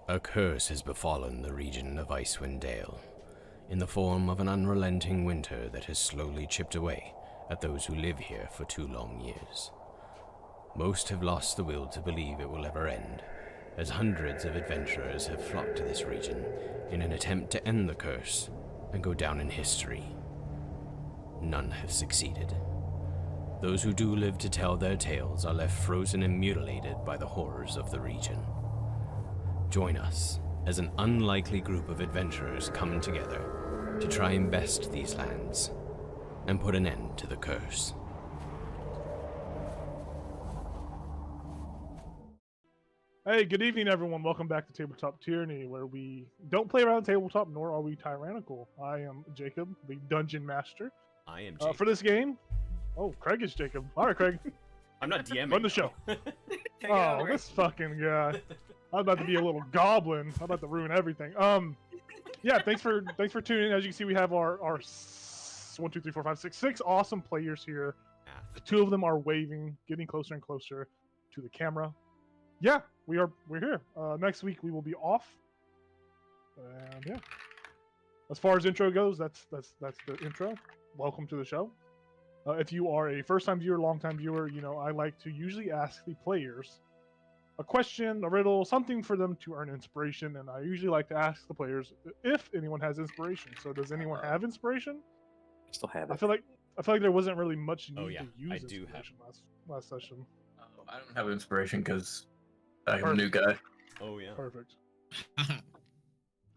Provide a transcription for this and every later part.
A curse has befallen the region of Icewind Dale, in the form of an unrelenting winter that has slowly chipped away at those who live here for 2 long years. Most have lost the will to believe it will ever end, as hundreds of adventurers have flocked to this region in an attempt to end the curse and go down in history. None have succeeded. Those who do live to tell their tales are left frozen and mutilated by the horrors of the region. Join us as an unlikely group of adventurers come together to try and best these lands and put an end to the curse. Hey, good evening, everyone. Welcome back to Tabletop Tyranny, where we don't play around tabletop, nor are we tyrannical. I am Jacob, the Dungeon Master. I am Jacob. For this game... Oh, Craig is Jacob. All right, Craig. I'm not DMing. Run the show. Oh, this fucking guy. I'm about to be a little goblin. I'm about to ruin everything. Yeah, thanks for tuning in. As you can see, we have our 1, 2, 3, 4, 5, 6 awesome players here. 2 of them are waving, getting closer and closer to the camera. Yeah, we're here. Next week we will be off. And yeah. As far as intro goes, that's the intro. Welcome to the show. If you are a first-time viewer, long-time viewer, you know, I like to usually ask the players a question, a riddle, something for them to earn inspiration, and I usually like to ask the players if anyone has inspiration. So does anyone have inspiration? I still have it. I feel like there wasn't really much need to use inspiration last session. Oh, I don't have inspiration because I'm a new guy. Oh yeah. Perfect.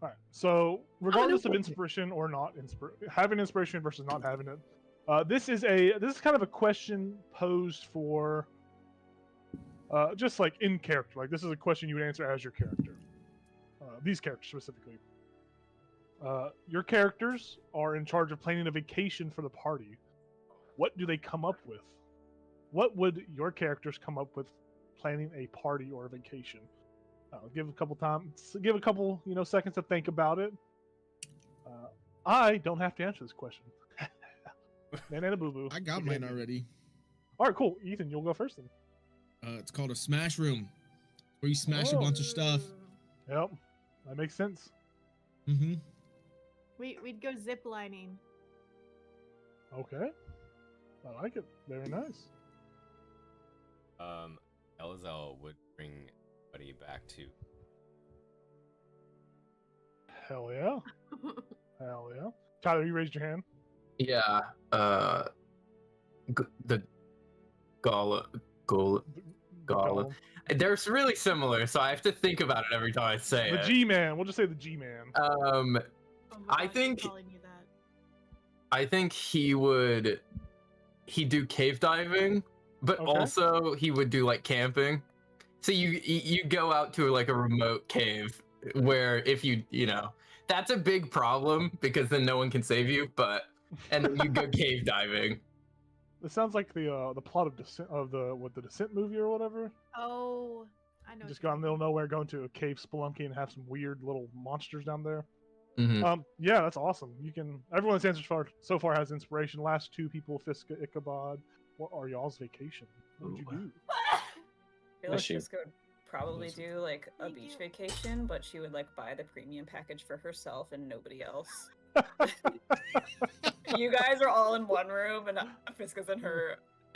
Alright, so regardless of inspiration or not, having inspiration versus not having it, this is kind of a question posed for just like in character. Like this is a question you would answer as your character. These characters specifically. Your characters are in charge of planning a vacation for the party. What do they come up with? What would your characters come up with planning a party or a vacation? Give a couple seconds to think about it. I don't have to answer this question. Banana boo boo. I got mine already. All right, cool. Ethan, you'll go first then. It's called a smash room, where you smash a bunch of stuff. Yep, that makes sense. Mm-hmm. We'd go zip lining. Okay, I like it. Very nice. Elzel would bring everybody back to. Hell yeah. Hell yeah. Tyler, you raised your hand. Yeah, the Gala. They're really similar, so I have to think about it every time I say it. The G-Man. We'll just say the G-Man. I think he'd do cave diving, but also he would do like camping. So you go out to like a remote cave where if you know, that's a big problem because then no one can save you, and then you go cave diving. This sounds like the plot of the Descent movie or whatever. Oh, I know. Just go out in the middle of nowhere, go into a cave spelunky, and have some weird little monsters down there. Mm-hmm. Yeah, that's awesome. Everyone's answer so far has inspiration. Last 2 people, Fiska, Ichabod. What are y'all's vacation? What would you do? I feel like Fiska would probably do like a beach vacation, but she would like buy the premium package for herself and nobody else. You guys are all in one room, and Fiska's in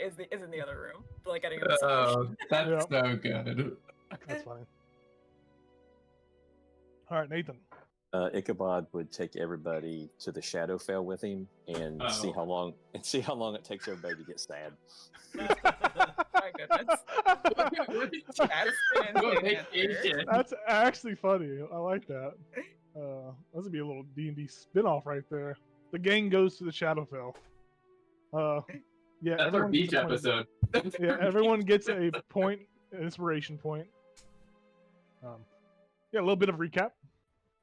in the other room, like getting a massage. Oh, that's so good. That's funny. All right, Nathan. Ichabod would take everybody to the Shadowfell with him and see how long it takes everybody to get sad. My goodness. That's actually funny. I like that. This would be a little D&D spin-off right there. The gang goes to the Shadowfell. Yeah, that's our beach episode. Yeah, everyone gets an inspiration point. Yeah, a little bit of recap.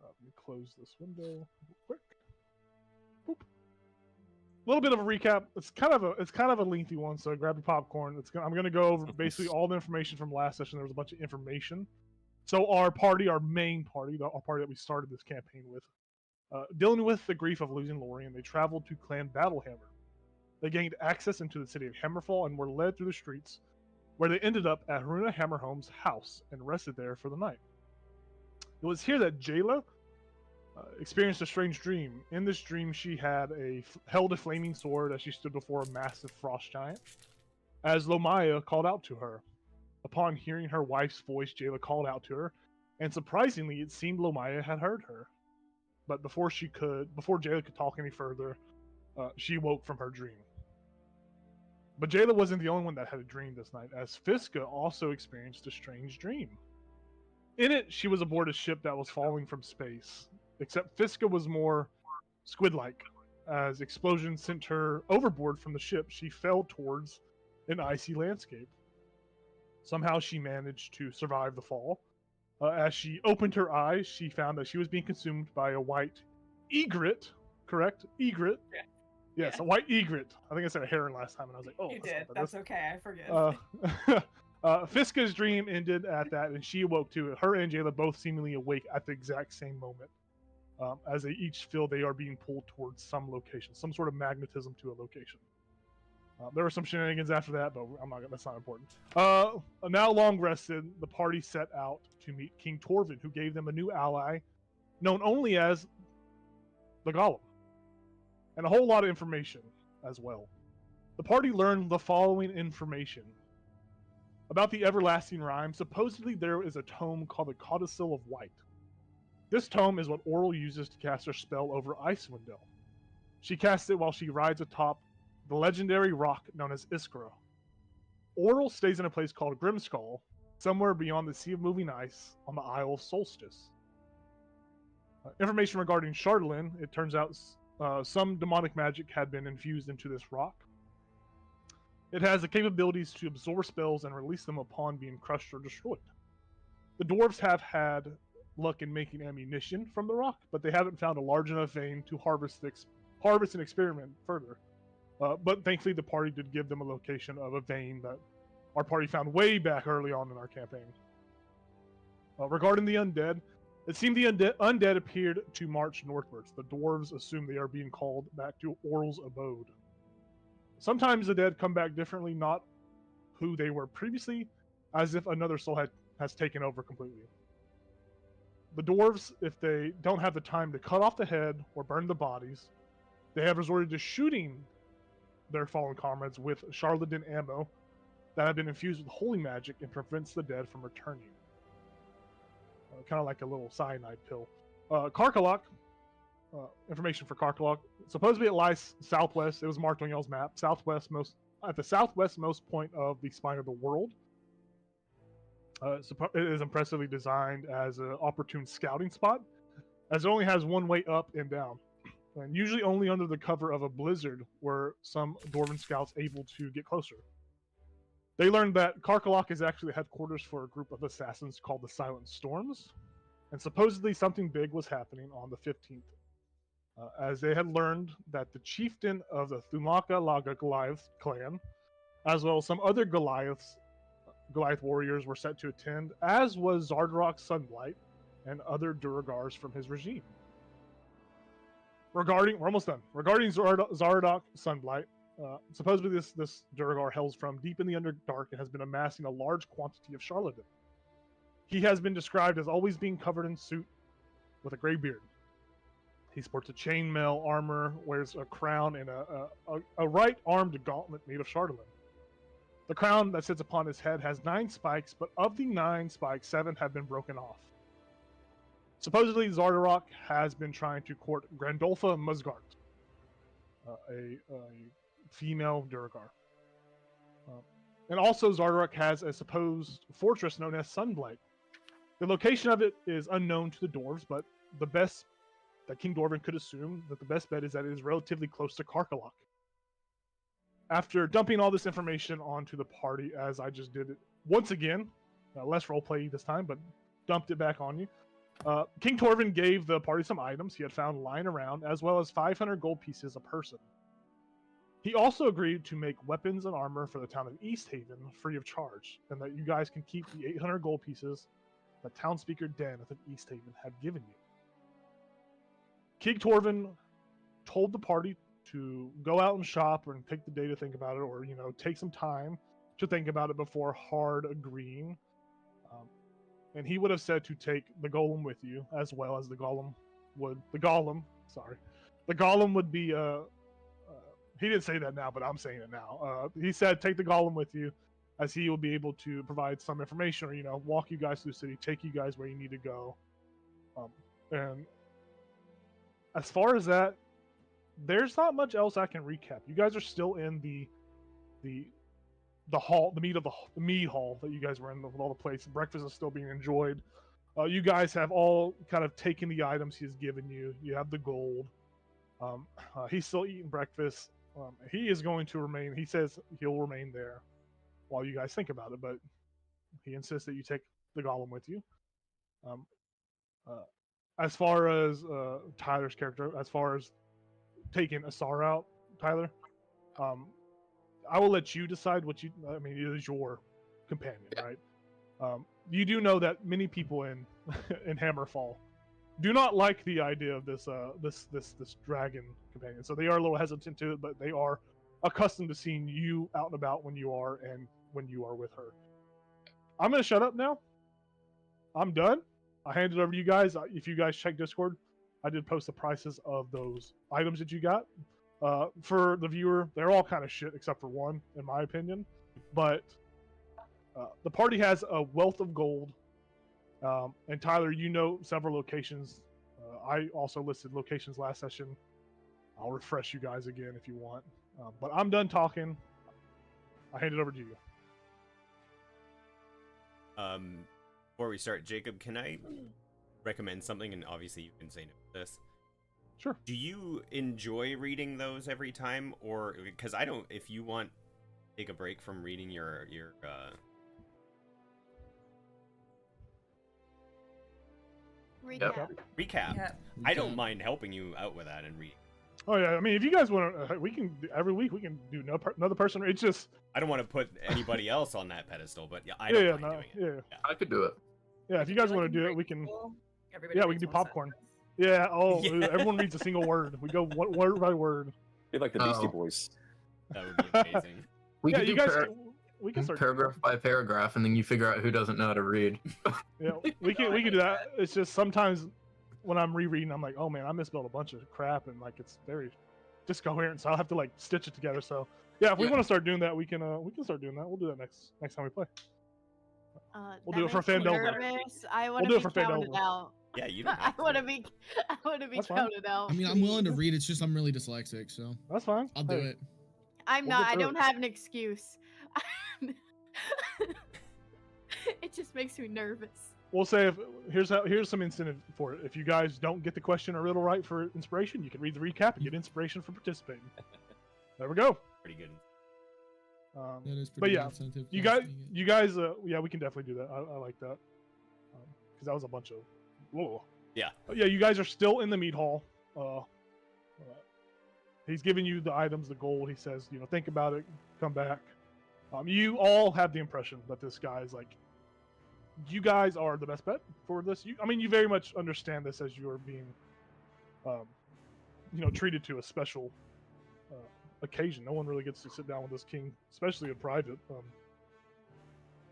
Let me close this window real quick. Boop. A little bit of a recap. It's kind of a lengthy one, so grab your popcorn. I'm going to go over basically all the information from last session. There was a bunch of information. So our main party, our party that we started this campaign with, dealing with the grief of losing Lorien, they traveled to Clan Battlehammer. They gained access into the city of Hammerfall and were led through the streets, where they ended up at Haruna Hammerholm's house and rested there for the night. It was here that Jayla experienced a strange dream. In this dream, she had held a flaming sword as she stood before a massive frost giant. As Lomaya called out to her, upon hearing her wife's voice, Jayla called out to her, and surprisingly, it seemed Lomaya had heard her. But before Jayla could talk any further, she woke from her dream. But Jayla wasn't the only one that had a dream this night, as Fiska also experienced a strange dream. In it, she was aboard a ship that was falling from space, except Fiska was more squid-like. As explosions sent her overboard from the ship, she fell towards an icy landscape. Somehow she managed to survive the fall. As she opened her eyes, she found that she was being consumed by a white egret. Correct? Egret. Yeah. Yes, Yeah. a white egret. I think I said a heron last time, and I was like, "Oh, You that's did. not That's okay. I forget. Fiska's dream ended at that, and she awoke to it. Her and Jayla both seemingly awake at the exact same moment, as they each feel they are being pulled towards some location, some sort of magnetism to a location. There were some shenanigans after that, but that's not important. Now long rested, the party set out to meet King Torvin, who gave them a new ally, known only as the Golem, and a whole lot of information as well. The party learned the following information. About the everlasting rhyme, supposedly there is a tome called the Codicil of White. This tome is what Oral uses to cast her spell over Icewind Dale. She casts it while she rides atop the legendary rock known as Iskra. Oral stays in a place called Grimskull, somewhere beyond the Sea of Moving Ice on the Isle of Solstice. Information regarding Chardalyn, it turns out some demonic magic had been infused into this rock. It has the capabilities to absorb spells and release them upon being crushed or destroyed. The dwarves have had luck in making ammunition from the rock, but they haven't found a large enough vein to harvest and experiment further. But thankfully, the party did give them a location of a vein that our party found way back early on in our campaign. Regarding the undead, it seemed the undead appeared to march northwards. The dwarves assume they are being called back to Oral's abode. Sometimes the dead come back differently, not who they were previously, as if another soul has taken over completely. The dwarves, if they don't have the time to cut off the head or burn the bodies, they have resorted to shooting their fallen comrades with charlatan ammo that have been infused with holy magic and prevents the dead from returning. Kind of like a little cyanide pill. Karkalok, information for Karkalok. Supposedly it lies southwest. It was marked on y'all's map. At the southwestmost point of the spine of the world. It is impressively designed as an opportune scouting spot, as it only has one way up and down. And usually only under the cover of a blizzard were some Dwarven scouts able to get closer. They learned that Karkalok is actually the headquarters for a group of assassins called the Silent Storms, and supposedly something big was happening on the 15th, as they had learned that the chieftain of the Thunlaka Laga Goliath clan, as well as some other Goliath warriors were set to attend, as was Zardarok Sunblight and other Duragars from his regime. We're almost done. Regarding Zardarok Sunblight, supposedly this Duragar hails from deep in the Underdark and has been amassing a large quantity of charlatan. He has been described as always being covered in soot with a gray beard. He sports a chainmail armor, wears a crown, and a right-armed gauntlet made of charlatan. The crown that sits upon his head has 9 spikes, but of the 9 spikes, 7 have been broken off. Supposedly, Zardarok has been trying to court Grandolpha Musgart, a female Duragar. And also, Zardarok has a supposed fortress known as Sunblight. The location of it is unknown to the dwarves, but the best that King Dwarven could assume that the best bet is that it is relatively close to Karkalok. After dumping all this information onto the party, as I just did it once again, less roleplay this time, but dumped it back on you, King Torvin gave the party some items he had found lying around, as well as 500 gold pieces a person. He also agreed to make weapons and armor for the town of East Haven free of charge, and that you guys can keep the 800 gold pieces that Townspeaker Daneth of East Haven had given you. King Torvin told the party to go out and shop and take the day to think about it, or take some time to think about it before hard agreeing. and he would have said to take the golem with you, as well as the golem would. The golem would be. He didn't say that now, but I'm saying it now. He said take the golem with you, as he will be able to provide some information, or walk you guys through the city, take you guys where you need to go. And as far as that, there's not much else I can recap. You guys are still in the hall, the mead hall that you guys were in with all the plates. Breakfast is still being enjoyed. You guys have all kind of taken the items he's given you. You have the gold. He's still eating breakfast. He is going to remain. He says he'll remain there while you guys think about it, but he insists that you take the golem with you. As far as Tyler's character, as far as taking Asar out, Tyler, I will let you decide what you. I mean, it is your companion, right? You do know that many people in in Hammerfall do not like the idea of this dragon companion, so they are a little hesitant to it, but they are accustomed to seeing you out and about when you are with her. I'm gonna shut up now. I'm done. I hand it over to you guys. If you guys check Discord, I did post the prices of those items that you got. For the viewer, they're all kind of shit except for one, in my opinion. But the party has a wealth of gold. And Tyler, you know several locations. I also listed locations last session. I'll refresh you guys again if you want. But I'm done talking. I hand it over to you. Before we start, Jacob, can I recommend something? And obviously you can say no to this. Sure. Do you enjoy reading those every time, or because I don't? If you want, take a break from reading your Recap. recap. Yeah. I don't mind helping you out with that and reading. Oh yeah, I mean, if you guys want to, we can every week we can do another person. It's just I don't want to put anybody else on that pedestal, but yeah, I don't mind doing it. yeah. I could do it. Yeah, if you guys want to do it, we can. Everybody Yeah, we reads can do one popcorn. sentence. Yeah. Oh, Yeah. everyone reads a single word. We go word by word. Be like the Beastie Oh. Boys. That would be amazing. We Yeah, could you do guys. We can start. doing paragraph by paragraph, and then you figure out who doesn't know how to read. that. Yeah, we can do that. It's just sometimes when I'm rereading, I'm like, oh man, I misspelled a bunch of crap, and like it's very discoherent, so I'll have to like stitch it together. So yeah, if we Yeah. want to start doing that, we can start doing that. We'll do that next time we play. We'll That do it for makes me Fandelver. nervous. I want do to it be for counted Fandelver. out. Yeah, you don't I have to. want to be. I want to be That's fine. counted out. I mean, I'm willing to read. It's just I'm really dyslexic, so That's fine. I'll do Hey, it. I'm We'll not. get I through don't it. have an excuse. It just makes me nervous. We'll say here's some incentive for it. If you guys don't get the question or riddle right for inspiration, you can read the recap and get inspiration for participating. There we go. Pretty good. That is But pretty yeah, incentive. You Gosh, guys, dang it. yeah, we can definitely do that. I like that because that was a bunch of. Whoa. Yeah. Yeah, you guys are still in the meat hall. He's giving you the items, the gold. He says, think about it, come back. You all have the impression that this guy is like, you guys are the best bet for this. You very much understand this as you are being, treated to a special occasion. No one really gets to sit down with this king, especially in private.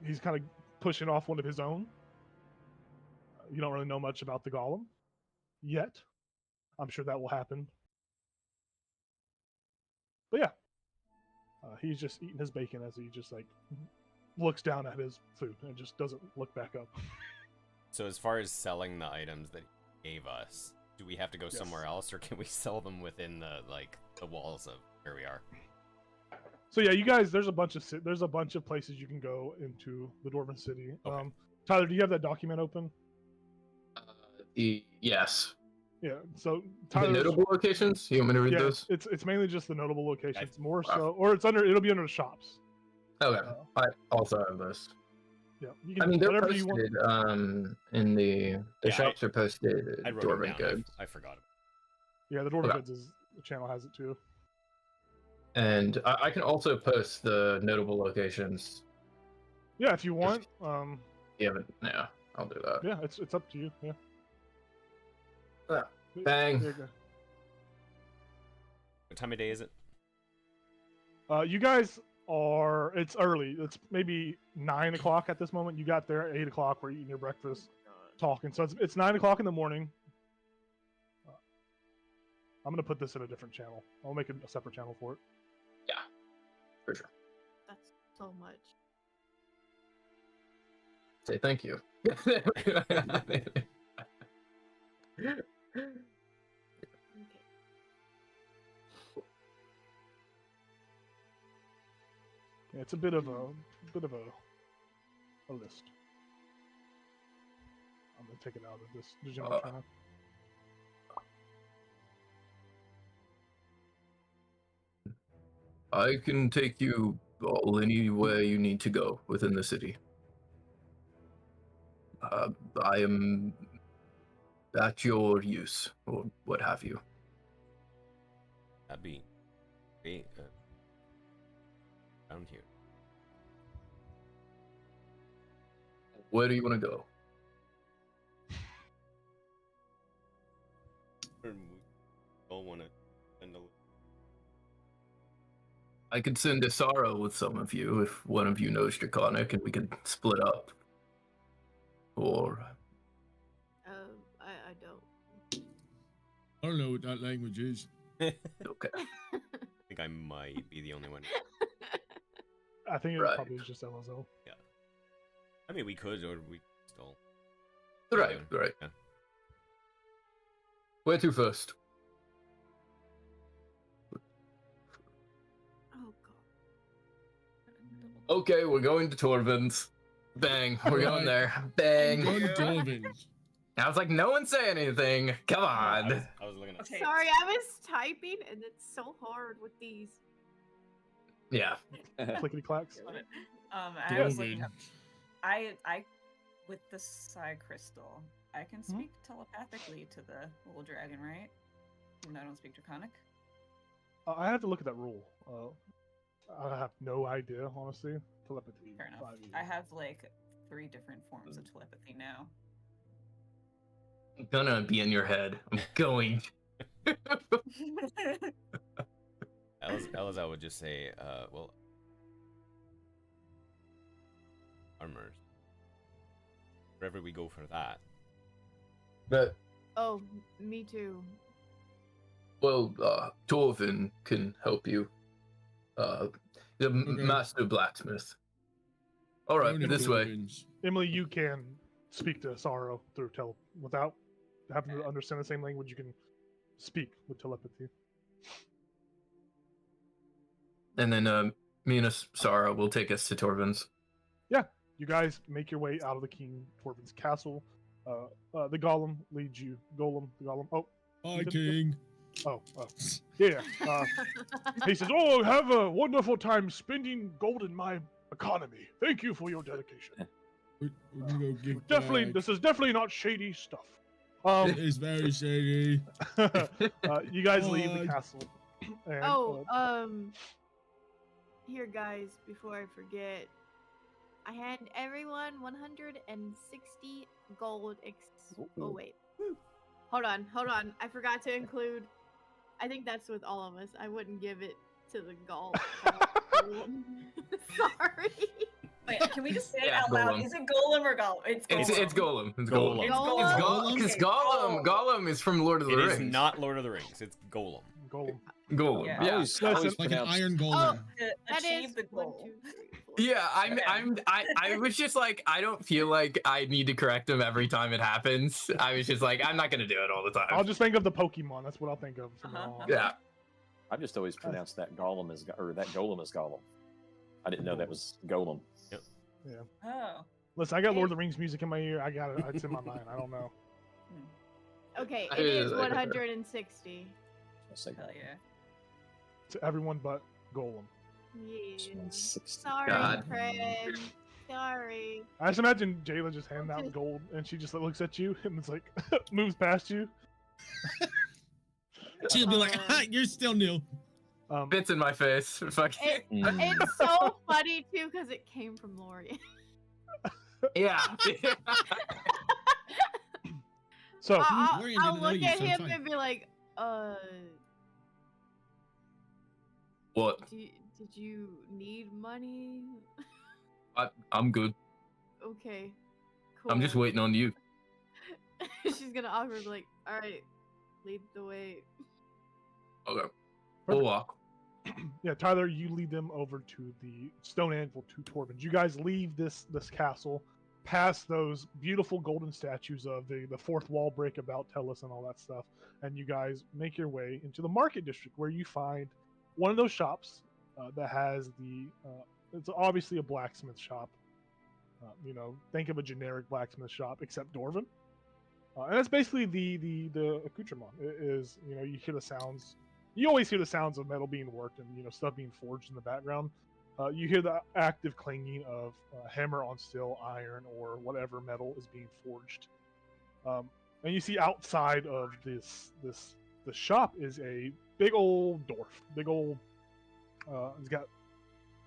He's kind of pushing off one of his own. You don't really know much about the golem yet. I'm sure that will happen. But yeah, he's just eating his bacon as he just like looks down at his food and just doesn't look back up. So as far as selling the items that he gave us, do we have to go somewhere else, or can we sell them within the walls of where we are? So yeah, you guys, there's a bunch of places you can go into the Dwarven City. Okay. Tyler, do you have that document open? Yes. Yeah. So The Tyler, notable locations? You want me to read yeah, those? it's mainly just the notable locations, more Wow. so, or it'll be under the shops. Okay. Uh, I also have this. Yeah. You can, I mean, they're whatever posted. you want. In the Yeah, shops are posted. I wrote them Dwarven down. Goods. I forgot. Yeah, the Dwarven Okay. Goods the channel has it too. And I can also post the notable locations. Yeah, if you want. You haven't? No, I'll do that. Yeah, it's up to you. Yeah. Bang. There you go. What time of day is it? You guys, it's early. It's maybe 9 o'clock at this moment. You got there at 8 o'clock. We're eating your breakfast, talking. So it's 9 o'clock in the morning. I'm gonna put this in a different channel. I'll make a separate channel for it. Yeah, for sure. That's so much. Say thank you. Okay. Yeah, it's a bit of a list. I'm gonna take it out of this general channel. I can take you all anywhere you need to go within the city. I am at your use, or what have you. That'd be great. Around here. Where do you want to go? We all want to send a. I could send Isara with some of you if one of you knows Draconic and we could split up. Or I don't. I don't know what that language is. okay. I think I might be the only one. I think it Right. probably is just LSO. I mean, we could, or we still. Right, right. Yeah. Where to first? Oh god. Okay, we're going to Torvin's. Bang, we're going there. Bang. Go to Dolvins. I was like, no one say anything. Come on. I was looking at. Okay. Sorry, I was typing and it's so hard with these. Yeah. Clickety clacks. I was looking up. I with the Psy Crystal, I can speak telepathically to the little dragon, right? Even though I don't speak Draconic. I have to look at that rule. I have no idea, honestly. Telepathy. Fair enough. 5e. I have like 3 different forms of telepathy now. I'm gonna be in your head. I'm going. Elazar would just say, well, armors. Wherever we go for that. But, Oh, me too. well, Torvin can help you. The master blacksmith. All right, Go to this way. Dolvins. Emily, you can speak to Sorrow through without having to understand the same language. You can speak with telepathy. And then me and Sarah will take us to Torvin's. You guys make your way out of the King Torvin's castle. The golem leads you. The golem. Oh, Hi, King. yeah. He says, "Oh, have a wonderful time spending gold in my economy. Thank you for your dedication. We're gonna go give This is definitely not shady stuff." It is very shady. You guys leave the castle. And, Here, guys, before I forget, I hand everyone 160 gold. Oh wait, hold on. I forgot to include. I think that's with all of us. I wouldn't give it to the gold. Sorry. Wait, can we just say it Yeah, out loud? Golem. Is it Golem or Golem? It's Golem. It's Golem. It's Golem. Golem. It's Golem. Golem. Because Okay, Gollum is from Lord of the It Rings. is not Lord of the Rings. It's Golem. Golem. Golem. Yeah. I Yeah. always Listen, Like an pronounce- iron golem. Oh, To that achieve is the 1, goal. 2, 3, 4. Yeah, Okay. I was just like, I don't feel like I need to correct him every time it happens. I was just like, I'm not gonna do it all the time. I'll just think of the Pokemon. That's what I'll think of from now Uh-huh. on. Yeah. I've just always pronounced that golem as that golem as golem. I didn't know that was golem. Oh. Listen, I got Lord of the Rings music in my ear. I got it. It's in my mind. I don't know. Okay, I it is like that. 160. Let's say Hell yeah. To everyone but Golem. Yeah. 60. Sorry, God. Fred. Sorry. I just imagine Jayla just handing out gold and she just looks at you and it's like moves past you. She'll be like, "Ha, you're still new." Bits in my face. Fuck It, Mm. it's so funny too because it came from Lori. yeah. So I'll Lorian didn't know look you, at so it's him fine. and be like, What? do Did you need money? I'm good. Okay. Cool. I'm just waiting on you. She's gonna awkwardly like, all right, lead the way. Okay. We'll walk. Yeah, Tyler, you lead them over to the stone anvil to Torvin. You guys leave this castle, past those beautiful golden statues of the fourth wall break about Tellus and all that stuff, and you guys make your way into the market district where you find one of those shops that has it's obviously a blacksmith shop. Think of a generic blacksmith shop except Dwarven. And that's basically the accoutrement. It is, you hear the sounds. You always hear the sounds of metal being worked and stuff being forged in the background. You hear the active clanging of hammer on steel, iron, or whatever metal is being forged. And you see outside of the shop is a big old dwarf. Big old.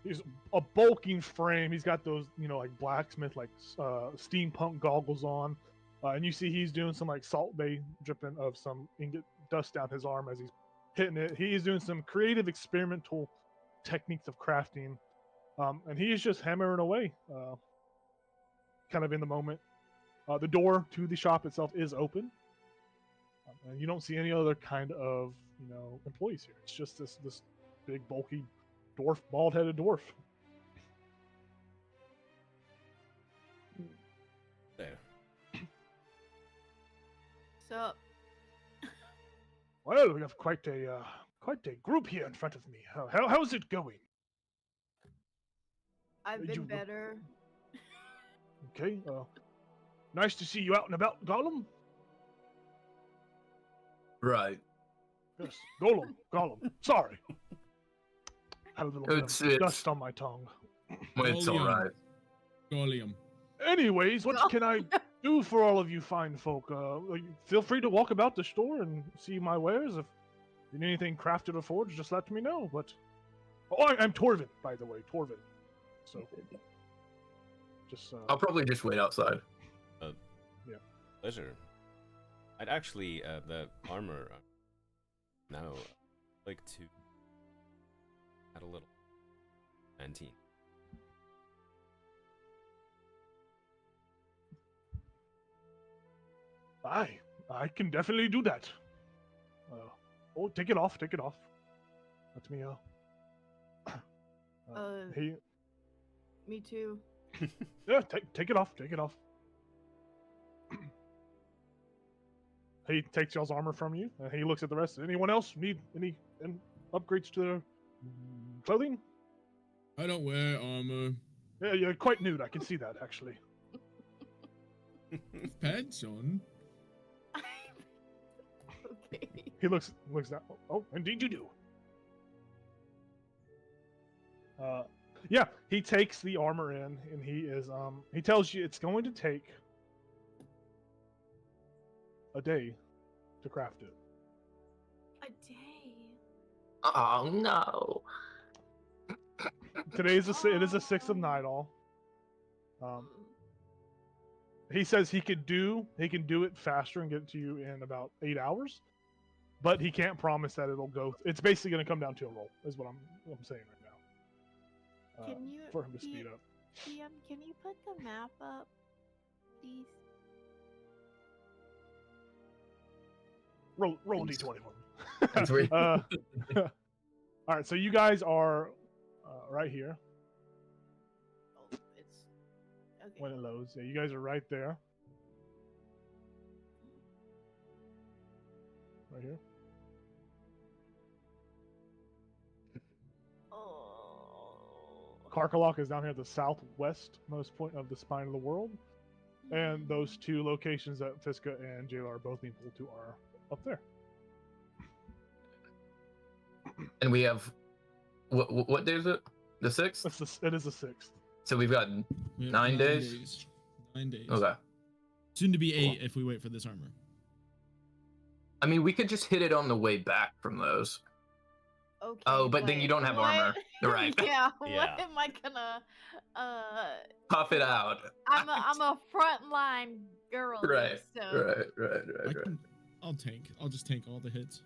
He's a bulking frame. He's got those like blacksmith steampunk goggles on. And you see he's doing some like Salt Bay dripping of some ingot dust down his arm as he's hitting it. He is doing some creative experimental techniques of crafting. And he is just hammering away, kind of in the moment. The door to the shop itself is open. And you don't see any other kind of, employees here. It's just this big, bulky dwarf, bald-headed dwarf. There. So, Well, we have quite a group here in front of me. How's it going? I've been better. Okay. Nice to see you out and about, Gollum. Right. Yes, Gollum. Sorry. Had a little bit of dust on my tongue. It's all right. Gollium. Anyways, what can I do for all of you fine folk? Feel free to walk about the store and see my wares. If you need anything crafted or forged, just let me know. But I'm Torvin, by the way, Torvin. So just I'll probably just wait outside. Yeah. Pleasure. I'd actually the armor now like to add a little 19. I can definitely do that. Take it off. Let me Hey. Me too. Yeah, take it off. He takes y'all's armor from you, and he looks at the rest. Anyone else need any upgrades to their clothing? I don't wear armor. Yeah, you're quite nude. I can see that, actually. Pants on. Okay. He looks down. Oh, indeed you do. Yeah, he takes the armor in, and he tells you it's going to take a day to craft it. A day. Oh no. It is a 6th of Nightall. He says he can do it faster and get it to you in about 8 hours, but he can't promise that it'll go. It's basically going to come down to a roll, is what I'm saying right now. Can you for him to speed up? DM, can you put the map up, please? Roll a d20 That's for weird. me. All right, so you guys are right here Oh, it's okay. when it loads. Yeah, you guys are right there. Right here. Oh. Karkalok is down here at the southwest-most point of the spine of the world. And those two locations that Fiska and Jayla are both being pulled to are up there. And we have what day is it? The 6th? It is the 6th. So we've got We have 9 days? 9 days. Okay. Soon to be 8 if we wait for this armor. I mean, we could just hit it on the way back from those. Okay. Oh, but then you don't have armor. Right. Yeah. Yeah. What am I gonna? Puff it out. I'm a frontline girl. Right. So. Right. I'll tank. I'll just tank all the hits.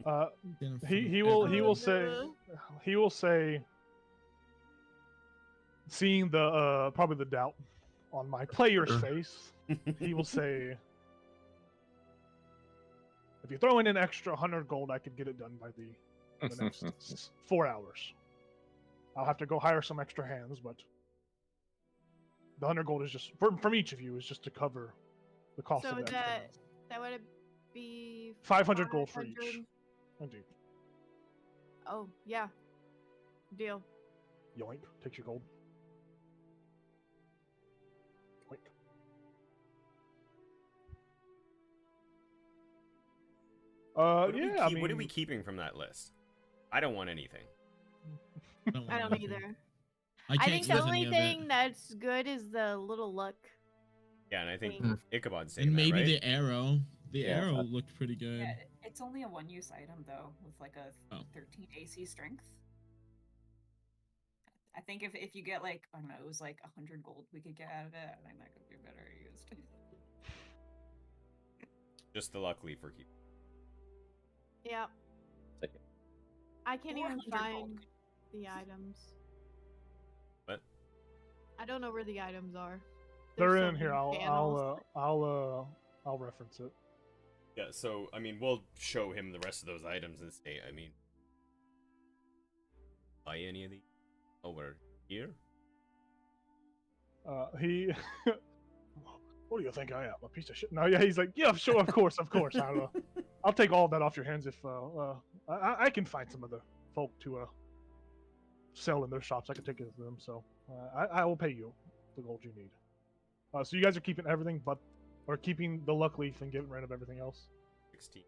Uh, Then he will Oh, say no. he will say seeing the probably the doubt on my player's face, he will say, "If you throw in an extra 100 gold, I could get it done by the next 4 hours. I'll have to go hire some extra hands, but the 100 gold is just from each of you is just to cover the cost So of the extra hands. that would be 500 gold for each. 500. Indeed. Oh yeah, deal. Yoink, takes your gold. Yoink. Yeah, I mean, what are we keeping from that list? I don't want anything. I don't either. I I think the use only any of thing it. that's good is the little luck. Yeah, and I think Mm. Ichabod's saying And that, maybe right? the arrow. The Yeah, arrow looked pretty good. Yeah, it's only a one-use item though, with like a Oh. 13 AC strength. I think if you get like, I don't know, it was like 100 gold we could get out of it. I think that could be better used. Just the luck leaf for keep. Yep. Take it. I can't even 400 gold find could- the items. What? I don't know where the items are. they're There's so in here. many panels. I'll reference it. Yeah, so I mean, we'll show him the rest of those items and say, I mean, buy any of these over here? He. What do you think I am? A piece of shit? No, yeah, he's like, yeah, sure, of course. I'll take all of that off your hands if I can find some of the folk to sell in their shops. I can take it to them, so I will pay you the gold you need. So you guys are keeping everything, or keeping the luck leaf and getting rid of everything else. 16.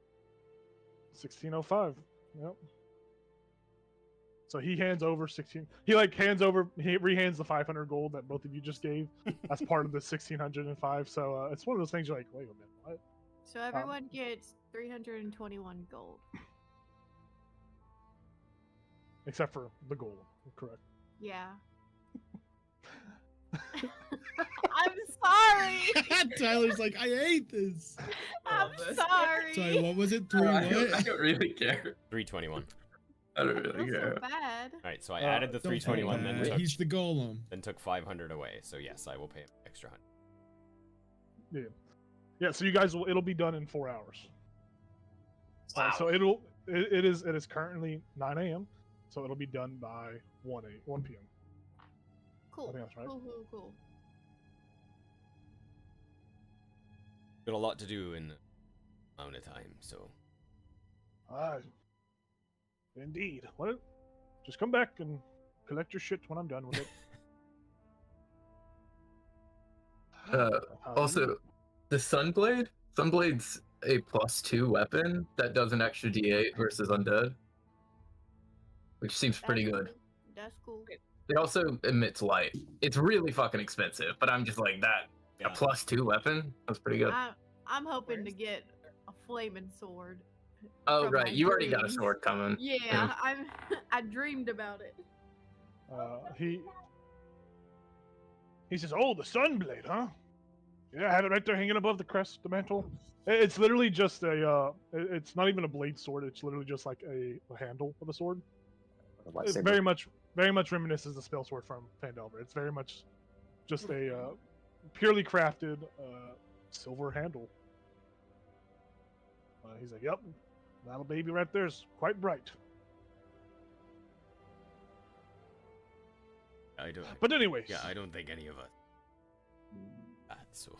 1605. Yep. So he hands over 16. He rehands the 500 gold that both of you just gave as part of the 1605. So it's one of those things you're like, wait a minute, what? So everyone gets 321 gold. Except for the gold, correct? Yeah. I'm sorry. Tyler's like, I hate this. I'm Love this. sorry. Sorry, what was it? Three I what? don't really care. 321. I don't I really feel care. so bad. Alright, so I added the don't feel 321, then bad. took, He's the golem. then took 500 away. So yes, I will pay him extra 100. Yeah. So you guys it'll be done in 4 hours. So it is currently 9 a.m. So it'll be done by 1 p.m. Cool. I think that's right. Cool. Got a lot to do in a amount of time, so Indeed. Well, just come back and collect your shit when I'm done with it. Also, the Sunblade's a +2 weapon that does an extra D8 versus undead, which seems pretty good. That's cool. It also emits light. It's really fucking expensive, but I'm just like that. yeah. A +2 weapon? That's pretty good. I'm hoping to get a flaming sword. Oh from right, my you already got a dreams. sword coming. Yeah, I dreamed about it. He says, "Oh, the Sunblade, huh? Yeah, I have it right there, hanging above the crest, the mantle. It's literally just a. It's not even a blade sword. It's literally just like a handle of a sword. A It lightsaber. very much reminisces the spell sword from Phandelver. It's very much just a purely crafted silver handle." He's like, "Yep, that little baby right there is quite bright." I don't. But anyways, Yeah, I don't think any of us. So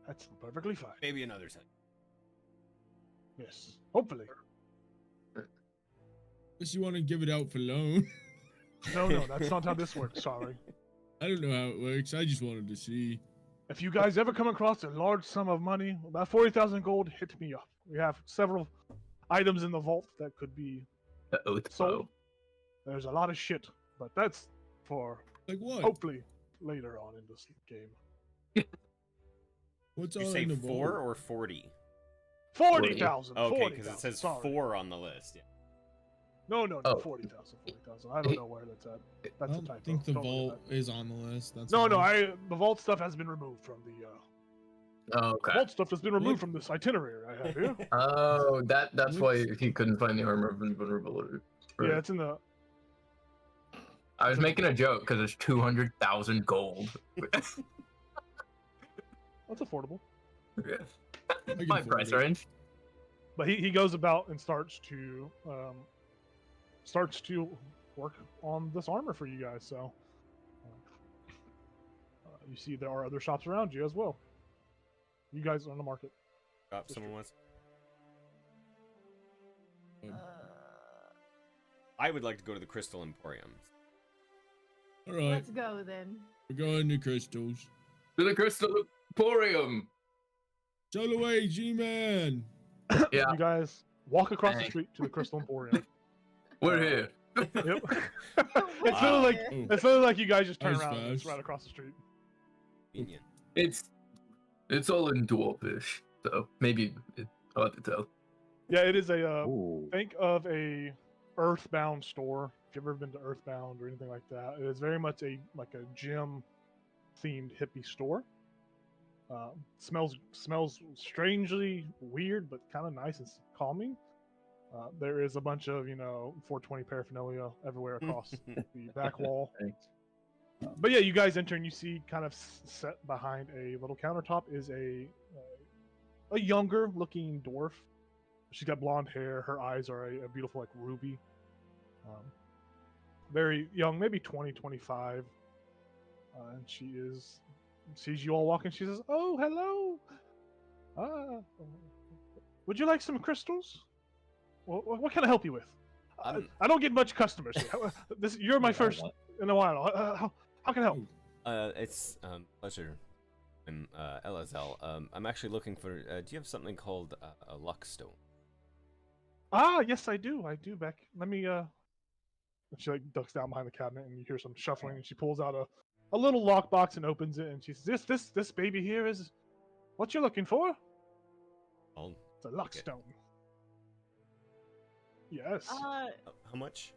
that's perfectly fine. maybe another time. Yes, hopefully. Unless you want to give it out for loan. No, that's not how this works. Sorry. I don't know how it works. I just wanted to see. If you guys ever come across a large sum of money, about 40,000 gold, hit me up. We have several items in the vault that could be The oath sold. bow. There's a lot of shit, but that's for Like what? hopefully later on in this game. What's Did you all say in the 4 vault? or 40? 40,000. Okay, because it 40,000, says sorry. 4 on the list. Yeah. No, Oh. 40,000. 40,000. I don't know where that's at. I That's a don't typo. think the Don't worry vault about it. is on the list. That's No, all. the vault stuff has been removed from the Oh, okay. vault stuff has been removed from this itinerary I have here. Oh, that's why he couldn't find the armor of invulnerability. Yeah, it's in the. I was making a joke because it's 200,000 gold. That's affordable. My price range. But he goes about and starts to work on this armor for you guys. So you see there are other shops around you as well. You guys are on the market. Shop someone wants. I would like to go to the Crystal Emporium. All right, Let's go then. we're going to crystals. To the Crystal Emporium. Sail away, G-Man. Yeah. You guys walk across the Dang. street to the Crystal Emporium. We're here. Yep. It's It's really like you guys just turn That was around and it's fast. right across the street. Convenient. It's all in dwarfish, so maybe it's hard to tell. Yeah, it is a Ooh. think of a Earthbound store. If you've ever been to Earthbound or anything like that, it is very much a gym themed hippie store. Smells strangely weird, but kind of nice and calming. There is a bunch of 420 paraphernalia everywhere across the back wall. But yeah, you guys enter and you see kind of set behind a little countertop is a younger looking dwarf. She's got blonde hair. Her eyes are a beautiful like ruby. Very young, maybe 20, 25. And she sees you all walking. She says, "Oh, hello. Would you like some crystals? What can I help you with? I don't get much customers here. You're my first in a while. How can I help?" It's pleasure. I'm LSL. I'm actually looking for. Do you have something called a luck stone? Ah, yes, I do. Beck. Let me. And she like ducks down behind the cabinet, and you hear some shuffling, and she pulls out a little lockbox and opens it, and she says, "This baby here is what you're looking for. I'll It's a luck Okay. stone." Yes. How much?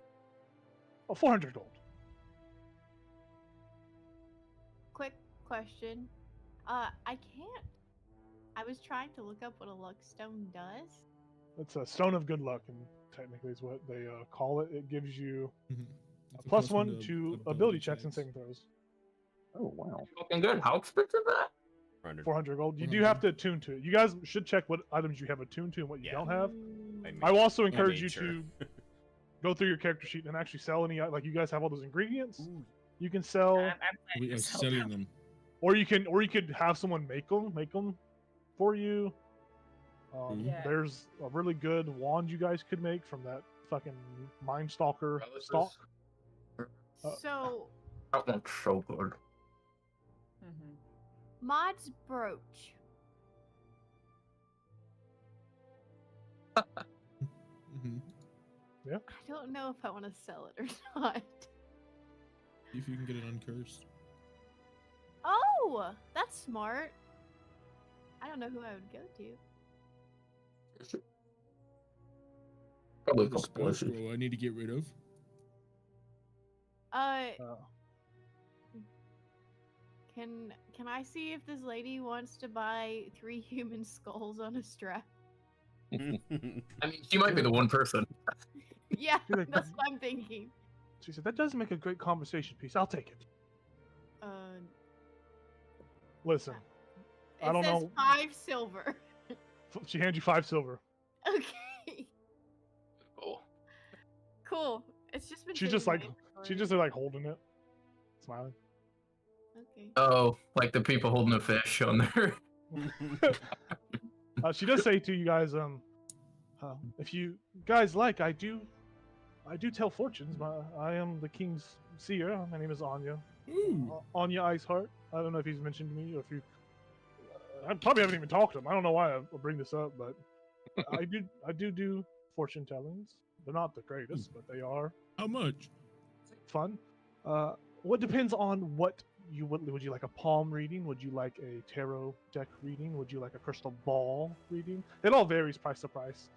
400 gold. Quick question. I can't. I was trying to look up what a luck stone does. It's a stone of good luck, and technically is what they call it. It gives you It's a a plus one to ability checks and saving throws. Oh wow. Fucking good. How expensive is that? 400. 400 gold. You do have to attune to it. You guys should check what items you have attuned to and what you Yeah. don't have. Mm, I will also I encourage made you sure. to go through your character sheet and actually sell any. Like you guys have all those ingredients. You can sell, I'm planning We are to sell selling them. them. or you could have someone make them for you. Yeah. There's a really good wand you guys could make from that fucking Mind Stalker stock. So, That one's so good. Mhm. Mod's brooch. Hmm. I don't know if I want to sell it or not. If you can get it uncursed. Oh, that's smart. I don't know who I would go to. Probably a The couple spell places. scroll I need to get rid of. Uh, Uh, can I see if this lady wants to buy 3 human skulls on a strap? I mean, she might be the one person. Yeah, You're like, that's what I'm thinking. she said that does make a great conversation piece. I'll take it. Uh, Listen, it I don't says know. 5 silver. She hands you 5 silver. Okay. Cool. Cool. It's just been. She's just sitting like there she's for- just like holding it, smiling. Okay. Oh, like the people holding a fish on there. She does say to you guys, if you guys like, I do tell fortunes. I am the king's seer. My name is Anya. Ooh. Anya Iceheart. I don't know if he's mentioned me or if you. I probably haven't even talked to him. I don't know why I bring this up, but I do fortune tellings. They're not the greatest, but they are How much? fun. What depends on what you would you like a palm reading? Would you like a tarot deck reading? Would you like a crystal ball reading? It all varies price to price.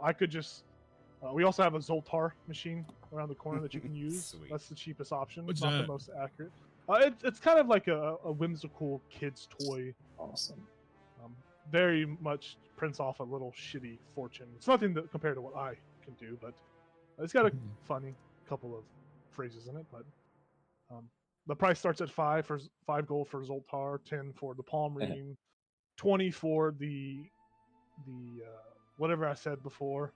I could just. We also have a Zoltar machine around the corner that you can use. Sweet. That's the cheapest option. What's It's not that? the most accurate. It's kind of like a whimsical kid's toy. Awesome. Very much prints off a little shitty fortune. It's nothing that, compared to what I can do, but it's got a funny couple of phrases in it. But The price starts at 5 gold for Zoltar, 10 for the palm reading, 20 for the whatever I said before,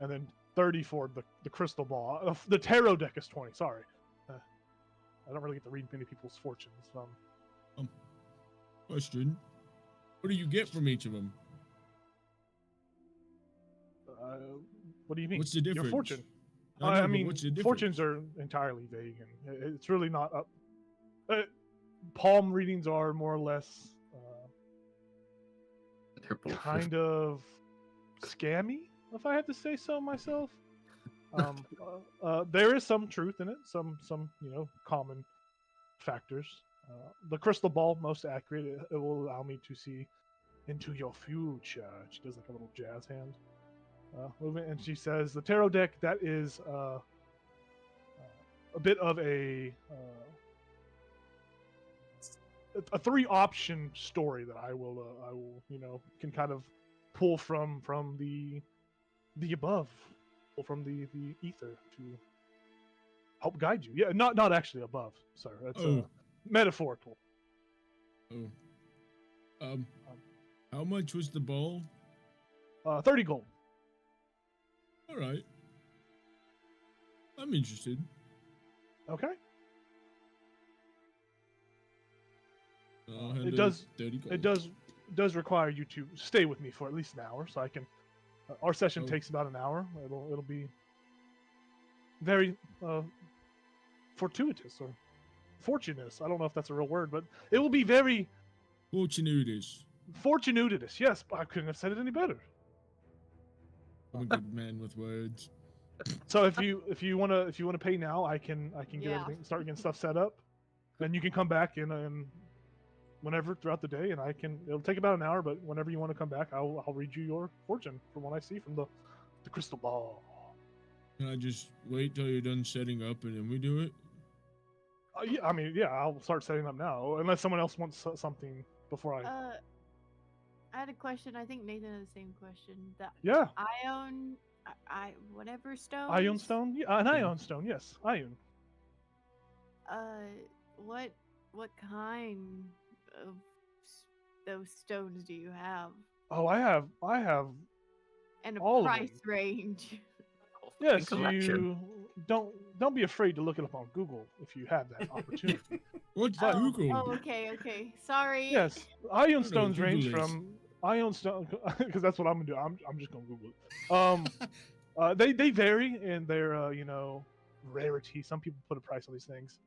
and then 30 for the crystal ball. The tarot deck is 20. Sorry, I don't really get to read many people's fortunes. Question: what do you get from each of them? What do you mean? What's the difference? Your fortune. I know, I but mean, what's the difference? fortunes are entirely vague, and it's really not up. Palm readings are more or less They're bullshit. kind of scammy, if I had to say so myself. There is some truth in it, some common factors. The crystal ball, most accurate. It will allow me to see into your future. She does like a little jazz hand movement, and she says, "The tarot deck, that is a bit of a 3-option story that I will can kind of pull from the above, pull from the ether to help guide you. Yeah, not actually above, sir. That's metaphorical. Oh. How much was the ball? 30 gold. All right. I'm interested. Okay. I'll It handle does. 30 gold. It does require you to stay with me for at least an hour, so I can. Our session Oh. takes about an hour. It'll be very fortuitous or fortunate. I don't know if that's a real word, but it will be very Fortunatus. fortuitous. Yes, I couldn't have said it any better. I'm a good man with words. So if you wanna pay now, I can get Yeah. everything, start getting stuff set up, then you can come back in whenever throughout the day, and it'll take about an hour, but whenever you want to come back, I'll read you your fortune from what I see from the crystal ball. Can I just wait till you're done setting up and then we do it? Yeah, I'll start setting up now, unless someone else wants something before I. I had a question. I think Nathan had the same question. The Yeah, ion, whatever stone. ion stone. Yeah, an ion stone. Yes, ion. What kind of those stones do you have? Oh, I have. And a All of price them. range. Yes, Collection. you don't be afraid to look it up on Google if you have that opportunity. What's But- Google? Oh, okay. Sorry. Yes, ion What stones are range Google is? from ion stone because that's what I'm gonna do. I'm just gonna Google it. They vary in their rarity. Some people put a price on these things.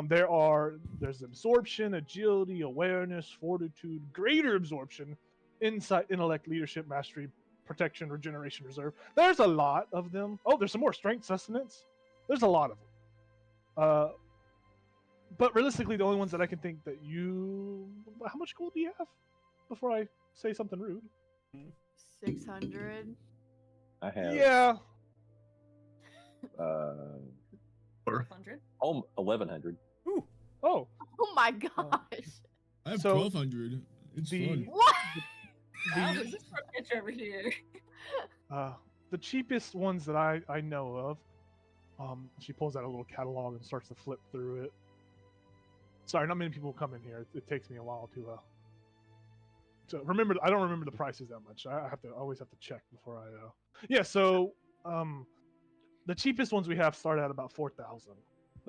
There's absorption, agility, awareness, fortitude, greater absorption, insight, intellect, leadership, mastery, protection, regeneration, reserve. There's a lot of them. Oh, there's some more strength, sustenance. There's a lot of them. But realistically, the only ones that I can think that how much gold do you have? Before I say something rude. 600. I have Yeah. 100. 1100. Oh, Oh my gosh. I have So, 1200. It's the- fun. What? How is this for a bitch over here? the cheapest ones that I know of. She pulls out a little catalog and starts to flip through it. Sorry, not many people come in here. It takes me a while to remember. I don't remember the prices that much. I always have to check before I. Yeah, so the cheapest ones we have start at about 4,000.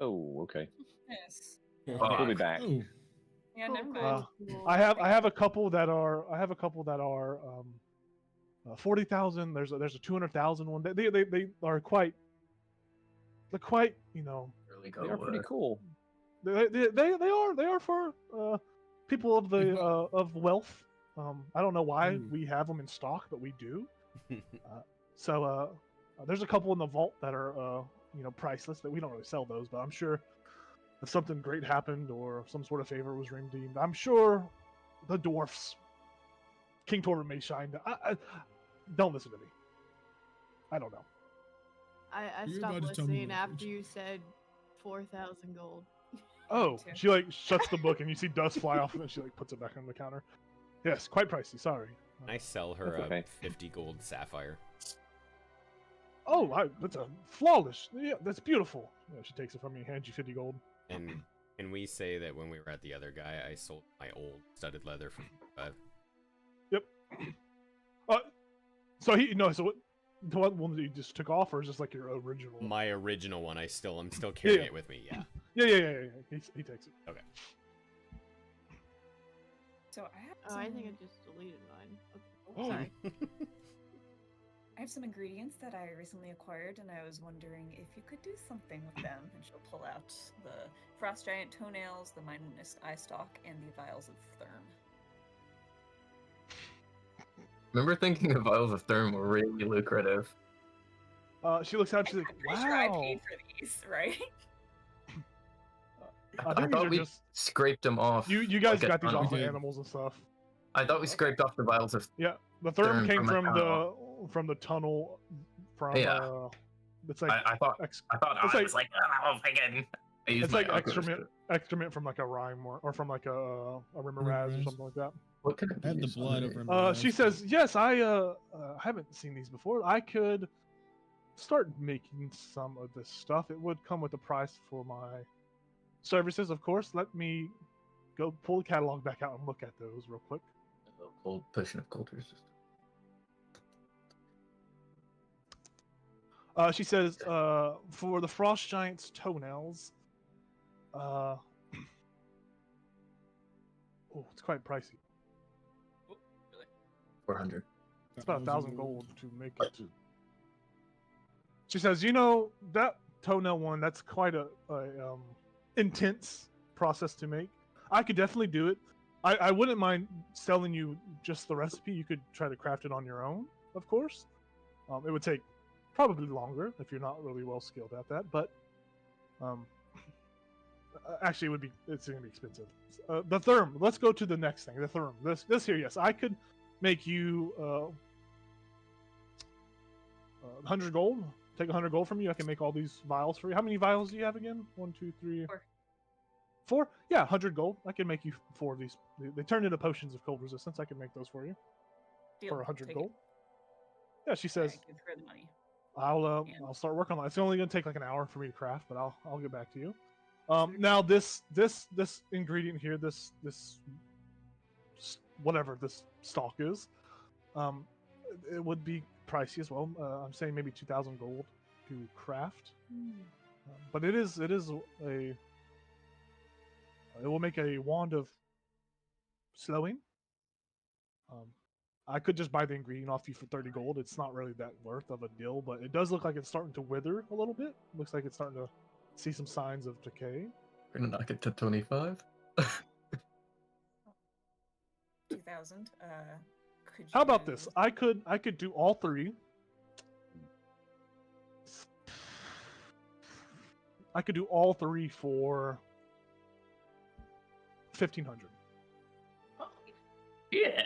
Oh, okay. Yes. We'll be back. Oh, Yeah, Cool, never cool, mind. cool. I have a couple that are 40,000. There's a 200,000 one. They are quite. They're quite Really They are pretty cool. They are for people of the of wealth. I don't know why Ooh. we have them in stock, but we do. So there's a couple in the vault that are priceless that we don't really sell those, but I'm sure if something great happened or some sort of favor was redeemed, I'm sure the dwarfs, King Torvald may shine. I don't listen to me. I don't know. I You're stopped about to tell me listening what- after you said 4,000 gold. Oh, too. she like shuts the book and you see dust fly off of it. She like puts it back on the counter. Yes, quite pricey. Sorry. I sell her That's a okay. 50 gold sapphire. Oh, that's a flawless. Yeah, that's beautiful. Yeah, she takes it from me and hands you 50 gold. And can we say that when we were at the other guy, I sold my old studded leather for 5? Yep. So the one that you just took off, or is this like your original? My original one. I'm still carrying it with me. Yeah. Yeah. He takes it. Okay. So I have. Oh, Some... I think I just deleted mine. Okay. Oh, Sorry. I have some ingredients that I recently acquired, and I was wondering if you could do something with them. And she'll pull out the frost giant toenails, the mindless eye stalk, and the vials of therm. Remember thinking the vials of therm were really lucrative. She looks out. She's like, I'm pretty "Wow." sure I paid for these, right? I I think these thought are we just scraped them off. you guys like, got these on- off of did. animals and stuff. I thought we scraped off the vials of. Yeah, the therm Therm came from from the the tunnel from Yeah. it's like I thought ex- I It's was like, oh, again. I used it's my like alchemist excrement from like a rhyme or from like a Rimmeraz or Rimmeraz. something like that. What could it I have be the used blood for? of Rimmeraz. She says, "Yes, I haven't seen these before. I could start making some of this stuff. It would come with a price for my services, of course. Let me go pull the catalog back out and look at those real quick." Cold potion of cold resistance. She says, "For the frost giant's toenails, oh, it's quite pricey. 400. It's about 1,000 gold to make it." She says, "You know that toenail one? That's quite a intense process to make. I could definitely do it. I wouldn't mind selling you just the recipe. You could try to craft it on your own, of course. It would take probably longer if you're not really well skilled at that, but actually it's gonna be expensive. The therm. Let's go to the next thing. The therm. This here, yes, I could make you 100 gold. Take 100 gold from you. I can make all these vials for you. How many vials do you have again? 1, 2, 3, 4. Yeah, 100 gold. I can make you 4 of these. They turn into potions of cold resistance. I can make those for you Deal. for 100 Take gold. It. Yeah, she says, Give her the money. I'll start working on it. It's only gonna take like an hour for me to craft, but I'll get back to you. Now this ingredient here, this whatever this stalk is, it would be pricey as well. I'm saying maybe 2,000 gold to craft, but it will make a wand of slowing. I could just buy the ingredient off you for 30 gold. It's not really that worth of a deal, but it does look like it's starting to wither a little bit. Looks like it's starting to see some signs of decay. We're gonna knock it to 25. 2,000. How about this? I could do all 3. I could do all 3 for 1,500. Yeah.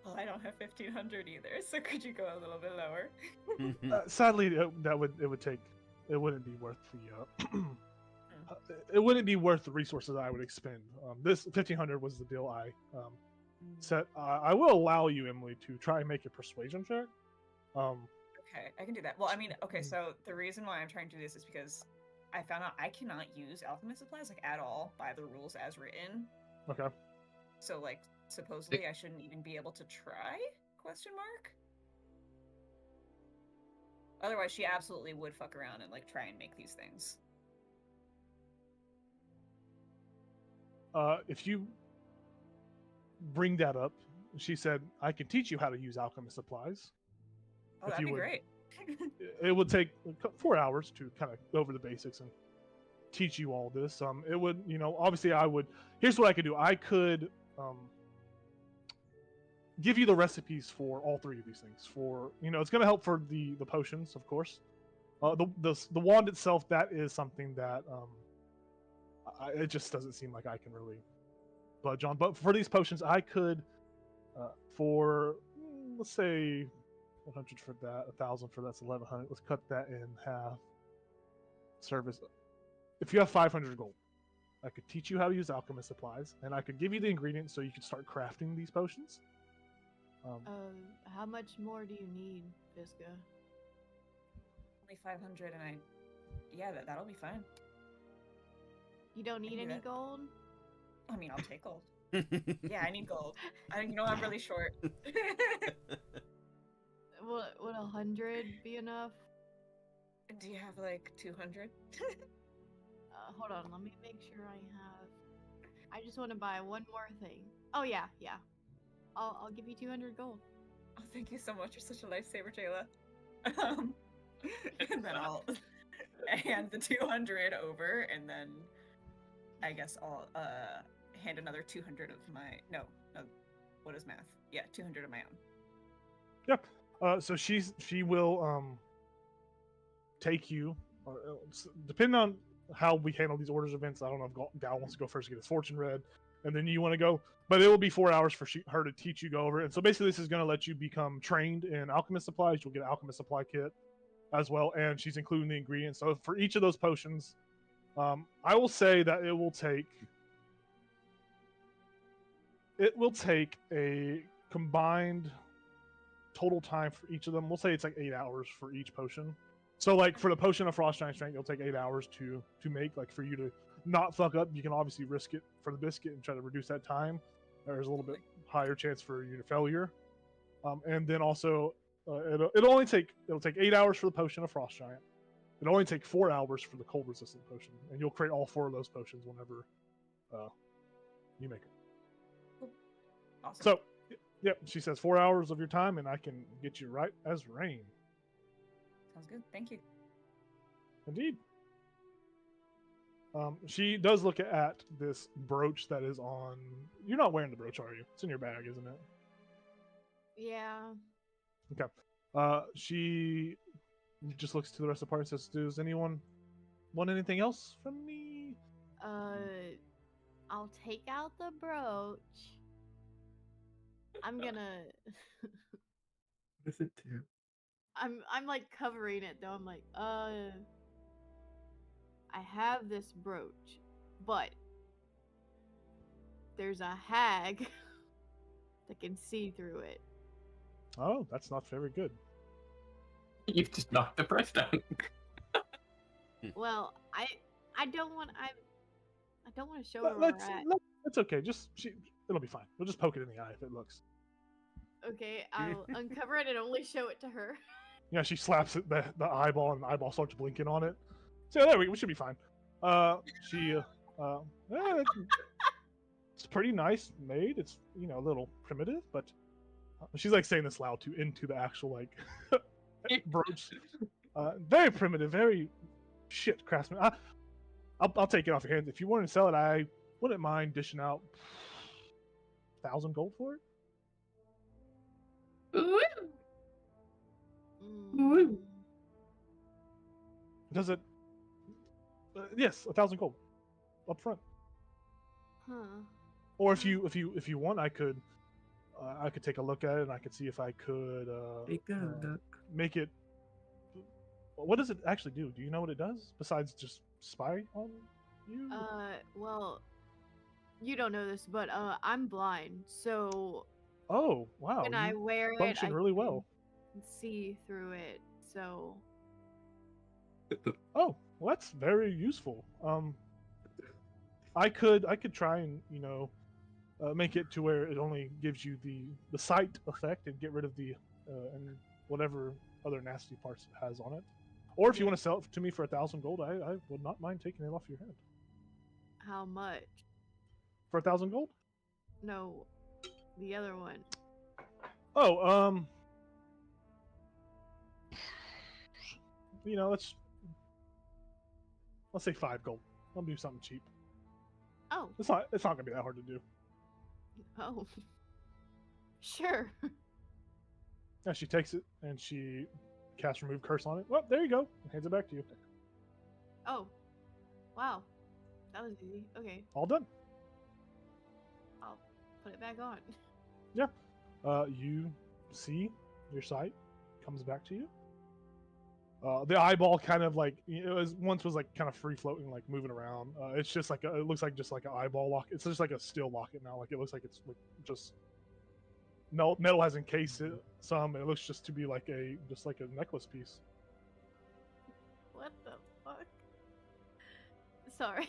Well, I don't have 1,500 either, so could you go a little bit lower? Sadly, it wouldn't be worth it wouldn't be worth the resources I would expend. This 1,500 was the deal I set. I will allow you, Emily, to try and make a persuasion check. Okay, I can do that. Well, I mean, okay, so the reason why I'm trying to do this is because I found out I cannot use alchemist supplies like at all by the rules as written. Okay. So like supposedly I shouldn't even be able to try? Question mark? Otherwise she absolutely would fuck around and like try and make these things. If you bring that up, she said, I can teach you how to use alchemist supplies. Oh, If that'd you be would- great. It would take 4 hours to kind of go over the basics and teach you all this. It would, obviously I would. Here's what I could do. I could give you the recipes for all 3 of these things. For it's going to help for the potions, of course. The wand itself, that is something that it just doesn't seem like I can really budge on. But for these potions, I could for let's say 100 for that, 1,000 for that's 1,100. Let's cut that in half. Service. If you have 500 gold, I could teach you how to use alchemist supplies, and I could give you the ingredients so you could start crafting these potions. How much more do you need, Visca? Only 500 and that'll be fine. You don't need do any that. gold? I mean, I'll take gold. Yeah, I need gold. I'm really short. Would 100 be enough? Do you have like 200? Hold on, let me make sure I have. I just want to buy one more thing. Oh yeah. I'll give you 200 gold. Oh, thank you so much. You're such a lifesaver, Jayla. And then I'll hand the 200 over, and then I guess I'll hand another 200 of my no, what is math? Yeah, 200 of my own. Yep. So she will take you, depending on how we handle these orders events. I don't know if Gal wants to go first to get his fortune read, and then you want to go, but it will be 4 hours for her to teach you go over it. And so basically, this is going to let you become trained in alchemist supplies. You'll get an alchemist supply kit as well, and she's including the ingredients. So for each of those potions, I will say that it will take a combined total time for each of them. We'll say it's like 8 hours for each potion. So like for the potion of Frost Giant Strength, it'll take 8 hours to make. Like for you to not fuck up, you can obviously risk it for the biscuit and try to reduce that time. There's a little bit higher chance for you to failure. And then also it'll take 8 hours for the potion of Frost Giant. It'll only take 4 hours for the cold resistant potion, and you'll create all 4 of those potions whenever you make it. Awesome. So, yep, she says 4 hours of your time, and I can get you right as rain. Sounds good. Thank you. Indeed. She does look at this brooch that is on. You're not wearing the brooch, are you? It's in your bag, isn't it? Yeah. Okay. She just looks to the rest of the party and says, "Does anyone want anything else from me?" I'll take out the brooch. I'm gonna. What does it do? I'm like covering it though. I'm like, I have this brooch, but there's a hag that can see through it. Oh, that's not very good. You just knocked the price down. Well, I don't want to show her where we're at. That's okay. It'll be fine. We'll just poke it in the eye if it looks. Okay, I'll uncover it and only show it to her. Yeah, she slaps it, the eyeball, and the eyeball starts blinking on it. So there we should be fine. It's pretty nice made. It's a little primitive, but she's like saying this loud into the actual like brooch. Very primitive, very shit craftsman. I'll take it off your hands. If you want to sell it, I wouldn't mind dishing out 1,000 gold for it. Mm. Does it? Yes, 1,000 gold up front. Huh. Or if you want, I could take a look at it and I could see if I could make it. What does it actually do? Do you know what it does besides just spy on you? Well, you don't know this, but I'm blind, so Oh wow! when I wear it, function really well. can see through it. So Oh, well, that's very useful. I could try and make it to where it only gives you the sight effect and get rid of the and whatever other nasty parts it has on it. Or if you want to sell it to me for 1,000 gold, I would not mind taking it off your head. how much? For 1,000 gold? No, the other one. Oh, let's say 5 gold. I'll do something cheap. Oh, It's not gonna be that hard to do. oh, sure. Yeah, she takes it and she casts remove curse on it. Well, there you go. And hands it back to you. Oh, wow, that was easy. Okay, All done. I'll put it back on. You see your sight comes back to you. The eyeball kind of like once was like kind of free floating, like moving around. It's just like it looks like just like an eyeball lock. It's just like a still locket now. Like it looks like it's like just metal has encased it some, and it looks just to be like a necklace piece. What the fuck? Sorry.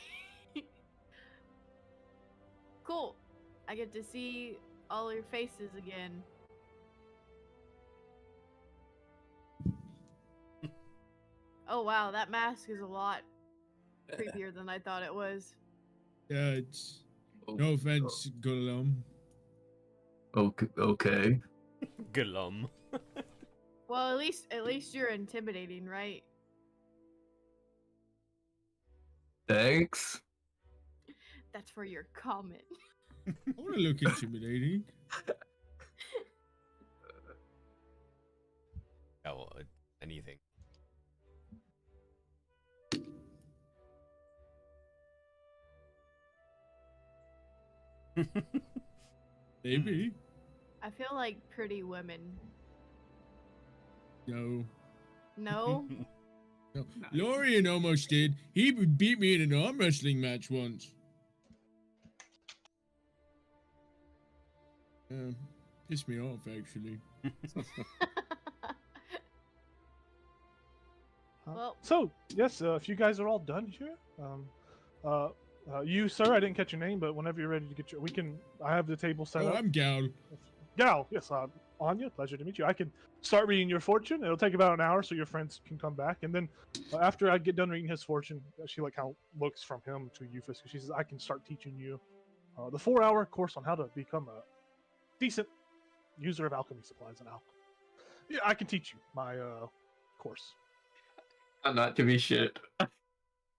cool. I get to see all your faces again. Oh wow, that mask is a lot creepier than I thought it was. Yeah, it's no offense, Gollum. Okay. Glum. Well, at least you're intimidating, right? Thanks. That's for your comment. I want to look intimidating. Yeah, well, anything. Maybe. I feel like pretty women. No. No? No. Lorian almost did. He beat me in an arm wrestling match once. Pissed me off, actually. Well- So yes, if you guys are all done here, you sir, I didn't catch your name, but whenever you're ready to get I have the table set Oh, up. I'm Gal. Gal, yes, Anya, pleasure to meet you. I can start reading your fortune. It'll take about an hour, so your friends can come back, and then after I get done reading his fortune, she like how looks from him to Euphis. She says, "I can start teaching you the 4-hour course on how to become a decent user of alchemy supplies and alchemy. Yeah, I can teach you my course." Not to be shit.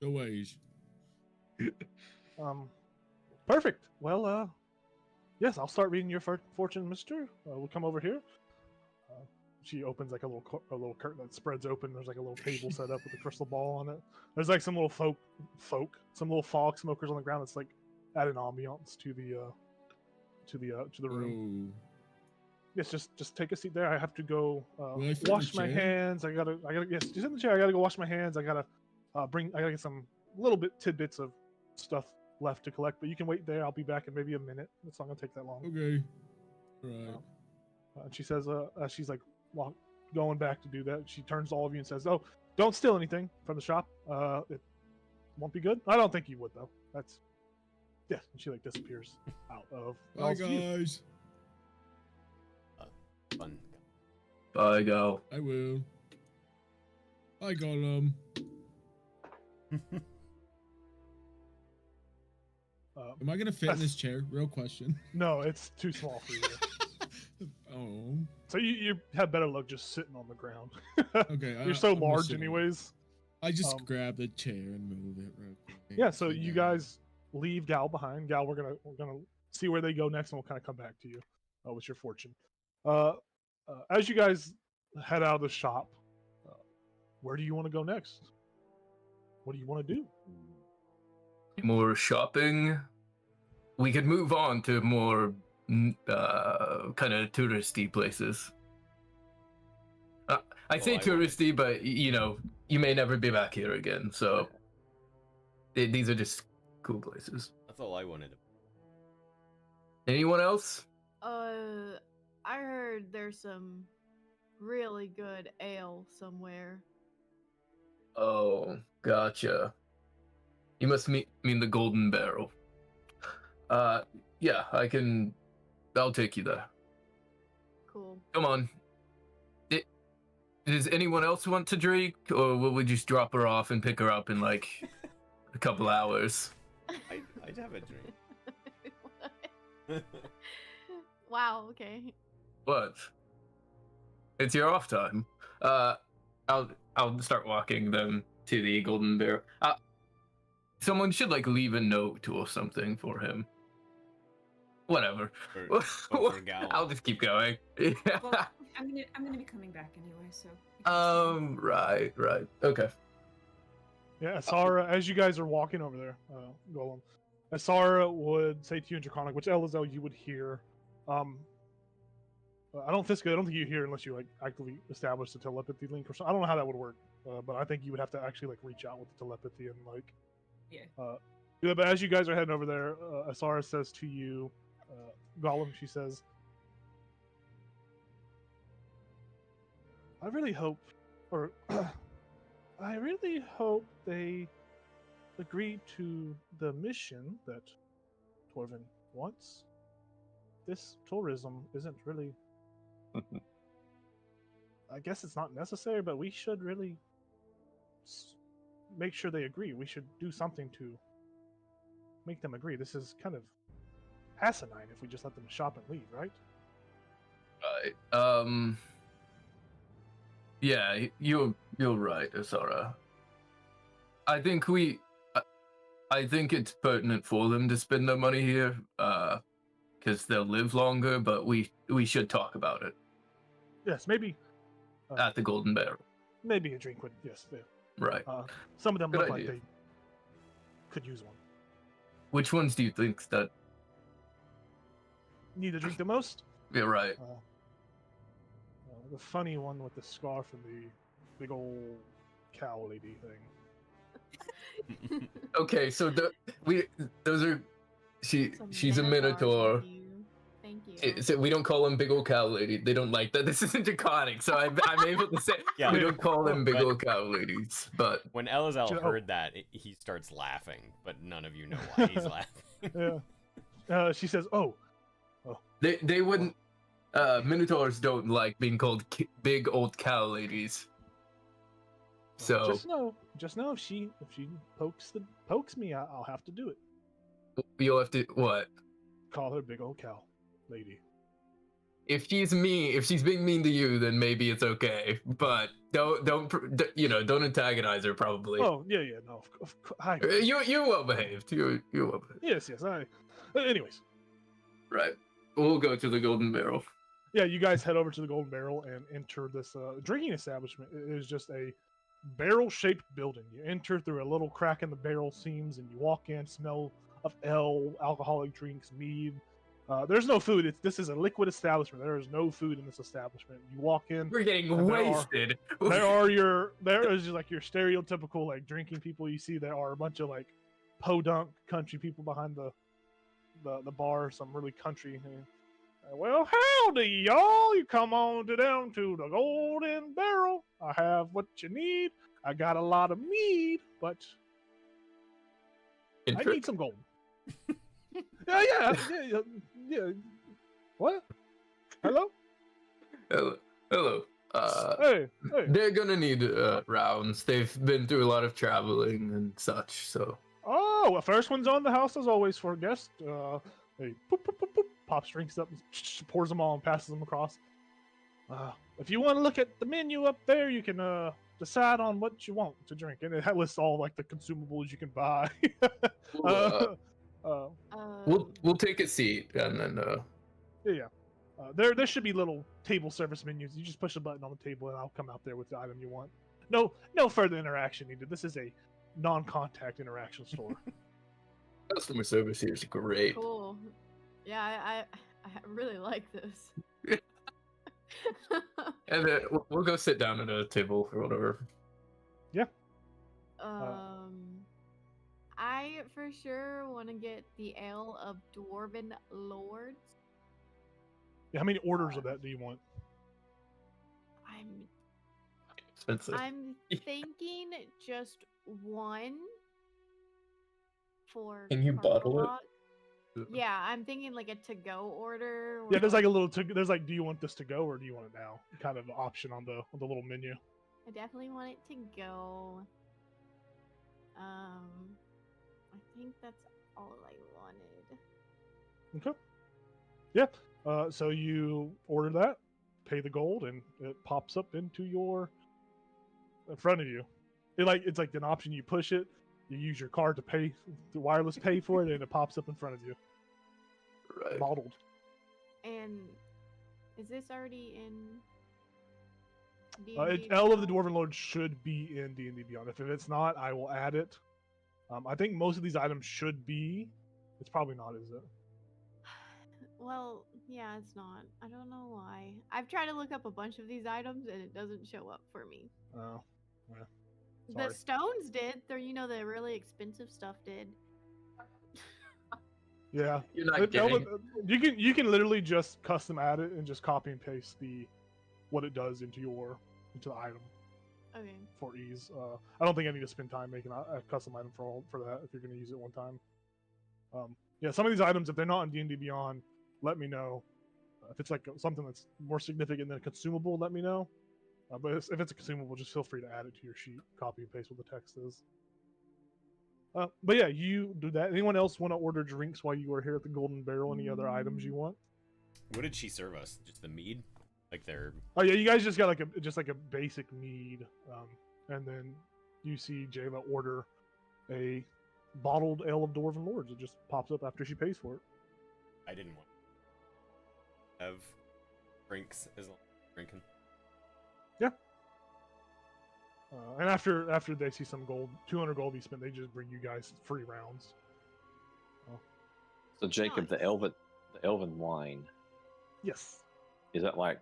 No ways. Perfect. Well, yes, I'll start reading your fortune, Mister. We'll come over here. She opens like a little curtain that spreads open. There's like a little table set up with a crystal ball on it. There's like some little some little fog smokers on the ground. That's like add an ambiance to the room. Oh. Yes, just take a seat there. I have to go Will I fit in the wash my chair? hands. I gotta yes, just in the chair. I gotta go wash my hands. I gotta get some little tidbits of stuff left to collect. But you can wait there. I'll be back in maybe a minute. It's not gonna take that long. Okay. All right. And she says, she's like going back to do that. She turns to all of you and says, "Oh, don't steal anything from the shop. It won't be good. I don't think you would though. That's yeah." And she like disappears out of. Bye, all of you. guys. Fun. Bye, Gal. I will. Bye, Gollum. Am I gonna fit in this chair? Real question. No, it's too small for you. Oh. So you have better luck just sitting on the ground. Okay. You're so I'm gonna large, sit on it. anyways. I just Um, grab the chair and move it real quick. Yeah. So Sit you down. guys leave Gal behind. Gal, we're gonna see where they go next, and we'll kind of come back to you with your fortune. As you guys head out of the shop, where do you want to go next? What do you want to do? More shopping. We could move on to more kind of touristy places. I say I wanted- touristy, but you may never be back here again. So these are just cool places. That's all I wanted. Anyone else? I heard there's some really good ale somewhere. Oh, gotcha. You must mean the Golden Barrel. Yeah, I'll take you there. Cool. Come on. Does anyone else want to drink, or will we just drop her off and pick her up in like a couple hours? I'd have a drink. Wow, okay. What? It's your off time. I'll start walking them to the Golden Barrel. Someone should like leave a note or something for him. Whatever. For Gal. I'll just keep going. Yeah. Well, I'm gonna be coming back anyway, so. Right. Okay. Yeah, Asara, as you guys are walking over there, Golem, Asara would say to you in Draconic, which Elizel you would hear. I don't think you hear unless you like actively establish the telepathy link or something. I don't know how that would work, but I think you would have to actually like reach out with the telepathy and like. Yeah. Yeah, but as you guys are heading over there, Asara says to you, Gollum, she says, I really hope they agree to the mission that Torvin once, this tourism isn't really. I guess it's not necessary, but we should really make sure they agree. We should do something to make them agree. This is kind of asinine if we just let them shop and leave, right? Right. Yeah, you're right, Asara. I think I think it's pertinent for them to spend their money here, because they'll live longer. But we should talk about it Yes, maybe. at the Golden Barrel. Maybe a drink would. Yes, yeah. Right. Some of them Good look idea. like they could use one. Which ones do you think that? Need to drink the most? Yeah, right. The funny one with the scarf and the big old cow lady thing. Okay, so those are Some she's a Minotaur, minotaur. Thank you. So we don't call them big old cow lady. They don't like that. This isn't draconic, so I'm able to say Yeah. we don't call them big But- old cow ladies. But When Elazal Joe. heard that, he starts laughing, but none of you know why he's laughing. Yeah. She says, "Oh, they wouldn't. Minotaurs don't like being called big old cow ladies. So just know if she pokes me, I'll have to do it. you'll have to what? Call her big old cow lady." If she's being mean to you, then maybe it's okay. But don't antagonize her. Probably. Oh yeah, no. Hi. You're well behaved. You're well behaved. Yes. Anyways, Right. We'll go to the Golden Barrel. yeah, you guys head over to the Golden Barrel and enter this drinking establishment. It is just a barrel-shaped building. You enter through a little crack in the barrel seams, and you walk in, smell of ale, alcoholic drinks, mead. There's no food. This is a liquid establishment. There is no food in this establishment. You walk in. We're getting And wasted. There is just like your stereotypical like drinking people you see. There are a bunch of like podunk country people behind the bar. Some really country. Well, howdy, y'all! You come on down to the Golden Barrel. I have what you need. I got a lot of mead, but I need some gold. Yeah. What? Hello? Hello. Hey. They're gonna need rounds. They've been through a lot of traveling and such. So. Oh, well, first one's on the house as always for a guest. Hey, poop, pops drinks up, and pours them all, and passes them across. If you want to look at the menu up there, you can decide on what you want to drink, and it lists all like the consumables you can buy. We'll take a seat and then. Yeah. There should be little table service menus. You just push a button on the table, and I'll come out there with the item you want. No further interaction needed. This is a non-contact interaction store. Customer service here is great. Cool. Yeah, I really like this. And then we'll go sit down at a table or whatever. I for sure want to get the ale of Dwarven Lords. Yeah, how many orders of that do you want? Expensive. I'm thinking just one for. Can you bottle it? Karlok. Yeah, I'm thinking like a to-go order. Yeah, there's like a little. There's like, do you want this to go or do you want it now? Kind of option on the little menu. I definitely want it to go. I think that's all I wanted. Okay. Yeah. So you order that, pay the gold, and it pops up into in front of you. It's like an option. You push it, you use your card to pay, the wireless pay for it, and it pops up in front of you. Right. Bottled. And is this already in? It's L of the Dwarven Lord should be in D&D Beyond. If it's not, I will add it. I think most of these items should be. It's probably not, is it? Well, yeah, it's not. I don't know why. I've tried to look up a bunch of these items and it doesn't show up for me. Oh, yeah. The Sorry. stones did. The really expensive stuff did. Yeah. You're not getting. You can literally just custom add it and just copy and paste what it does into the item Okay. for ease. I don't think I need to spend time making a custom item for that if you're going to use it one time. Yeah, some of these items, if they're not on D&D Beyond, let me know. If it's like something that's more significant than a consumable, let me know. But if it's a consumable, just feel free to add it to your sheet. Copy and paste what the text is. But yeah, you do that. Anyone else want to order drinks while you are here at the Golden Barrel? Any other items you want? What did she serve us? Just the mead? Like their... Oh yeah, you guys just got like a basic mead, and then you see Jayla order a bottled ale of Dwarven Lords. It just pops up after she pays for it. I didn't want to have drinks as long as I'm drinking. And after they see some gold, 200 gold you spent, they just bring you guys free rounds. So Jacob, the elven wine, Yes. is that like,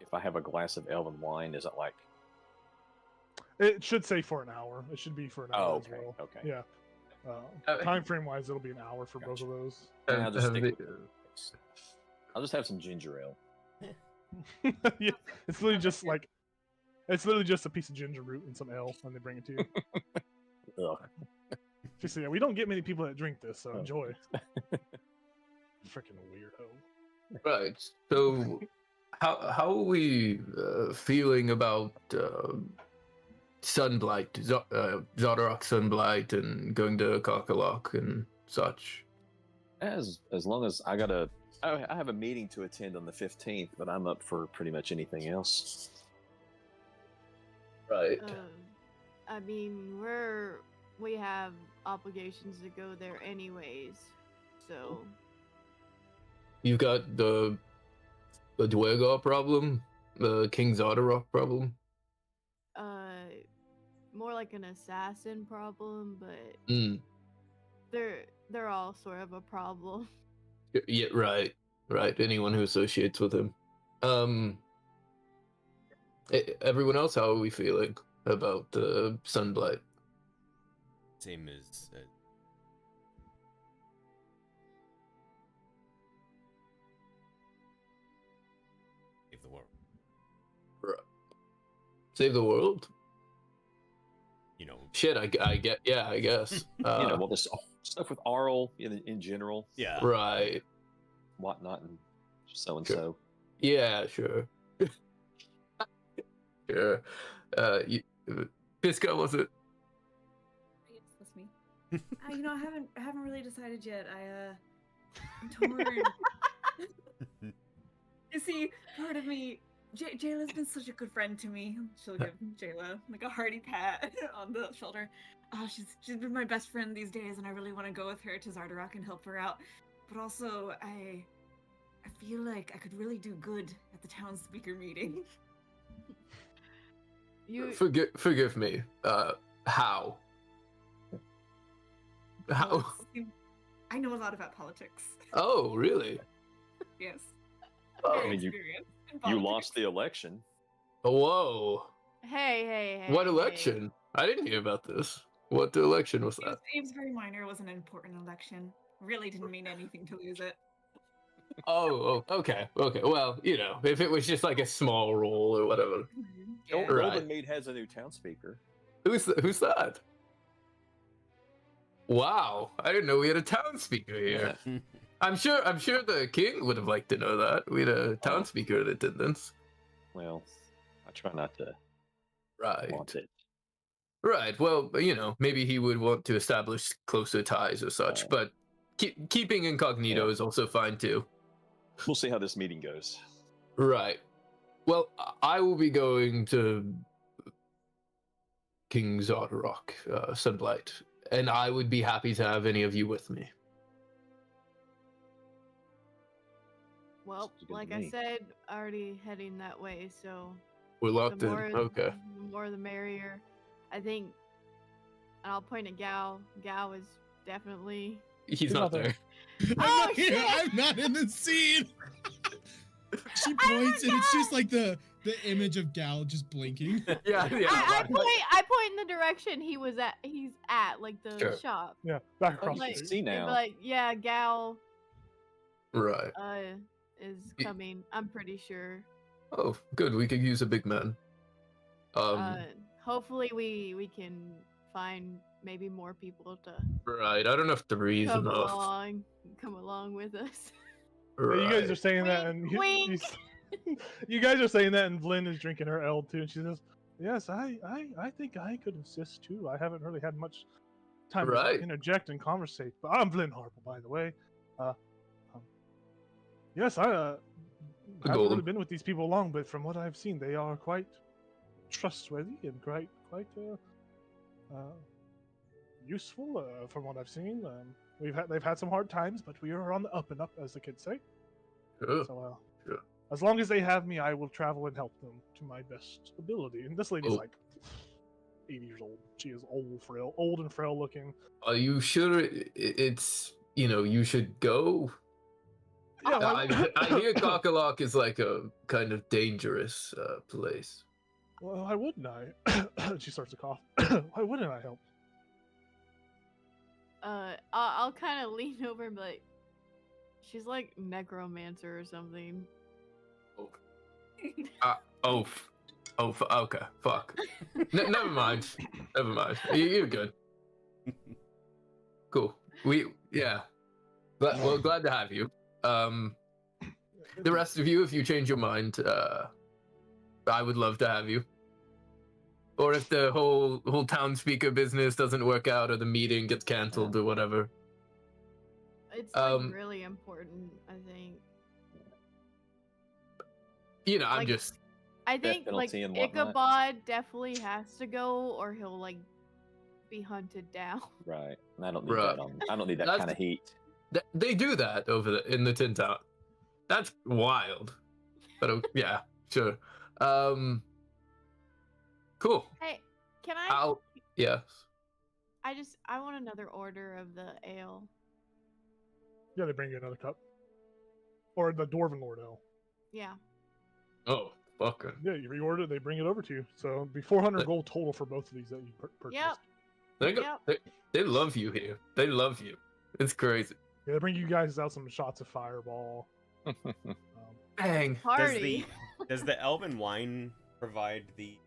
if I have a glass of elven wine, is it like? It should say for an hour. It should be for an hour Oh, as okay, well. okay. Yeah. Time frame wise, it'll be an hour for both of those. And I'll just Have stick they- with- I'll just have some ginger ale. Yeah, it's literally just like, it's literally just a piece of ginger root and some ale when they bring it to you. Ugh. Just so, yeah, we don't get many people that drink this, so Oh. enjoy. Freaking weirdo. Right. So, how are we feeling about Sunblight, Zodorok Sunblight, and going to Kakalak and such? As long as I have a meeting to attend on the 15th, but I'm up for pretty much anything else. Right. I mean, we have obligations to go there anyways, so You got the Dwergar problem, the King Zodorok problem. more like an assassin problem, but Mm. they're all sort of a problem. Yeah. Right. Right. Anyone who associates with him. Everyone else, how are we feeling about Sunblight? Same as... save the world. Save the world? You know, Shit, I get. Yeah, I guess. Well, this stuff with Arl in general, yeah. Right. whatnot, and so and so. Yeah, sure. Sure. Pisco, was it? Yes, that's me. I haven't really decided yet. I'm torn. You see, part of me, Jayla's been such a good friend to me. She'll give Jayla like a hearty pat on the shoulder. She's been my best friend these days, and I really want to go with her to Zardarok and help her out. But also, I feel like I could really do good at the town speaker meeting. Forgive me. How? How? Well, I know a lot about politics. Oh, really? Yes. Oh, I mean, Experience in You politics. lost the election. whoa. Hey. What election? I didn't hear about this. What election was that? It was very minor. It was an important election. Really didn't mean anything to lose it. Oh, okay. Well, if it was just like a small role or whatever. Yeah. Right. Golden Mead has a new town speaker. Who's that? Wow, I didn't know we had a town speaker here. I'm sure the king would have liked to know that. We had a town speaker in attendance. Well, I try not to Right. want it. Right. Well, maybe he would want to establish closer ties or such, but keeping incognito Yeah. is also fine too. We'll see how this meeting goes. Right. Well, I will be going to King Zodorok, Sunblight, and I would be happy to have any of you with me. Well, Sounds good to like me. I said, already heading that way, so We're the locked in. more, Okay. the more the merrier. I think, and I'll point at Gal. Gal is definitely. He's not there. I'm Oh, not here. shit! I'm not in the scene. She points, and it's just like the image of Gal just blinking. Yeah. I point in the direction he's at, like the Sure. shop. Yeah, back across you the Like, can street. see and be now. like, yeah, Gal Right. is Y- coming. I'm pretty sure. Oh, good. We could use a big man. Hopefully we can find maybe more people to Right. I don't know if 3 is come enough. along with us. Yeah, you guys are Right. saying that, Wink, and wink. you guys are saying that, and Vlyn is drinking her L too, and she says, "Yes, I think I could assist too. I haven't really had much time Right. to interject and conversate. But I'm Vlyn Harple, by the way. Um, yes, I haven't Golem. really been with these people long, but from what I've seen, they are quite trustworthy and quite useful. From what I've seen, they've had some hard times, but we are on the up and up, as the kids say. Sure. So, Sure. as long as they have me, I will travel and help them to my best ability. And this lady's Oh. like 80 years old. She is old and frail looking. Are you sure it's, you should go? Yeah, I hear Cockalock is like a kind of dangerous place. well, why wouldn't I? She starts to cough. Why wouldn't I help? I'll kind of lean over and be like, she's like necromancer or something. Okay, fuck. Never mind. Never mind. You're good. Cool. Well, glad to have you. The rest of you, if you change your mind, I would love to have you. Or if the whole town speaker business doesn't work out, or the meeting gets canceled, or whatever. It's like really important, I think. I'm Like, just. I think like penalty and whatnot. Ichabod definitely has to go, or he'll like be hunted down. Right. And I don't need Right. that I don't need that That's- kind of heat. They do that in the Tin Town. That's wild. But yeah, sure. Cool. Hey, can I? Yes. I want another order of the ale. Yeah, they bring you another cup. Or the Dwarven Lord Ale. Yeah. Oh, fucker. Yeah, you reorder, they bring it over to you. So it'd be 400 gold total for both of these that you purchased. Yep. They love you here. They love you. It's crazy. Yeah, they bring you guys out some shots of Fireball. Bang. Party. Does the Elven wine provide the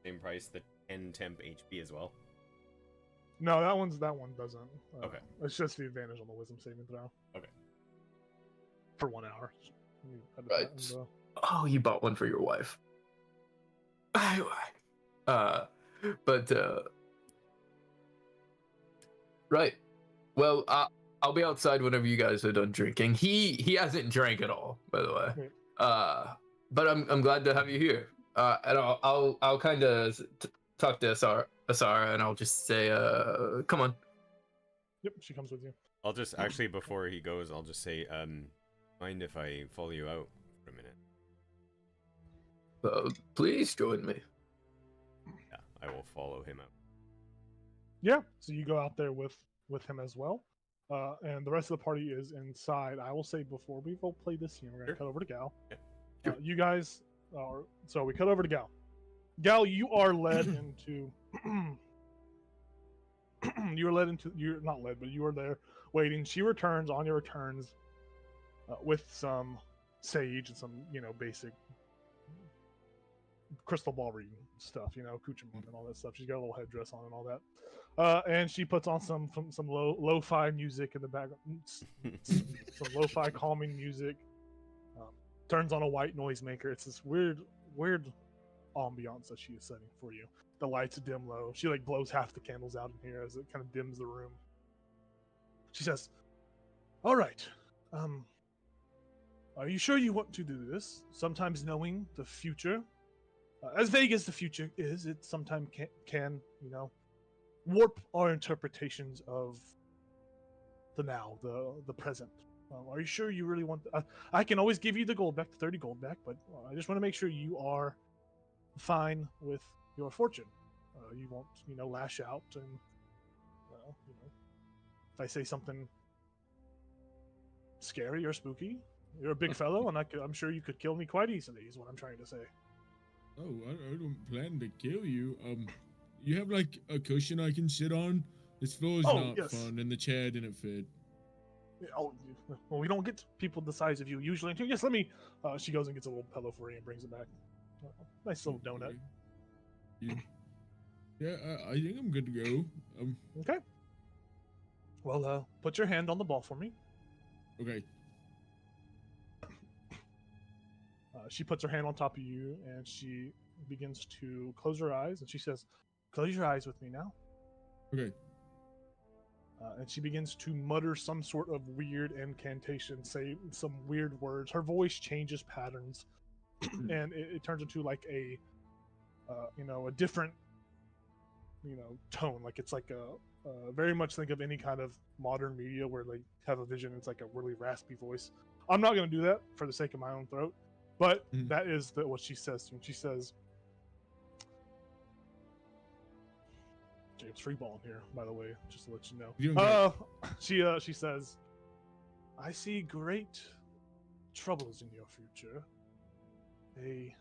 same price, the 10 temp HP as well? No, that one doesn't. Okay. It's just the advantage on the Wisdom saving throw. Okay. For 1 hour. Right. Oh, you bought one for your wife. Right. Well, I'll be outside whenever you guys are done drinking. He hasn't drank at all, by the way. Right. But I'm glad to have you here. And I'll kind of talk to Asara, and I'll just say, come on. Yep, she comes with you. I'll just actually, before he goes, I'll just say, mind if I follow you out for a minute? Please join me. Yeah, I will follow him out. Yeah, so you go out there with him as well. And the rest of the party is inside. I will say before we go play this scene, we're going to cut over to Gal. Yeah. You guys are... So we cut over to Gal. Gal, you are led into... you are not led, but you are there waiting. She returns on your returns with some sage and some, basic crystal ball reading stuff, accoutrement and all that stuff. She's got a little headdress on and all that. And she puts on some lo-fi music in the background, some lo-fi calming music. Turns on a white noisemaker. It's this weird ambiance that she is setting for you. The lights dim low. She blows half the candles out in here as it kind of dims the room. She says, "All right, are you sure you want to do this? Sometimes knowing the future, as vague as the future is, it sometimes can warp our interpretations of the now, the present. Are you sure you really want? I can always give you the gold back, the 30 gold back, but I just want to make sure you are fine with your fortune. You won't, lash out and, if I say something scary or spooky, you're a big fellow, and I'm sure you could kill me quite easily. Is what I'm trying to say." Oh, I don't plan to kill you. You have a cushion I can sit on? This floor is not fun, and the chair didn't fit. Oh, well, we don't get people the size of you usually. Yes, let me. She goes and gets a little pillow for you and brings it back. Nice little donut. You Yeah, I think I'm good to go. Okay. Well, put your hand on the ball for me. Okay. She puts her hand on top of you and she begins to close her eyes and she says, "Close your eyes with me now." Okay. And she begins to mutter some sort of weird incantation, say some weird words. Her voice changes patterns, and it turns into like a different, tone. Like it's like a very much think of any kind of modern media where they have a vision. It's like a really raspy voice. I'm not going to do that for the sake of my own throat, but that is what she says to me. She says, James freeballing here, by the way, just to let you know. She says, "I see great troubles in your future. A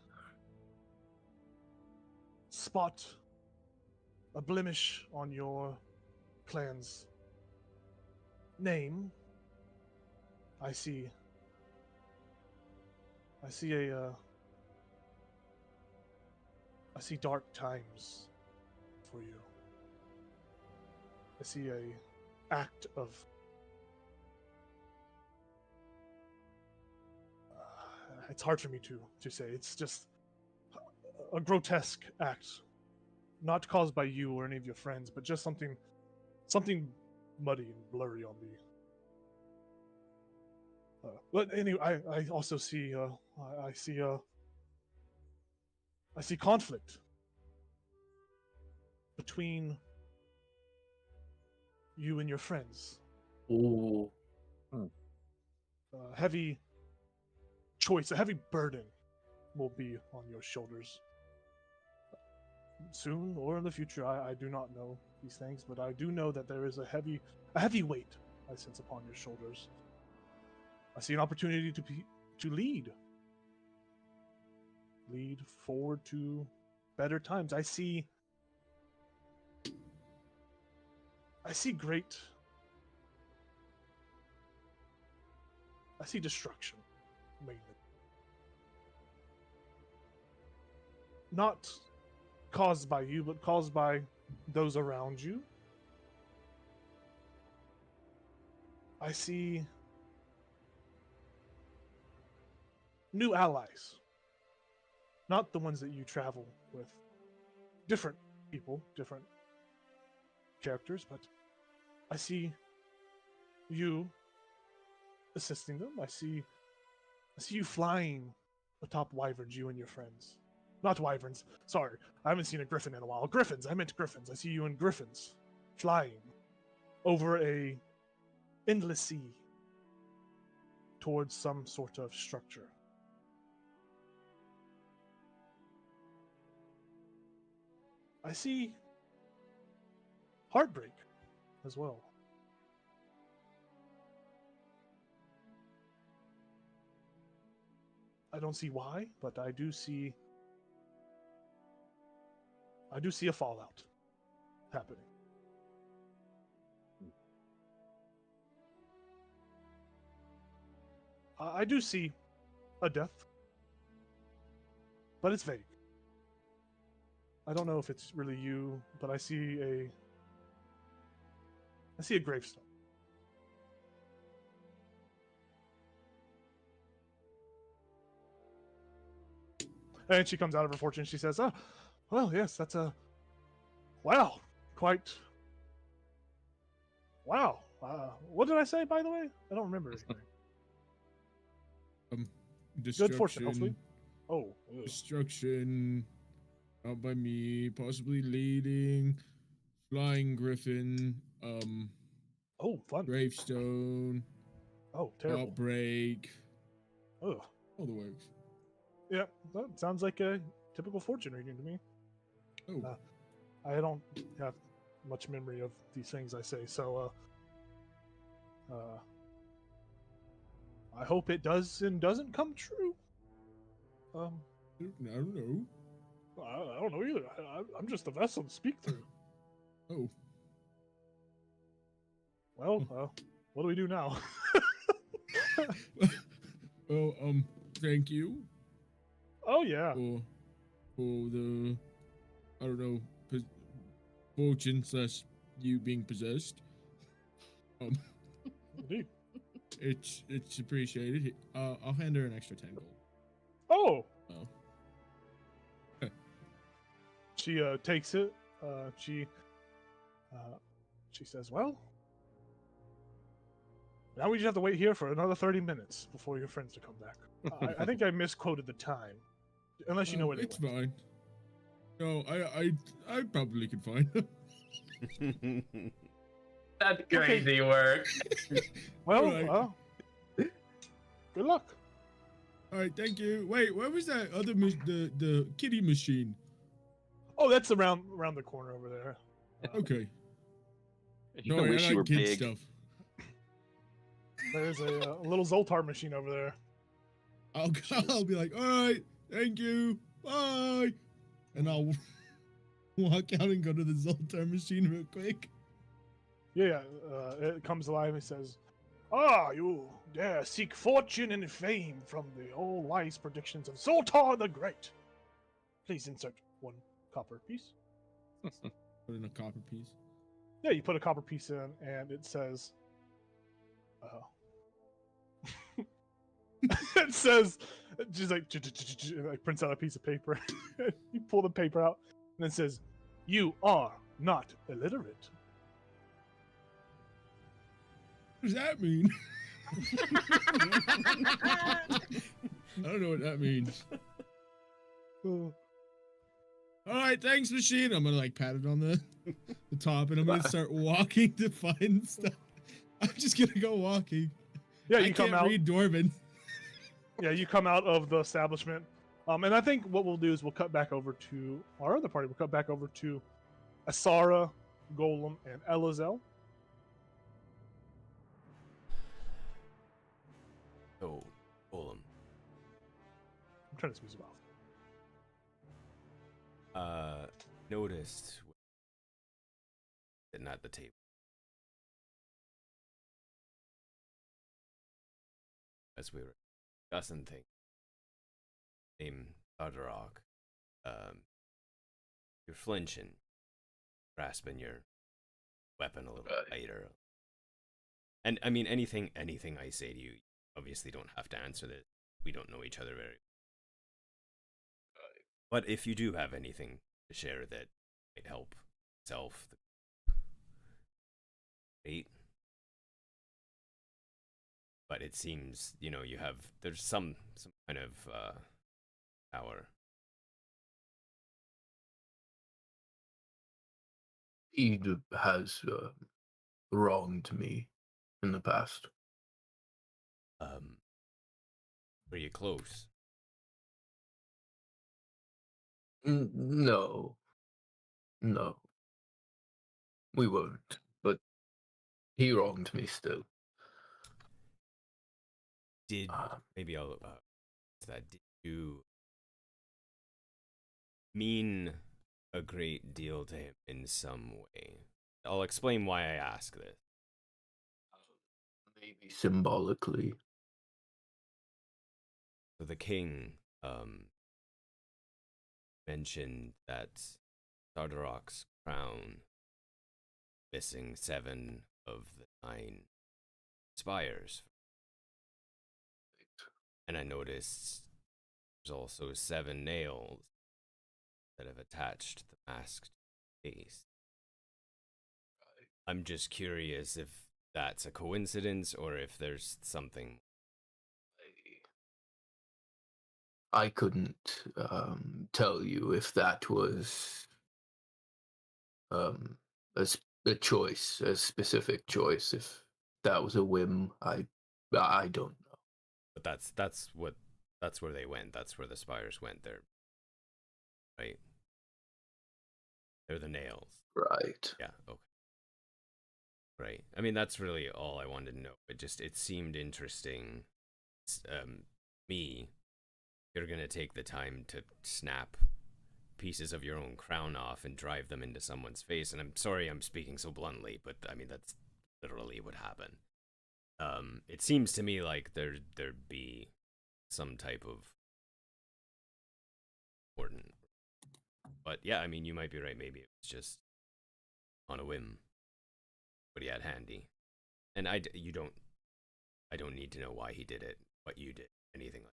spot, a blemish on your clan's name. I see dark times for you. I see a act of it's hard for me to say. It's just a grotesque act, not caused by you or any of your friends, but just something muddy and blurry on me. But anyway, I also see I see conflict between you and your friends. Ooh. Heavy choice, a heavy burden will be on your shoulders. Soon or in the future, I do not know these things, but I do know that there is a heavy weight I sense upon your shoulders. I see an opportunity to lead forward to better times. I see destruction, mainly. Not caused by you, but caused by those around you. I see new allies. Not the ones that you travel with. Different people, different characters, but I see you assisting them. I see you flying atop wyverns, you and your friends. Not wyverns. Sorry, I haven't seen a griffin in a while. Griffins. I meant griffins. I see you in griffins, flying over a endless sea towards some sort of structure. I see heartbreak as well. I don't see why, but I do see a fallout happening. I do see a death, but it's vague. I don't know if it's really you, but I see a gravestone. And she comes out of her fortune. She says, "Oh, well, yes, that's a wow, quite wow." What did I say, by the way? I don't remember anything. Good fortune, hopefully. Oh, ugh. Destruction. Out by me, possibly leading, flying griffin. Oh, fun. Gravestone. Oh, terrible. Outbreak. Ugh. All the works. Yeah, that sounds like a typical fortune reading to me. Oh. I don't have much memory of these things I say, so I hope it does and doesn't come true. I don't know. I don't know either. I'm just a vessel to speak through. Oh. Well, what do we do now? Well, thank you. Oh yeah. For the, I don't know, fortune / you being possessed. Indeed. It's appreciated. I'll hand her an extra 10 gold. Oh. Oh. She takes it. She says, "Well, now we just have to wait here for another 30 minutes before your friends to come back." I think I misquoted the time, unless you know where they It's went. fine. No, I probably could find them. That's crazy work. Well, Alright. Good luck. All right, thank you. Wait, where was that other the kitty machine? Oh, that's around the corner over there. Okay. You No, I wish you were like kid big. stuff. There's a little Zoltar machine over there. I'll be like, all right, thank you, bye, and I'll walk out and go to the Zoltar machine real quick. Yeah, it comes alive and says, "Ah, you dare seek fortune and fame from the all-wise predictions of Zoltar the Great. Please insert 1 copper piece." Put in a copper piece. Yeah, you put a copper piece in, and it says, it says, just like, prints out a piece of paper. You pull the paper out, and it says, "You are not illiterate." What does that mean? I don't know what that means. Oh. All right, thanks, machine. I'm gonna like pat it on the top, and I'm gonna start walking to find stuff. I'm just gonna go walking. Yeah, I you come can't out. read Dwarven. Yeah, you come out of the establishment. And I think what we'll do is we'll cut back over to our other party. We'll cut back over to Asara, Golem, and Elazel. Oh, Golem. I'm trying to squeeze it off. Noticed sitting at the table as we were discussing things. Name Dardarok. You're flinching, grasping your weapon a little tighter. And I mean, anything I say to you, you obviously don't have to answer this. We don't know each other very. But if you do have anything to share that might help self, great. But it seems, there's some kind of power. He has wronged me in the past. Were you close? No. We weren't, but he wronged me still. Did you mean a great deal to him in some way? I'll explain why I ask this. Maybe symbolically. So the king mentioned that Dardarok's crown missing 7 of the 9 spires. And I noticed there's also 7 nails that have attached the masked face. I'm just curious if that's a coincidence or if there's something. I couldn't tell you if that was a choice, a specific choice. If that was a whim, I don't know. But that's where they went. That's where the spires went. There, right? They're the nails. Right. Yeah. Okay. Right. I mean, that's really all I wanted to know. It seemed interesting. Me, you're gonna take the time to snap pieces of your own crown off and drive them into someone's face. And I'm sorry I'm speaking so bluntly, but I mean that's literally what happened. It seems to me like there'd be some type of important. But yeah, I mean you might be right. Maybe it was just on a whim what he had handy. And I don't need to know why he did it, what you did, anything like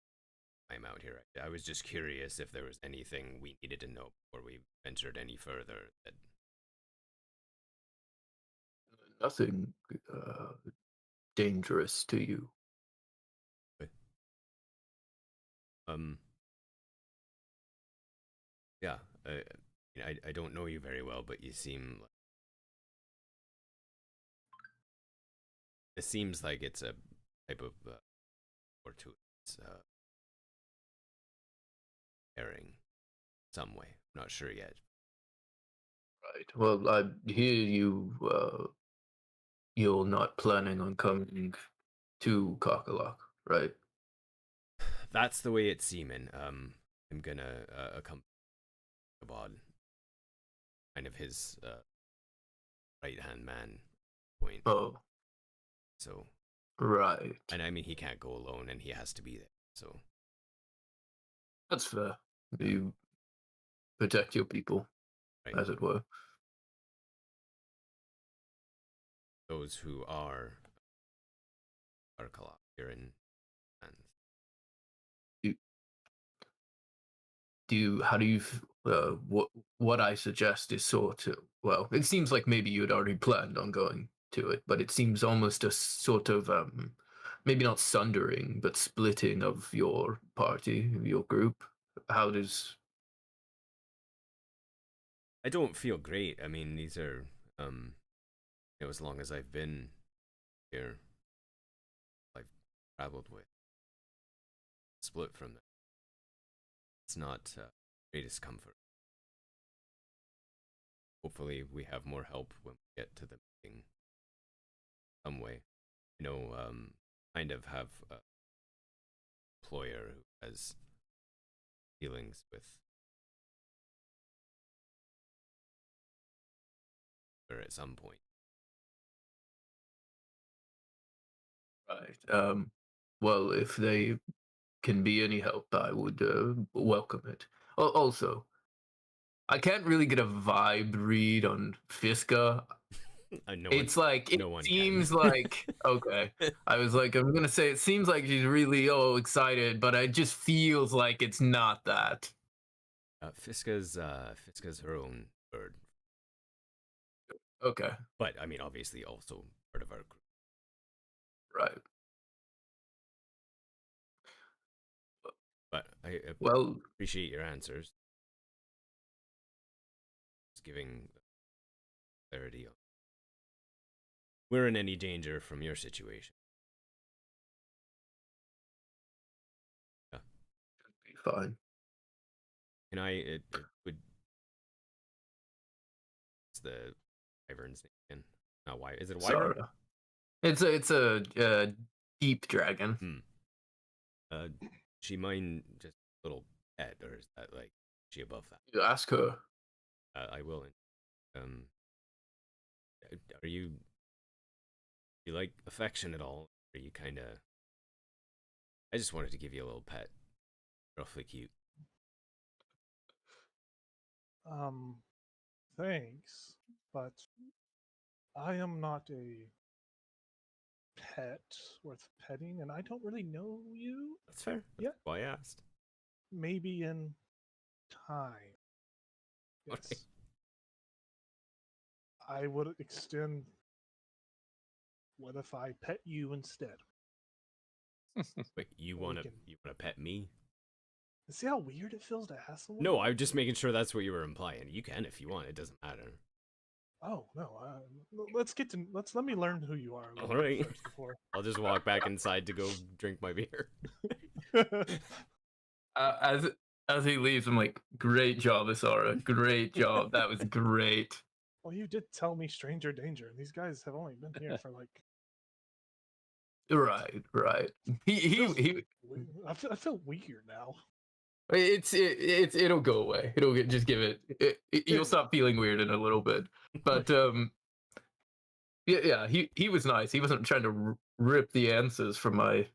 that. I'm out here. I was just curious if there was anything we needed to know before we ventured any further. Nothing dangerous to you. Yeah, I don't know you very well, but you seem like it seems like it's a type of fortuitous pairing some way. I'm not sure yet. Right. Well, I hear you're not planning on coming to Kakalak, right? That's the way it's seeming. I'm gonna accompany Kabod, kind of his right hand man point. Oh, So right. and I mean he can't go alone, and he has to be there. So That's fair. You protect your people, right. as it were. Those who are Kalak, you're in hands. How do you what I suggest is sort of, well, it seems like maybe you had already planned on going to it, but it seems almost a sort of maybe not sundering but splitting of your party, your group. How does I don't feel great. I mean, these are as long as I've been here, I've traveled with, split from them. It's not greatest comfort. Hopefully, we have more help when we get to the meeting. Some way, kind of have a employer who has dealings with her at some point. right? Well, if they can be any help, I would welcome it. Also, I can't really get a vibe read on Fiska. It's like it seems like okay. I was like, I'm gonna say it seems like she's really excited, but it just feels like it's not that. Fiska's her own bird. Okay. But I mean, obviously, also part of our group. Right. But I appreciate your answers. Just giving clarity on. We're in any danger from your situation. Yeah. Be fine. Can I? It would. It's the wyvern's name again. Not why. Is it a wyvern? Sorry. It's a deep dragon. She mind just a little pet, or is that like she above that? You ask her. I will. Are you like affection at all? Are you kind of? I just wanted to give you a little pet, roughly cute. Thanks, but I am not a pet worth petting, and I don't really know you. That's fair. That's why I asked. Maybe in time. Yes. Okay. I would extend. What if I pet you instead? Wait, you wanna pet me? See how weird it feels to ask someone? No, I'm just making sure that's what you were implying. You can if you want. It doesn't matter. Oh no! Let me learn who you are. All right. I'll just walk back inside to go drink my beer. As he leaves, I'm like, "Great job, Asara. Great job. That was great." Well, you did tell me stranger danger, and these guys have only been here for like. Right. I feel weird now. It'll go away. Just give it. You'll stop feeling weird in a little bit. But yeah. He was nice. He wasn't trying to rip the answers from my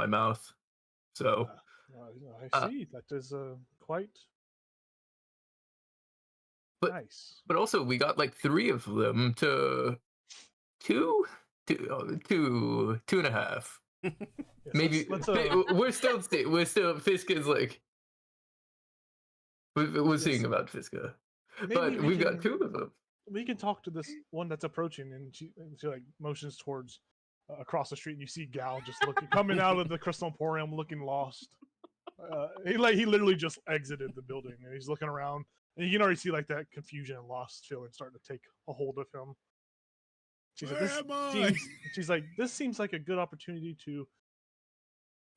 mouth. So I see. That is quite. Nice. But also, we got like 3 of them to 2.5. Yes, Maybe let's we're still Fiska's like we're Yes. seeing about Fiska, Maybe but we we've got can- 2 of them. we can talk to this one that's approaching, and she like motions towards across the street, and you see Gal just looking, coming out of the Crystal Emporium, looking lost. He literally just exited the building, and he's looking around, and you can already see like that confusion and lost feeling starting to take a hold of him. She's like, Where am I? she's like, this seems like a good opportunity to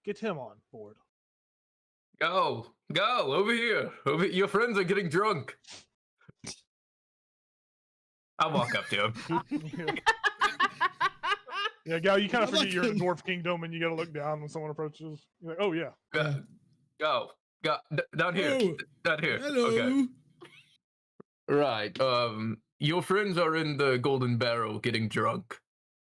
get him on board. Go over here. Your friends are getting drunk. I'll walk up to him. Yeah, Gal, you kind of I forget like you're in him. the Dwarf Kingdom, and you got to look down when someone approaches. You're like, oh yeah. Go down here. Oh, Down here. hello. Okay. Right. Your friends are in the Golden Barrel getting drunk.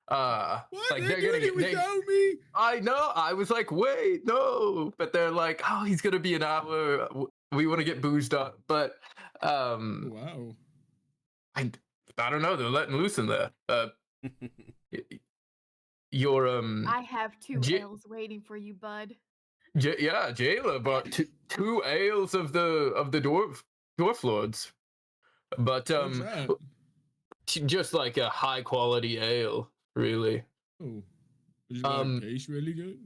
What? Like They're doing it without me? I know. I was like, wait, no. But they're like, oh, he's gonna be an hour. We want to get boozed up. But Wow. I don't know. They're letting loose in there. Your I have 2 J- ales waiting for you, bud. yeah, Jayla brought 2 ales of the dwarf lords. But What's that? just like a high quality ale, really. Oh. Does it taste really good?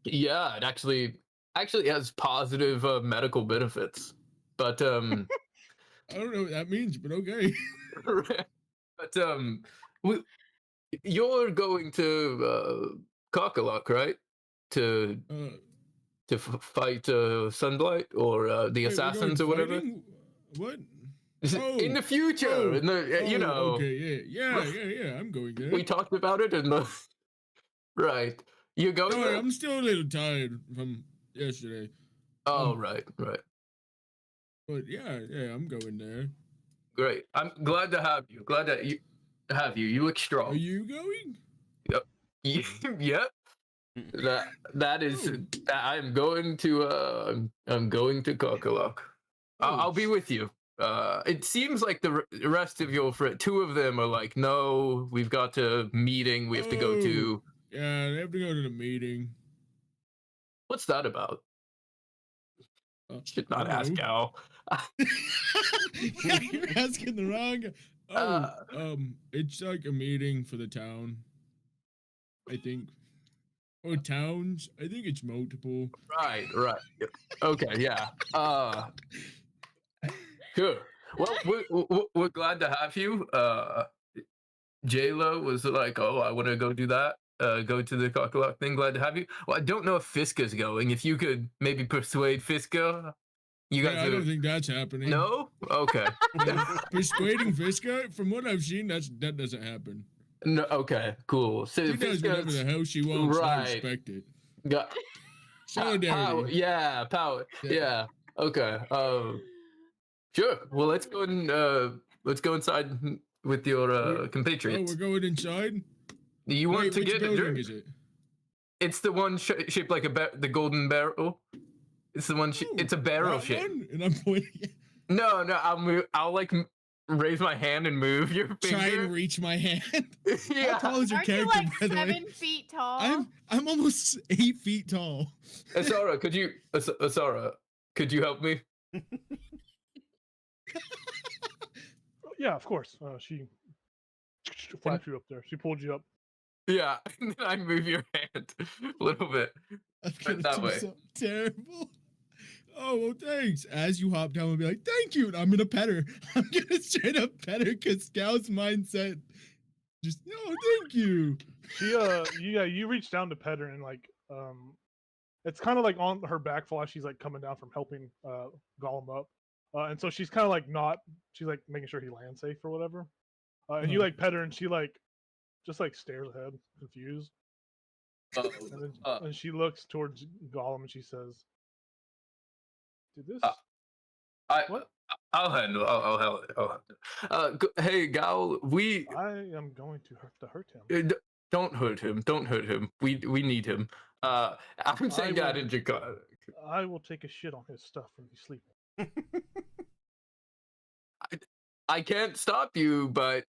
Yeah, it actually has positive medical benefits. But I don't know what that means, but okay. but you're going to Cockalock, right? To fight Sunblight or the Wait, we're assassins or going whatever. fighting? What? In the future, you know. Okay, yeah. I'm going there. We talked about it in the right. You going Sorry, there? I'm still a little tired from yesterday. Oh, right. But yeah, I'm going there. Great. I'm glad to have you. Glad to have you. You look strong. Are you going? Yep. That is. I'm going to. I'm going to Cockalock. I'll be with you. It seems like the rest of your friends, 2 of them are like, no, we've got a meeting we have to go to. Yeah, they have to go to the meeting. What's that about? Should not ask Al. You're asking the wrong guy. It's like a meeting for the town, I think. Or towns. I think it's multiple. Right. Okay, yeah. Sure. Well, we're glad to have you. Jayla was like, oh, I want to go do that. Go to the Cockalock thing. Glad to have you. Well, I don't know if Fiska's going. If you could maybe persuade Fiska. You guys I don't think that's happening. No? Okay. Persuading Fiska, from what I've seen, that doesn't happen. No. Okay. Cool. So She does whatever the hell she wants. I respect it. Got Solidarity. power. Yeah. Power. Yeah. Okay. Sure. Well, let's go inside with your Oh, compatriots. we're going inside? You want to which get a building drink? is it? It's the one shaped like the golden barrel. It's the one. It's a barrel That shape. one? And I'm pointing. No. I'll like raise my hand and move your finger. Try and reach my hand. Yeah. How tall is your Aren't you character, like by the way? 7 feet tall? I'm almost 8 feet tall. Asara, could you help me? Yeah, of course. She flapped you up there. She pulled you up. Yeah, and then I move your hand a little bit. I'm Right, gonna that do way. something terrible. Oh, well, thanks. As you hop down and be like, thank you. And I'm gonna pet her. I'm gonna straight up pet her because Scout's mindset just, no, thank you. She you reach down to pet her, and like it's kind of like on her back while she's like coming down from helping Gollum up. And so she's kind of like she's like making sure he lands safe or whatever. And you like pet her, and she like just like stares ahead, confused. And she looks towards Gollum and she says, "Did this? What? I'll handle. I'll handle. Hey, Gal, I am going to hurt him. Don't hurt him. Don't hurt him. We need him. I'm saying that in Jakarta. I will take a shit on his stuff when he's sleeping." I can't stop you, but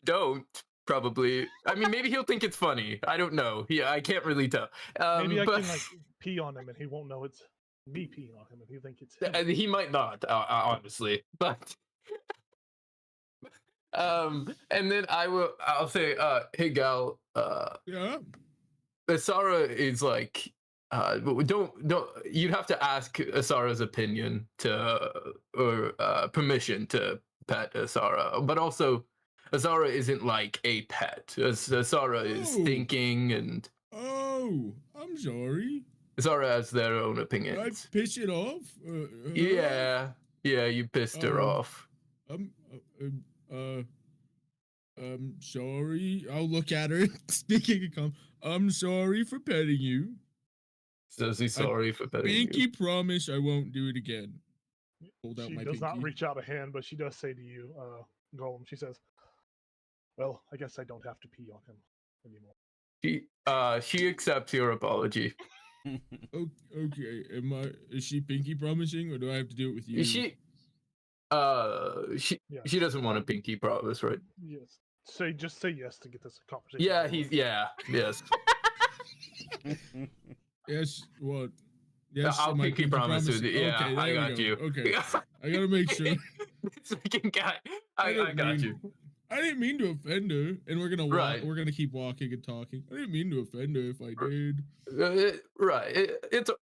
don't probably. I mean, maybe he'll think it's funny. I don't know. Yeah, I can't really tell. Maybe I but can like pee on him and he won't know it's me peeing on him and he'll think it's him. he might not, honestly. But and then I'll say, hey Gal, Yeah. Asara is like, don't you'd have to ask Asara's opinion or permission to pet Asara, but also Asara isn't like a pet. Asara is Oh. thinking, and Oh, I'm sorry. Asara has their own Did I opinions. piss it off? Yeah, you pissed her Oh. off. I'm sorry. I'll look at her, speaking of calm. I'm sorry for petting you. Says he's sorry for petting Pinky you. promise I won't do it again. Hold out She my does pinky. not reach out a hand, but she does say to you, Golem, she says, well, I guess I don't have to pee on him anymore. She accepts your apology. Okay, is she pinky promising, or do I have to do it with you? She Yes. doesn't want a pinky promise, right? Yes. Just say yes to get this conversation. Yeah, going. yes. Yes, what? Yes, I'll my pinky promise with you. Yeah, Okay, I there we got go. you. Okay, I gotta make sure. This fucking guy. I got you. I didn't mean to offend her, and we're gonna Right. we're gonna keep walking and talking. I didn't mean to offend her if I did.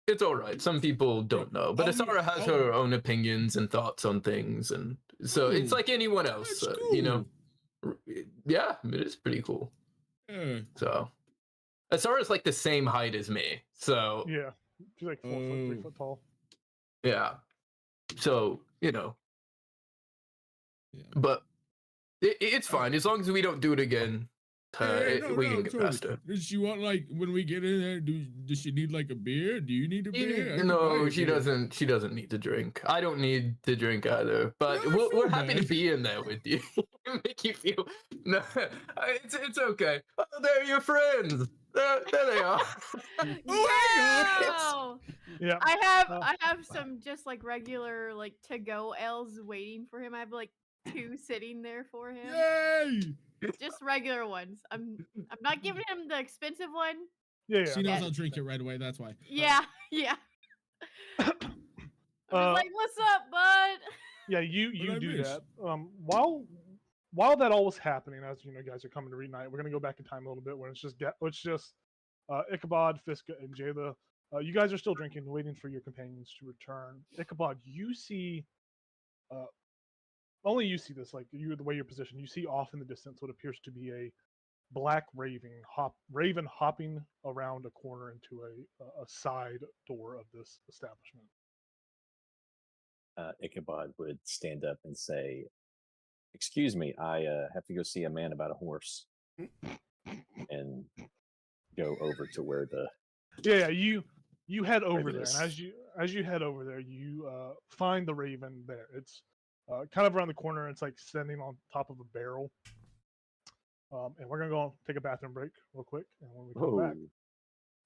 It's all right. Some people don't know, but Asara has her own opinions and thoughts on things, and so it's Cool. like anyone else. That's You know, cool. yeah, it is pretty cool. Yeah. So Asara's like the same height as me, so Yeah. She's like 4 foot, 3 foot tall. yeah. So you know, Yeah. but it's fine as long as we don't do it again. We can get past it. Does she want, like, when we get in there? Does she need like a beer? Do you need a beer? I can buy No, a she beer. doesn't. She doesn't need to drink. I don't need to drink either. But No, I feel we're happy to bad. be in there with you. Make you feel no. It's okay. Oh, they're your friends. There they are. Wow! Yeah. I have some just like regular like to go L's waiting for him. I have like 2 sitting there for him. Yay! Just regular ones. I'm not giving him the expensive one. Yeah. She knows Yeah. I'll drink it right away. That's why. Yeah, yeah. I'm just like, what's up, bud? Yeah, What you I do miss? that. While that all was happening, as you know, guys are coming to read night. We're gonna go back in time a little bit when it's just Ichabod, Fiska, and Jayla. You guys are still drinking, waiting for your companions to return. Ichabod, you see, only you see this. Like the way you're positioned, you see off in the distance what appears to be a black raven hopping around a corner into a side door of this establishment. Ichabod would stand up and say, "Excuse me, I have to go see a man about a horse," and go over to where the you head over Raven there, is. and as you head over there, you find the raven there. It's kind of around the corner. It's like standing on top of a barrel. And we're gonna go take a bathroom break real quick, and when we come back,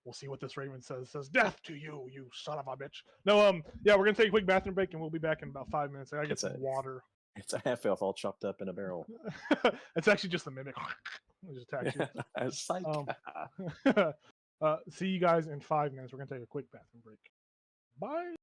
we'll see what this raven says. It says, "Death to you, you son of a bitch." No, yeah, we're gonna take a quick bathroom break, and we'll be back in about 5 minutes. I gotta get some water. It's a half elf all chopped up in a barrel. It's actually just a mimic. It just attacks you. Psych. See you guys in 5 minutes. We're gonna take a quick bathroom break. Bye.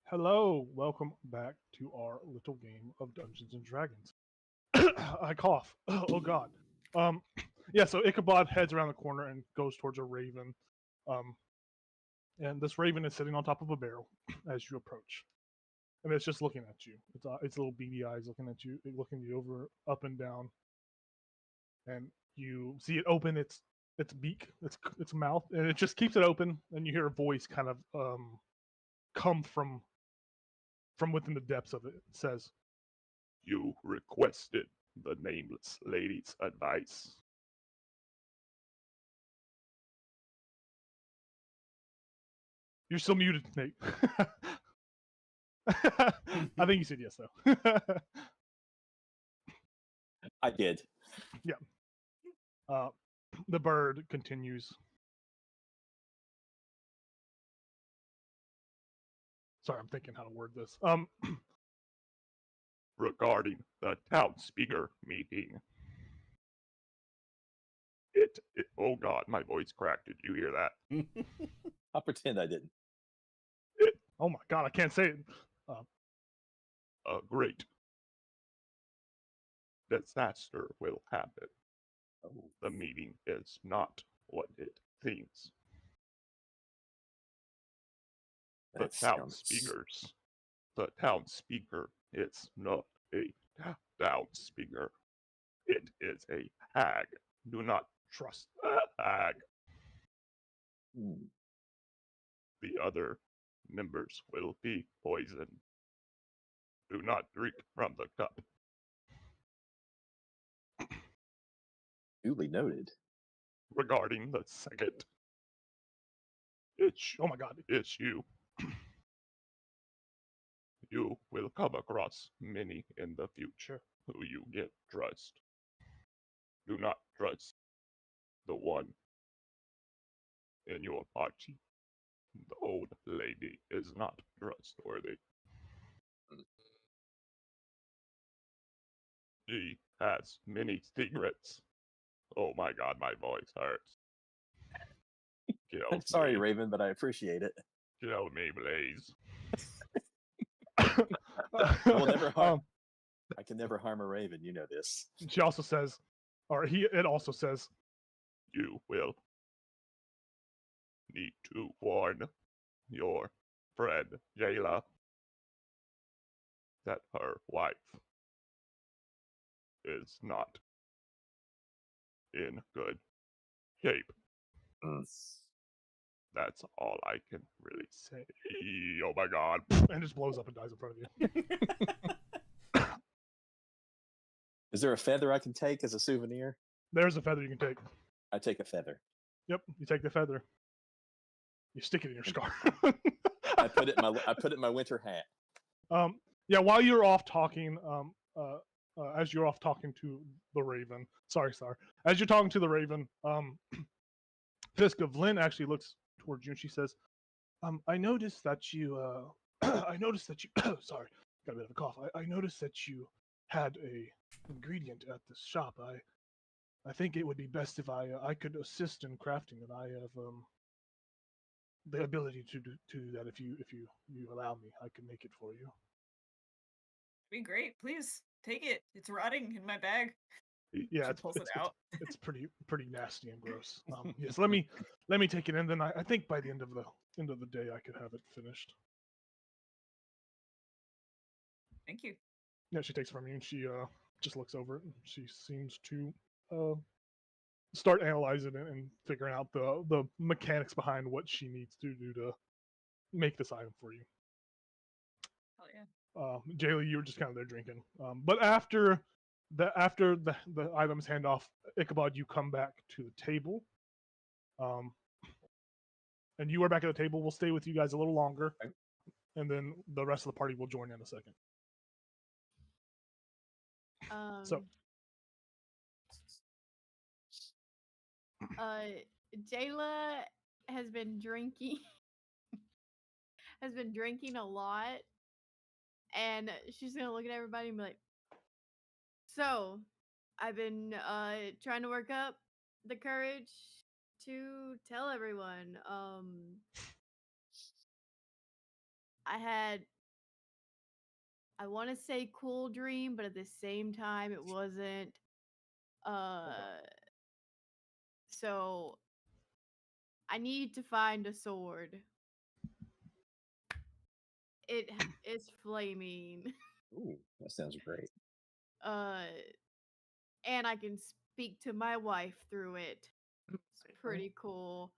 Hello, welcome back to our little game of Dungeons and Dragons. I cough. Oh God. Yeah. So Ichabod heads around the corner and goes towards a raven. And this raven is sitting on top of a barrel as you approach, and it's just looking at you. Its little beady eyes looking at you, looking you over, up and down. And you see it open its beak, its mouth, and it just keeps it open. And you hear a voice kind of come from within the depths of it. It says, "You requested the nameless lady's advice." "You're still muted, Nate." I think you said yes, though. I did. The bird continues. Sorry, I'm thinking how to word this. Regarding the townspeaker meeting. Oh God, my voice cracked. Did you hear that? I'll pretend I didn't. Oh my God, I can't say it. A great disaster will happen. Oh, The meeting is not what it seems. The that sounds- townspeaker is not a townspeaker. It is a hag. Do not trust the hag. Hmm. The other members will be poisoned. Do not drink from the cup. Duly noted. Regarding the second Oh my God. issue, you will come across many in the future who you can trust. Do not trust the one in your party. The old lady is not trustworthy. She has many secrets. Oh my God, my voice hurts. Kill Sorry, me. Raven, but I appreciate it. Kill me, Blaze. I will never harm. I can never harm a raven. You know this. She also says, it also says, You will need to warn your friend Jayla that her wife is not in good shape. That's all I can really say. Oh my God. and just blows up and dies in front of you. Is there a feather I can take as a souvenir? There's a feather you can take. I take a feather. Yep, you take the feather. You stick it in your scarf. I put it in my winter hat. Yeah, while you're off talking, as you're off talking to the Raven, sorry, as you're talking to the Raven, Fisk of Lynn actually looks towards you and she says, I noticed that you, sorry, got a bit of a cough. I noticed that you had a ingredient at the shop. I think it would be best if I could assist in crafting it. I have the ability to do that. If you allow me, I can make it for you. Be great. Please take it. It's rotting in my bag. Yeah, She pulls it out. It's pretty nasty and gross. Yes, let me take it in. Then I think by the end of the day I could have it finished. Thank you. Yeah, she takes it from you and she just looks over it and she seems to start analyzing it and figuring out the mechanics behind what she needs to do to make this item for you. Hell yeah. Jaylee, you were just kind of there drinking. But after the items hand off, Ichabod, you come back to the table. And you are back at the table. We'll stay with you guys a little longer. Okay. And then the rest of the party will join in a second. So Jayla has been drinking a lot, and she's gonna look at everybody and be like, so I've been trying to work up the courage to tell everyone. I had I want to say cool dream, but at the same time, it wasn't. So I need to find a sword. It is flaming. Ooh, that sounds great. And I can speak to my wife through it. It's pretty cool.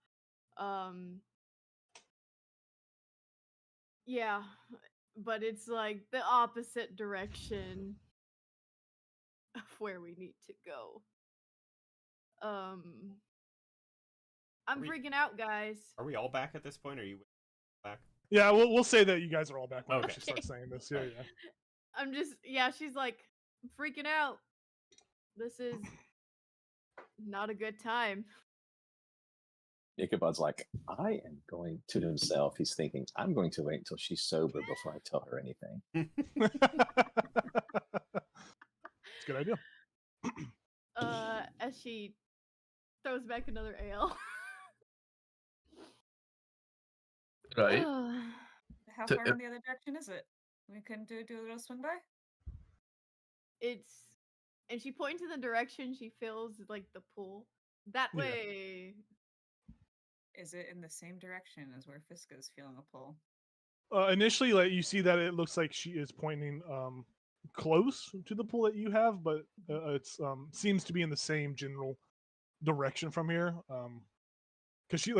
Yeah, but it's like the opposite direction of where we need to go. I'm freaking out, guys. Are we all back at this point? Or are you back? Yeah, we'll say that you guys are all back when Okay. she starts saying this. Yeah, yeah. I'm just she's like I'm freaking out. This is not a good time. Ichabod's like, I am going to himself. He's thinking, I'm going to wait until she's sober before I tell her anything. It's a good idea. As she throws back another ale. Right. How So, far in the other direction is it? We can do a little swing by? And she points in the direction she feels like the pool. That Yeah. way. Is it in the same direction as where Fiska's feeling a pull? Initially, like you see that it looks like she is pointing close to the pool that you have, but it's seems to be in the same general direction from here. Because she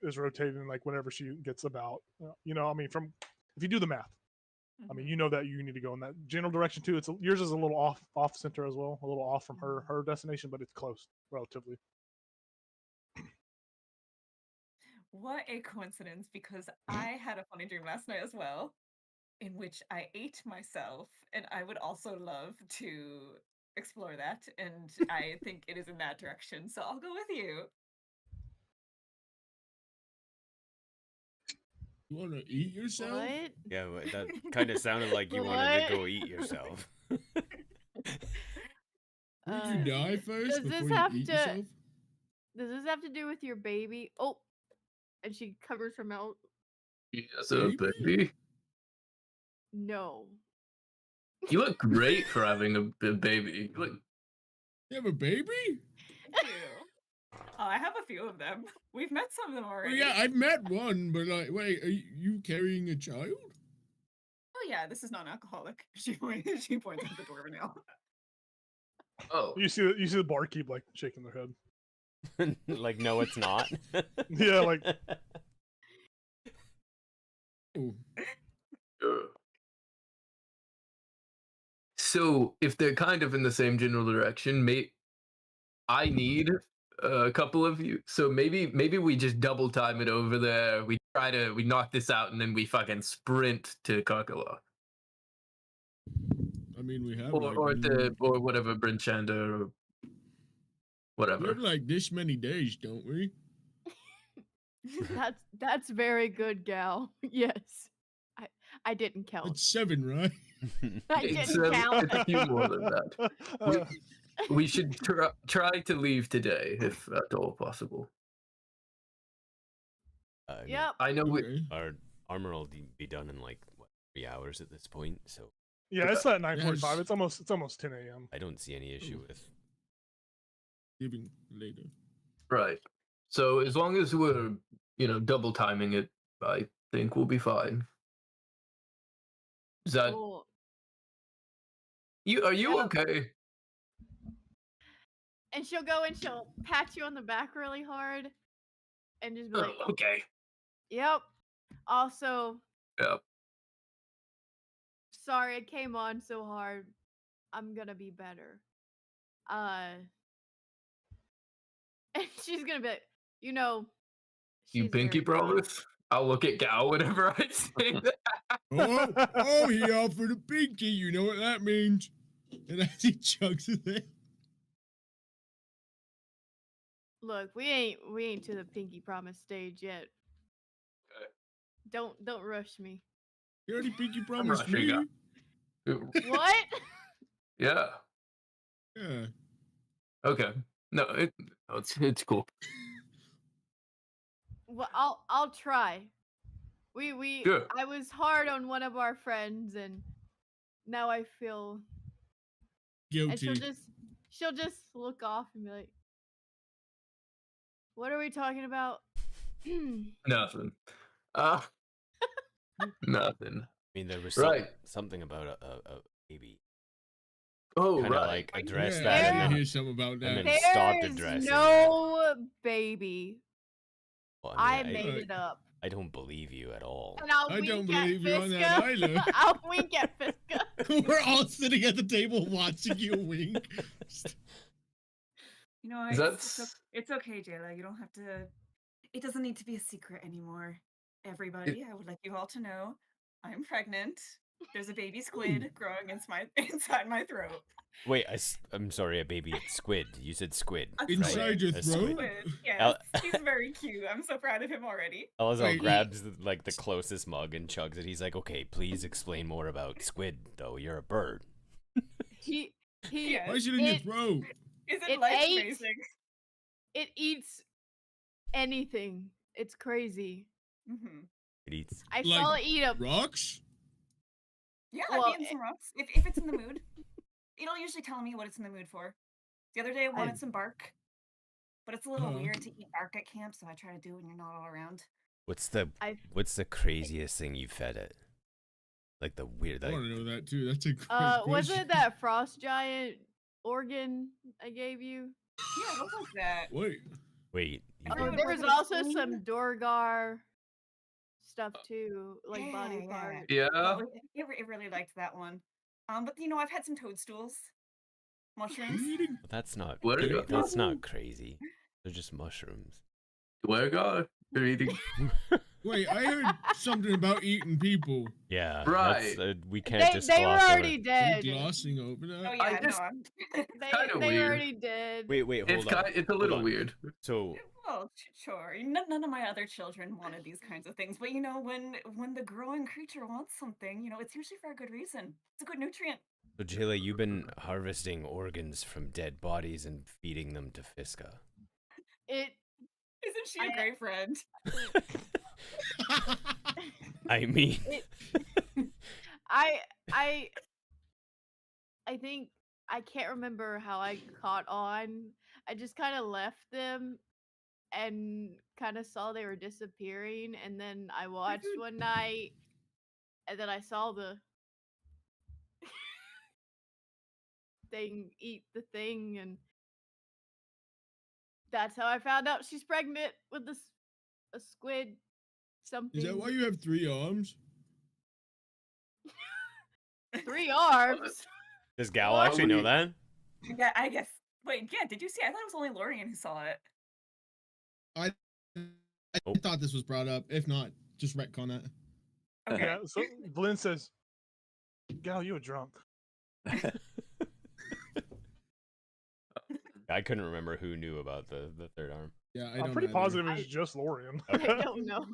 is rotating like whenever she gets about. I mean, from if you do the math, I mean, you know that you need to go in that general direction too. Yours is a little off center as well, a little off from her destination, but it's close relatively. What a coincidence, because I had a funny dream last night as well, in which I ate myself, and I would also love to explore that, and I think it is in that direction, so I'll go with you. You want to eat yourself? What? Yeah, that kind of sounded like you wanted to go eat yourself. Would you die first does this before have you eat to- yourself? Does this have to do with your baby? Oh, and she covers her mouth. Yes, a baby. No. You look great for having a baby. You look You have a baby? I have a few of them. We've met some of them Oh, already. yeah, I've met one, but like, wait, are you carrying a child? Oh yeah, this is non-alcoholic. She points at the dwarven ale. Oh, You see the barkeep like shaking their head. Like, no, it's not. Yeah, like. Oh. So if they're kind of in the same general direction, I need a couple of you. So maybe we just double time it over there. We knock this out, and then we fucking sprint to Karkala. I mean, we have Or whatever, Brinchanda, or whatever. We have like this many days, don't we? That's very good, gal. Yes. I didn't count. It's 7, right? I didn't count. It's a few more than that. We should try to leave today, if at all possible. Yep. I know our armor will be done in like 3 hours at this point, so Yeah, it's at 9:45. It's almost 10 a.m. I don't see any issue with Leaving later. Right. So as long as we're, double timing it, I think we'll be fine. Is that Cool. Are you Yeah. okay? And she'll go and she'll pat you on the back really hard and just be like, Okay. yep. Also, Yep. sorry it came on so hard. I'm gonna be better. And she's gonna be like, You she's pinky very nice. promise? I'll look at Gal whenever I say that. Oh, he offered a pinky. You know what that means. And as he chugs it in. Look, we ain't to the pinky promise stage yet. Don't rush me. You already pinky promised rushing me. up. What? Yeah. Yeah. Okay. No, it's cool. Well, I'll try. We Sure. I was hard on one of our friends, and now I feel. And Guilty. she'll just look off and be like, "What are we talking about?" Nothing. Nothing. I mean, there was Right. something about a baby. Oh, Kind of right. like addressed Yeah, that I and hear something about then that. stopped There's addressing no baby. Well, I mean, made it up. I don't believe you at all. And I'll I don't wink at believe you on that Fiska. either. I'll wink at Fiska. We're all sitting at the table watching you wink. You know, it's okay, Jayla. You don't have to. It doesn't need to be a secret anymore. Everybody, I would like you all to know, I'm pregnant. There's a baby squid growing inside my throat. Wait, I'm sorry, a baby squid. You said squid. Inside your A throat? squid. Yes, he's very cute. I'm so proud of him already. Elazar Wait. grabs the closest mug and chugs it. He's like, "Okay, please explain more about squid. Though you're a bird." He Yes. Why is it in your throat? Is It it life ate- amazing? it eats anything. It's crazy. Mm-hmm. It eats. I Like saw it eat a Rocks? Yeah, Well, I've eaten some rocks. If it's in the mood, it'll usually tell me what it's in the mood for. The other day, I wanted some bark, but it's a little Uh-huh. weird to eat bark at camp, so I try to do it when you're not all around. What's the craziest thing you fed it? Like the weird. I Like, want to know that too. That's a great was question. it that frost giant organ I gave you? Yeah, what was that? Wait. wait. I think You, it There was was like a also spoon? some Dorgar stuff too, like body Yeah. parts. Yeah. It really liked that one. But you know, I've had some toadstools, mushrooms. Eating? that's not. What are you- That's not crazy. They're just mushrooms. Where God? You're eating. Wait, I heard something about eating people. Yeah. Right. That's, we can't just They were gloss over- already You're dead. glossing over that. Oh yeah, I just- I'm. kinda They weird. already did. Wait, hold It's on. it's a Hold little on. weird. So Well, sure. None of my other children wanted these kinds of things, but you know, when the growing creature wants something, you know, it's usually for a good reason. It's a good nutrient. So Jayla, you've been harvesting organs from dead bodies and feeding them to Fiska. It Isn't she a great friend? I mean, I think I can't remember how I caught on. I just kind of left them and kind of saw they were disappearing, and then I watched one night, and then I saw the thing eat the thing, and that's how I found out she's pregnant with a squid something. Is that why you have 3 arms? 3 arms? does Gal actually know that? Yeah, I guess. Wait, yeah, did you see? I thought it was only Lorian who saw it. I Oh. thought this was brought up. If not, just retcon that. Okay. Yeah, so Glenn says, Gal, you a drunk. I couldn't remember who knew about the third arm. Yeah, I don't I'm pretty either. positive it was just Lorian. I don't know.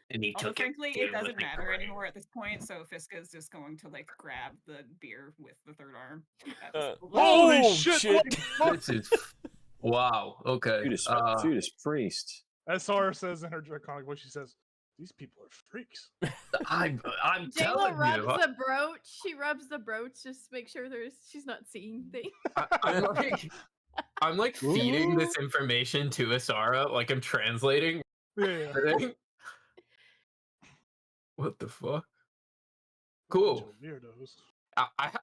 And he Although, frankly, it doesn't with the matter brain. anymore at this point, so Fiska's just going to, like, grab the beer with the third arm. Holy Oh, shit! shit. What the fuck? This is wow. Okay. Judas Priest. As Sarah says in her draconic voice, she says, "These people are freaks." I'm telling Jayla rubs you. the brooch. She rubs the brooch just to make sure she's not seeing things. I'm like feeding this information to Asara, like I'm translating. Yeah. everything. What the fuck? Bunch Cool. of Weirdos.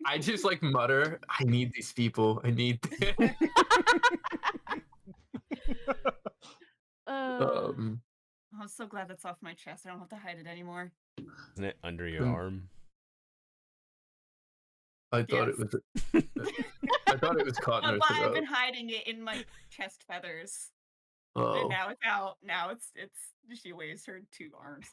I just like mutter, I need these people. I need them. I'm so glad that's off my chest. I don't have to hide it anymore. Isn't it under your arm? I thought it was. I thought it was caught in her But I've throat. been hiding it in my chest feathers. Oh. And now it's out. Now it's she waves her 2 arms.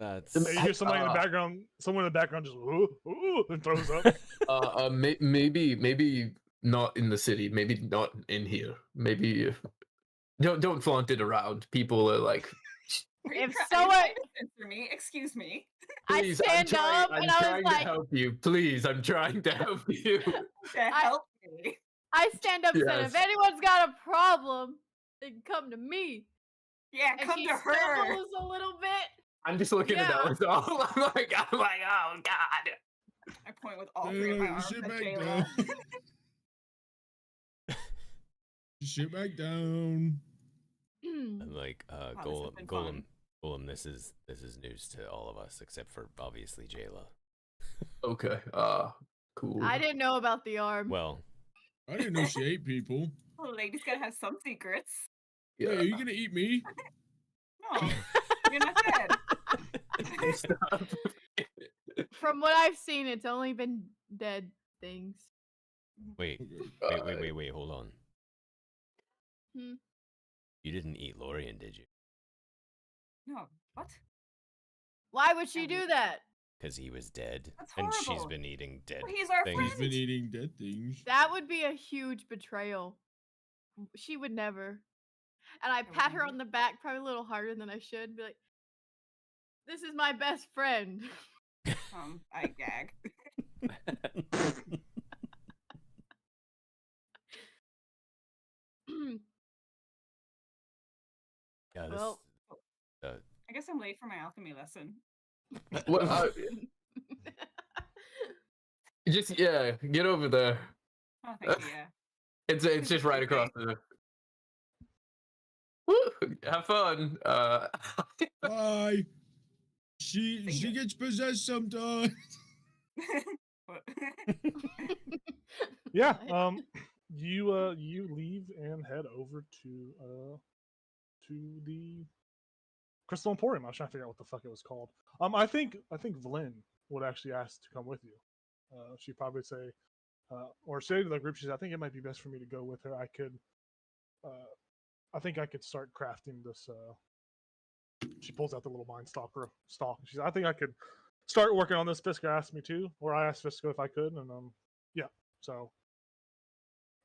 That's And you hear somebody in the background. Someone in the background just ooh, and throws up. Maybe not in the city. Maybe not in here. Maybe don't flaunt it around. People are like, If Are you someone- trying to censor me, excuse me. please, I stand up I'm and I trying was to like, help you. Please, I'm trying to help you. To help me. I stand up and said, Yes. if anyone's got a problem, they can come to me. Yeah, And come she to her. stumbles a little bit. I'm just looking at Yeah. those all. I'm like, oh god. I point with all three of my Taylor, arms sit at back Jayla. down. Sit back down. I'm like, Wow, this has Golem, been Golem, fun. Golem. This is news to all of us except for obviously Jayla. Okay. Cool. I didn't know about the arm. Well, I didn't know she ate people. Well, ladies gotta have some secrets. Wait, are you gonna eat me? No, you're not dead. Stop. From what I've seen, it's only been dead things. wait, hold on. Hmm. You didn't eat Lorian, did you? No, what? Why would she do that? Because he was dead, That's and she's horrible. been eating dead Well, he's our things. She's been eating dead things. That would be a huge betrayal. She would never. And I would pat her never. on the back probably a little harder than I should. Be like, this is my best friend. I gag. Yeah, this. Well. I guess I'm late for my alchemy lesson. Well, just get over there. Oh, thank you. Yeah. It's just right across the. Woo! Have fun. Bye. She gets possessed sometimes. What? Yeah. You leave and head over to the Crystal Emporium. I was trying to figure out what the fuck it was called. I think Vlyn would actually ask to come with you. She'd probably say, or say to the group, she said, I think it might be best for me to go with her. I think I could start crafting this. She pulls out the little mind stalker stalk. She said, I think I could start working on this. Fiska asked me to, or I asked Fiska if I could, and yeah. So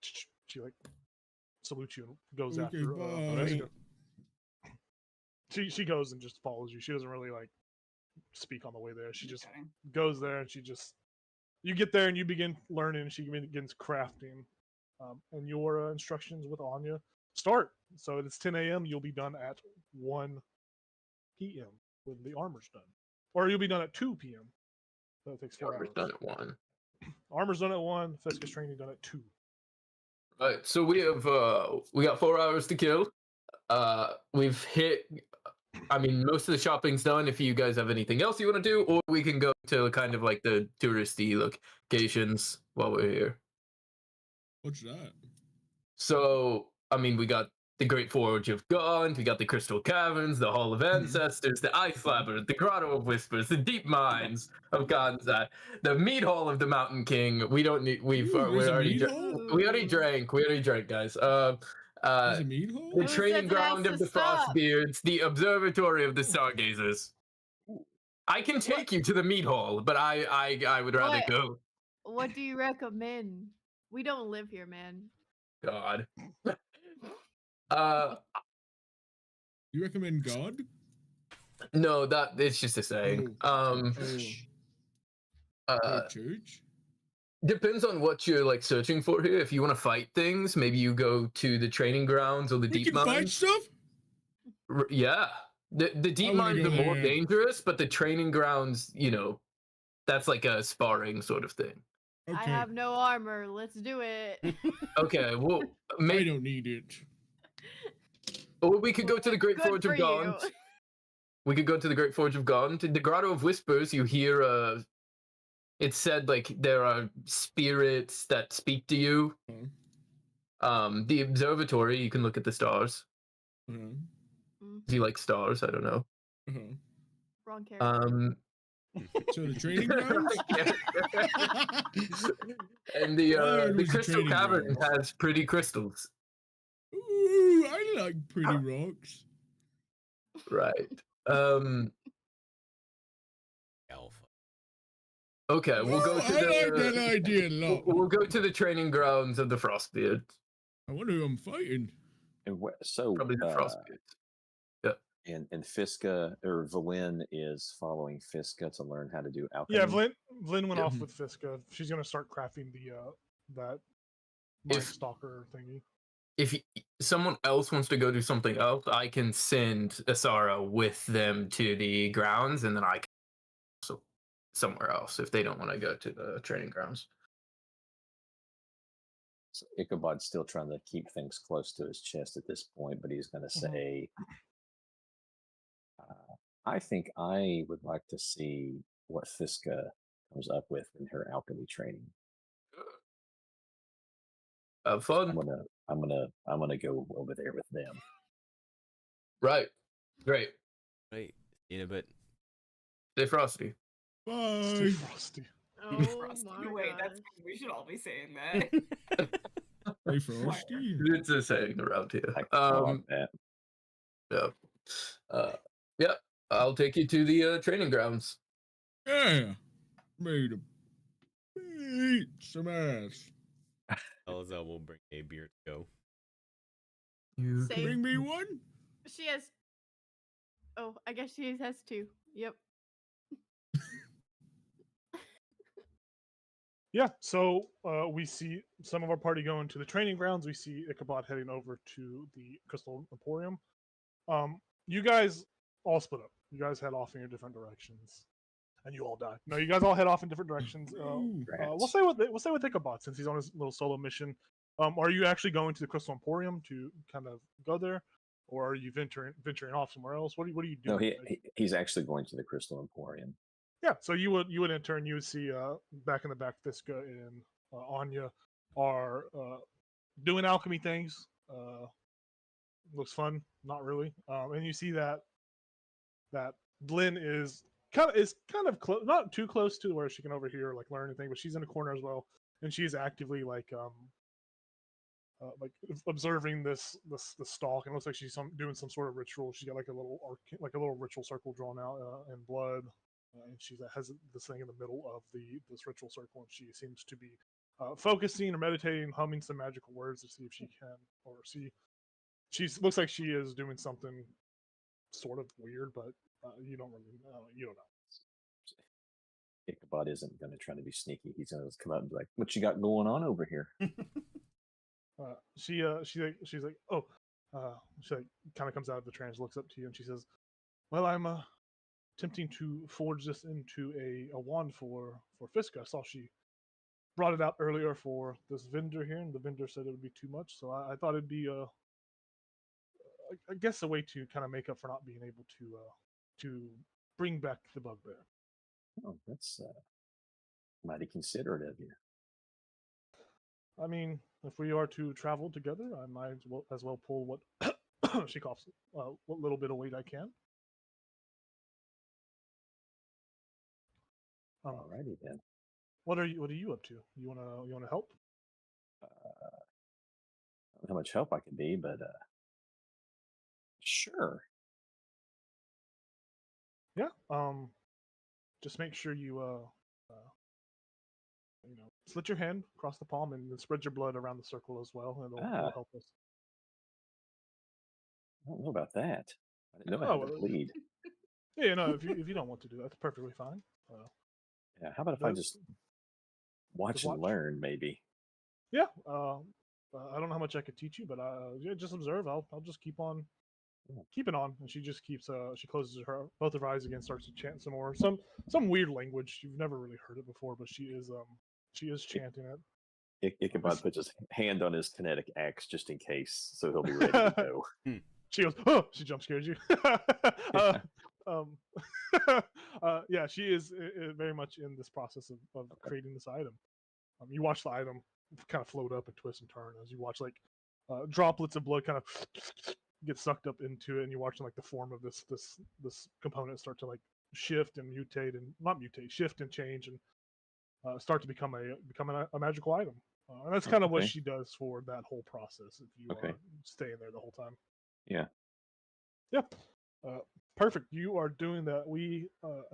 she like salutes you and goes Okay, after bye. Fiska. She goes and just follows you. She doesn't really like speak on the way there. She just Okay. goes there and you get there and you begin learning. And she begins crafting, and your instructions with Anya start. So it's 10 a.m. You'll be done at 1 p.m. when the armor's done, or you'll be done at 2 p.m. That takes 4 hours. Done at 1. Armor's done at 1. Fiska's training done at 2. Right, so we got 4 hours to kill. We've hit. I mean, most of the shopping's done. If you guys have anything else you want to do, or we can go to kind of like the touristy locations while we're here. What's that? So, I mean, we got the Great Forge of Gaunt, we got the Crystal Caverns, the Hall of Ancestors, the Ice Labyrinth, the Grotto of Whispers, the Deep Mines of Gonzai, the Meat Hall of the Mountain King. We don't need. We there's a already meat hall? we already drank. We already drank, guys. There's a meat hole? The Who training says it has ground to of the stop? Frostbeards, the Observatory of the Stargazers. I can take you to the meat hall, but I would rather What? go. What do you recommend? We don't live here, man. God. You recommend God? No, that it's just a saying. Church? Depends on what you're like searching for here. If you want to fight things, maybe you go to the training grounds or the We deep can fight mines. stuff? Yeah, the deep wanna mines go are more there. dangerous, but the training grounds, that's like a sparring sort of thing. Okay. I have no armor. Let's do it. Okay, well, I maybe don't need it. or we could go to the Great Good Forge for of you. Gaunt. We could go to the Great Forge of Gaunt. In the Grotto of Whispers, you hear it's said like there are spirits that speak to you. The observatory, you can look at the stars. Mm, Do you like stars? I don't know. wrong character. So the training grounds? And I the heard it was the Crystal training Cavern grounds. has pretty crystals. Ooh, I like pretty rocks. Right. Alpha. Okay, we'll go to I like that the idea a lot. we'll go to the training grounds of the Frostbeard. I wonder who I'm fighting. And so Probably the Frostbeard. and Fiska or Vlyn is following Fiska to learn how to do alchemy. Yeah, Vlyn went Yeah. off with Fiska. She's gonna start crafting the that mind If- stalker thingy. if someone else wants to go do something else, I can send Asara with them to the grounds, and then I can also somewhere else if they don't want to go to the training grounds. So Ichabod's still trying to keep things close to his chest at this point, but he's going to say, I think I would like to see what Fiska comes up with in her alchemy training. Have fun. I'm gonna go over there with them. Right. Great. Right. See you in a bit. Stay frosty. Stay Bye. frosty. Oh Frosty. my Wait, gosh. that's we should all be saying that. Stay frosty. It's a saying around here. I like that. Yeah. Yeah. I'll take you to the training grounds. Yeah. Ready to beat some ass. Elza will bring a beer to go. You Same. Bring me one. She has. Oh, I guess she has two. Yep. Yeah, so we see some of our party going to the training grounds. We see Ichabod heading over to the Crystal Emporium. You guys all split up. You guys head off in your different directions, and you all die. No, you guys all head off in different directions. We'll say with Ichabod since he's on his little solo mission. Are you actually going to the Crystal Emporium to kind of go there, or are you venturing off somewhere else? What are you doing? No, he's actually going to the Crystal Emporium. Yeah, so you would enter and you would see back in the back Fiska and Anya are doing alchemy things. Looks fun, not really. And you see that Lynn is kind of close, not too close to where she can overhear or like learn anything, but she's in a corner as well, and she's actively like observing this stalk, and it looks like she's doing some sort of ritual. She got like a little ritual circle drawn out in blood. And she has this thing in the middle of this ritual circle, and she seems to be focusing or meditating, humming some magical words to see if she can, or she looks like she is doing something sort of weird, but you don't know. Ichabod isn't going to try to be sneaky. He's going to come up and be like, "What you got going on over here?" She's like, oh, she like kind of comes out of the trance, looks up to you, and she says, "Well, I'm attempting to forge this into a wand for Fiska. I saw she brought it out earlier for this vendor here, and the vendor said it would be too much. So I thought it'd be I guess a way to kind of make up for not being able to bring back the bugbear." Oh, that's mighty considerate of you. I mean, if we are to travel together, I might as well pull what she coughs, what little bit of weight I can. Alrighty then. What are you up to? You wanna help? I don't know how much help I can be, but sure. Yeah. Just make sure you slit your hand across the palm and then spread your blood around the circle as well, and it'll help us. I don't know about that. I didn't know I had to bleed. Yeah, no. If you don't want to do that, that's perfectly fine. Yeah. How about if I just watch and learn, maybe? Yeah. I don't know how much I could teach you, but yeah, just observe. I'll just keep on keeping on. And she just keeps she closes both of her eyes again, starts to chant some more, some weird language. You've never really heard it before, but she is chanting it. Ichabod puts his hand on his kinetic axe just in case, so he'll be ready to go. She goes, oh, she jump scares you. Yeah, she is very much in this process of creating this item. You watch the item kind of float up and twist and turn as you watch like droplets of blood kind of get sucked up into it, and you watch like the form of this component start to like shift and mutate, and not mutate, shift and change, and start to become a magical item. And that's kind of what she does for that whole process. If you are staying there the whole time. Yeah. Perfect. You are doing that. We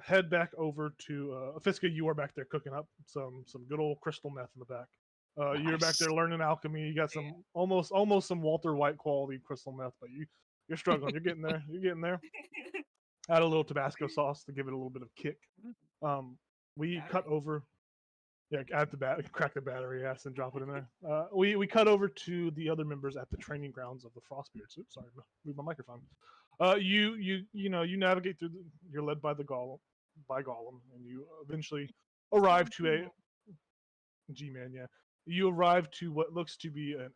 head back over to Fiska. You are back there cooking up some good old crystal meth in the back. You're back there learning alchemy. You got some almost some Walter White quality crystal meth, but you're struggling. You're getting there. You're getting there. Add a little Tabasco sauce to give it a little bit of kick. We cut over Yeah, add the crack the battery, yes, and drop it in there. We cut over to the other members at the training grounds of the Frostbeards. Oops, sorry, leave my microphone. You navigate through. You're led by Gollum, and you eventually arrive to a G-Man. Yeah, you arrive to what looks to be an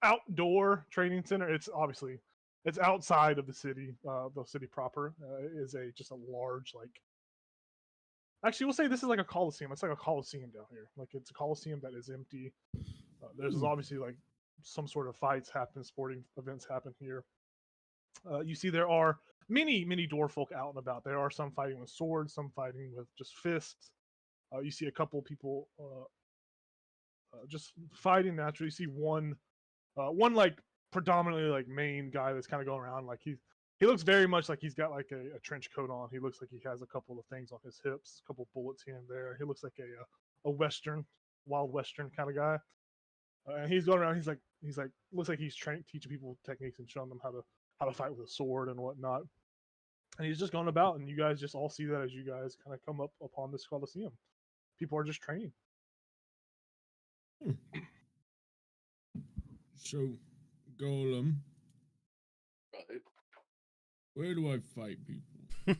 outdoor training center. It's outside of the city. The city proper is just a large like. Actually, we'll say this is like a coliseum. It's like a coliseum down here. Like it's a coliseum that is empty. There's obviously like some sort of fights happen, sporting events happen here. You see there are many dwarf folk out and about. There are some fighting with swords, some fighting with just fists. You see a couple people just fighting naturally. You see one like predominantly like main guy that's kind of going around like he looks very much like he's got like a trench coat on. He looks like he has a couple of things on his hips, a couple bullets here and there. He looks like a wild western kind of guy. And he's going around. He's like looks like he's teaching people techniques and showing them how to fight with a sword and whatnot. And he's just going about, and you guys just all see that as you guys kind of come up upon this coliseum. People are just training. So, Golem, Right. where do I fight people?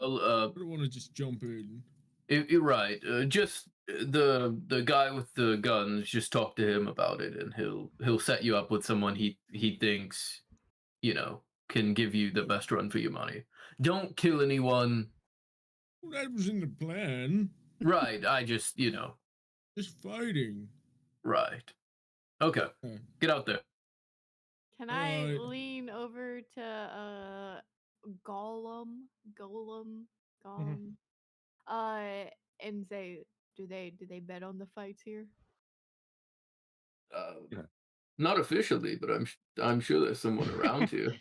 Well, I don't want to just jump in. you're right. Just the guy with the guns. Just talk to him about it, and he'll set you up with someone he thinks, can give you the best run for your money. Don't kill anyone. Well, that was in the plan. Right. I just, Just fighting. right. Okay. Get out there. Can I Alright. lean over to Gollum, and say, do they bet on the fights here? Not officially, but I'm sure there's someone around here.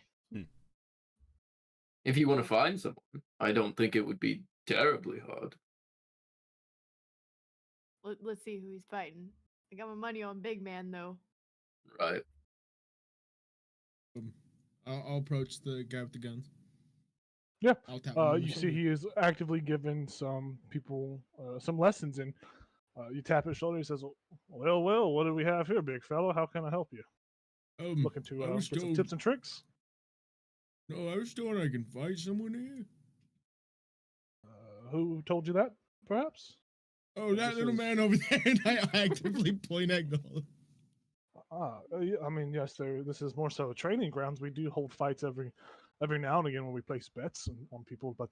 If you want to find someone, I don't think it would be terribly hard. Let's see who he's fighting. I got my money on Big Man though. Right. I'll approach the guy with the guns. Yeah. I'll tap him on the You see shoulder. he is actively giving some people some lessons, and you tap his shoulder. He says, well, what do we have here, big fellow? How can I help you? Looking to I was get some told- tips and tricks? No, I was told I can fight someone here. Who told you that, perhaps? Oh, that This little is- man over there, and I actively point at Golem. I mean, yes, this is more so training grounds. We do hold fights every now and again when we place bets on people. But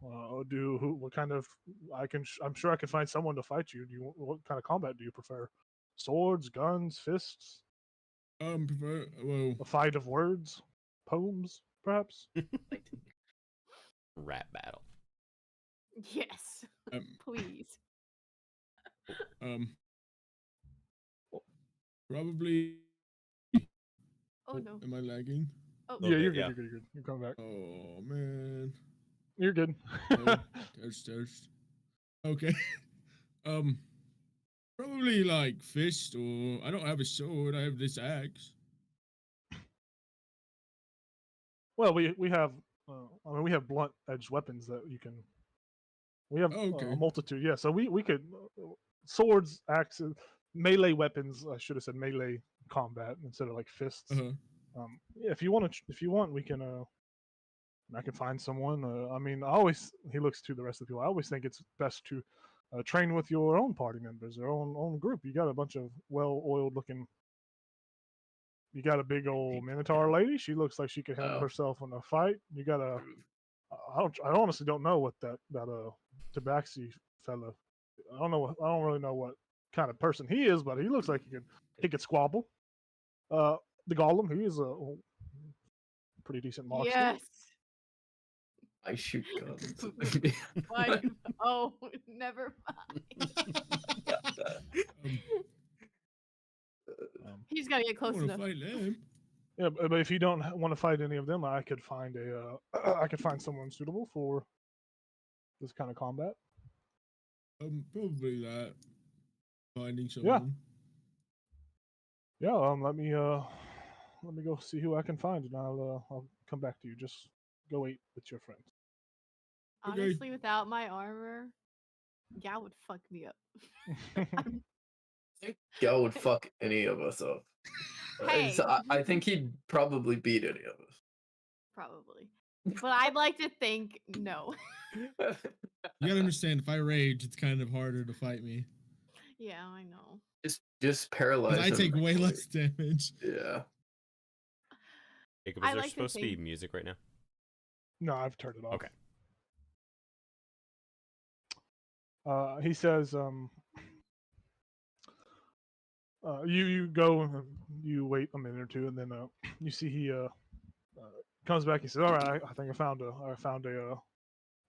what kind of? I'm sure I can find someone to fight you. What kind of combat do you prefer? Swords, guns, fists? Well, A fight of words, poems, perhaps. Rap battle. Yes, um, please. probably. Oh no. Am I lagging? Oh. Yeah, you're good. You're good. You're coming back. Oh man. You're good. Toast. Okay. Probably like fist, or I don't have a sword. I have this axe. Well, we have we have blunt edged weapons that you can. We have Okay. a multitude. Yeah, so we could swords, axes, melee weapons. I should have said melee combat instead of like fists. Yeah, if you want, we can. I can find someone. I mean, he looks to the rest of the people. I always think it's best to train with your own party members, your own group. You got a bunch of well-oiled looking. You got a big old Minotaur lady. She looks like she could handle herself in a fight. You got a. I honestly don't know what that Tabaxi fella. I don't really know what kind of person he is, but he looks like he could squabble. The Golem, he is a pretty decent marksman. Yes. I shoot guns. Oh, never mind. He's got to get close enough. Fight them. Yeah, but if you don't want to fight any of them, I could find someone suitable for this kind of combat. Probably that. Finding someone. Yeah. Let me go see who I can find, and I'll come back to you. Just go eat with your friends. Honestly, without my armor, Gal would fuck me up. Gal would fuck any of us up. Hey. I think he'd probably beat any of us. Probably. But I'd like to think no. You gotta understand, if I rage, it's kind of harder to fight me. Yeah, I know. Just paralyze. I take way less damage. Yeah. Jacob, I is there like to supposed to be think- music right now? No, I've turned it off. Okay. He says, you go and you wait a minute or two, and then you see he comes back. He says, "All right, I think I found a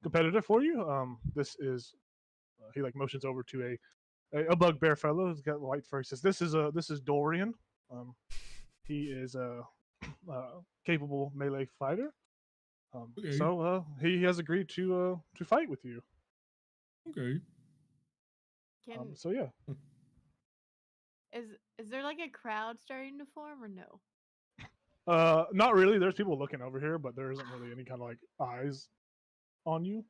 competitor for you. This is," he like motions over to a bugbear fellow who's got white fur. He says, "This is Dorian. He is a capable melee fighter. Okay. So he has agreed to fight with you. Okay. Can So yeah." is there like a crowd starting to form or no? Not really. There's people looking over here, but there isn't really any kind of like eyes on you.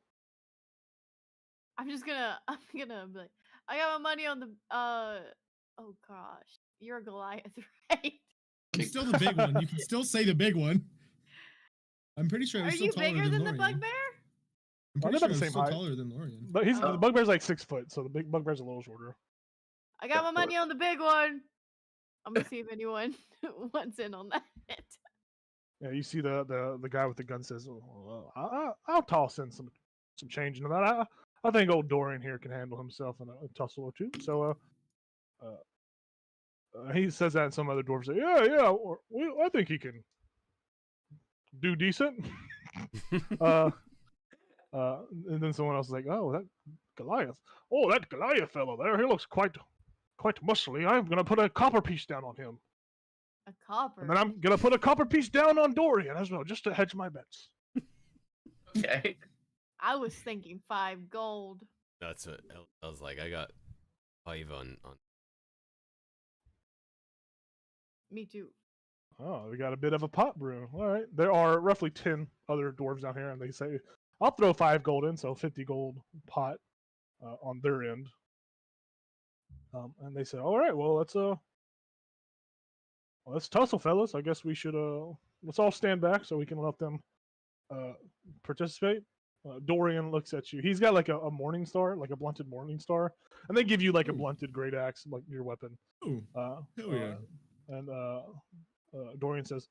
I'm gonna be like, I got my money on the oh gosh. You're a Goliath, right? You're still the big one. You can still say the big one. I'm pretty sure I Are was still you taller bigger than the Lorian. bugbear? I'm They're pretty about sure I the was same still height. taller than Lorian. But the Oh. bugbear's like 6 foot, so the big bugbear's a little shorter. I got my money on the big one. I'm gonna see if anyone wants in on that. Yeah, you see the guy with the gun says, well, I'll toss in some change into that. I think old Dorian here can handle himself in a tussle or two. So he says that, and some other dwarves say, yeah, I think he can do decent. And then someone else is like, oh, that Goliath fellow there, he looks quite muscly. I'm gonna put a copper piece down on him, A copper. and then I'm gonna put a copper piece down on Dorian as well, just to hedge my bets. Okay. I was thinking 5 gold. That's what I was like. I got 5 on. Me too. Oh, we got a bit of a pot brewing. All right, there are roughly 10 other dwarves down here, and they say, I'll throw 5 gold in, so 50 gold pot on their end. And they say, all right, well, let's tussle, fellas. I guess we should let's all stand back so we can let them participate. Dorian looks at you. He's got like a morning star, like a blunted morning star, and they give you like a Ooh. blunted great axe, like your weapon. Oh, hell yeah. And Dorian says,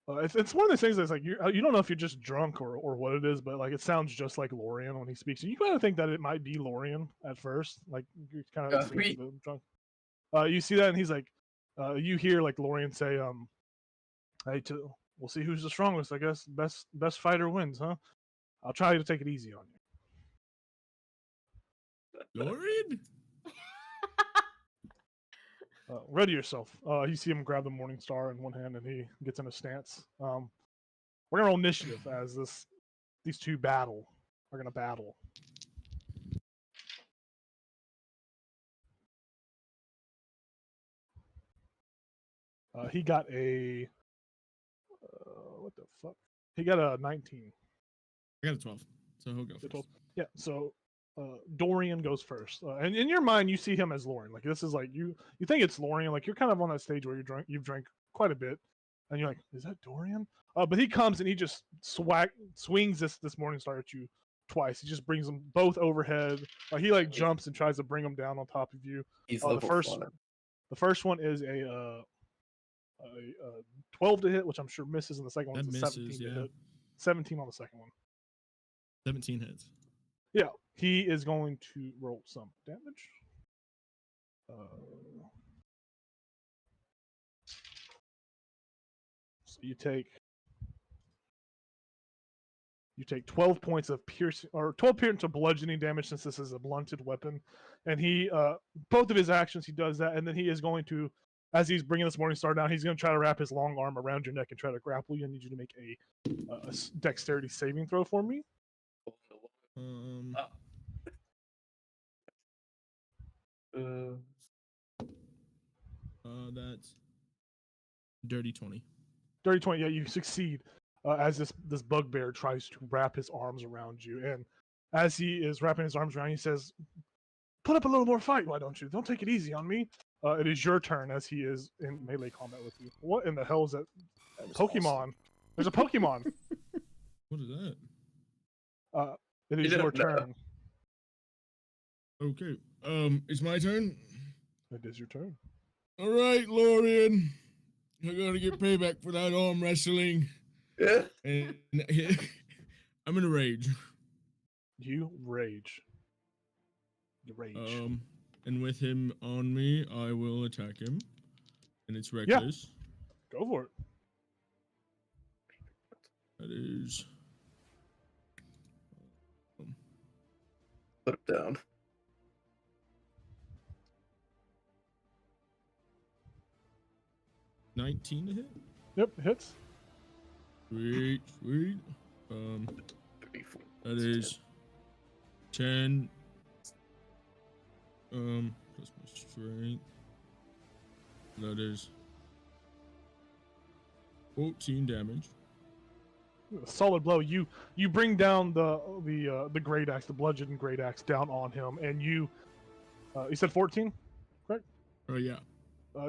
it's one of those things that's like you don't know if you're just drunk or what it is, but like it sounds just like Lorian when he speaks. And you kind of think that it might be Lorian at first, like you kind of drunk. You see that, and he's like, you hear like Lorian say, "Hey, we'll see who's the strongest. I guess best fighter wins, huh? I'll try to take it easy on you." Lorian? Ready yourself. You see him grab the morning star in one hand, and he gets in a stance. We're gonna roll initiative as these two are gonna battle. He got a what the fuck? He got a 19. I got a 12, so he'll go first. 12. Yeah, so Dorian goes first, and in your mind you see him as Lorian. Like this is like you think it's Lorian. Like you're kind of on that stage where you've drank quite a bit, and you're like, is that Dorian? But he comes and he just swings this morning star at you twice. He just brings them both overhead. He like jumps and tries to bring them down on top of you. He's The first one is a 12 to hit, which I'm sure misses, and the second one's That a 17 misses, to yeah. hit. 17 on the second one. 17 hits. Yeah, he is going to roll some damage. So you take 12 points of piercing, or 12 points of bludgeoning damage, since this is a blunted weapon. And he, both of his actions, he does that, and then he is going to, as he's bringing this morning star down, he's going to try to wrap his long arm around your neck and try to grapple you. I need you to make a dexterity saving throw for me. That's dirty 20. Dirty 20, yeah, you succeed as this bugbear tries to wrap his arms around you. And As he is wrapping his arms around, he says, "Put up a little more fight, why don't you? Don't take it easy on me." It is your turn as he is in melee combat with you. What in the hell is that? That was Pokemon. awesome. There's a Pokemon. What is that? It is You your don't know. turn. Okay. It's my turn. It is your turn. All right, Lorian. You're gonna get payback for that arm wrestling. Yeah. And I'm in a rage. You rage. You rage. And with him on me, I will attack him. And it's reckless. Go for it. That is. Put him down. $19 to hit. Yep, hits. Sweet, sweet. 34. That is 10. Plus my strength. That is 14 damage. A solid blow. You bring down the great axe, the bludgeoned great axe, down on him, and you said 14, correct? Oh yeah.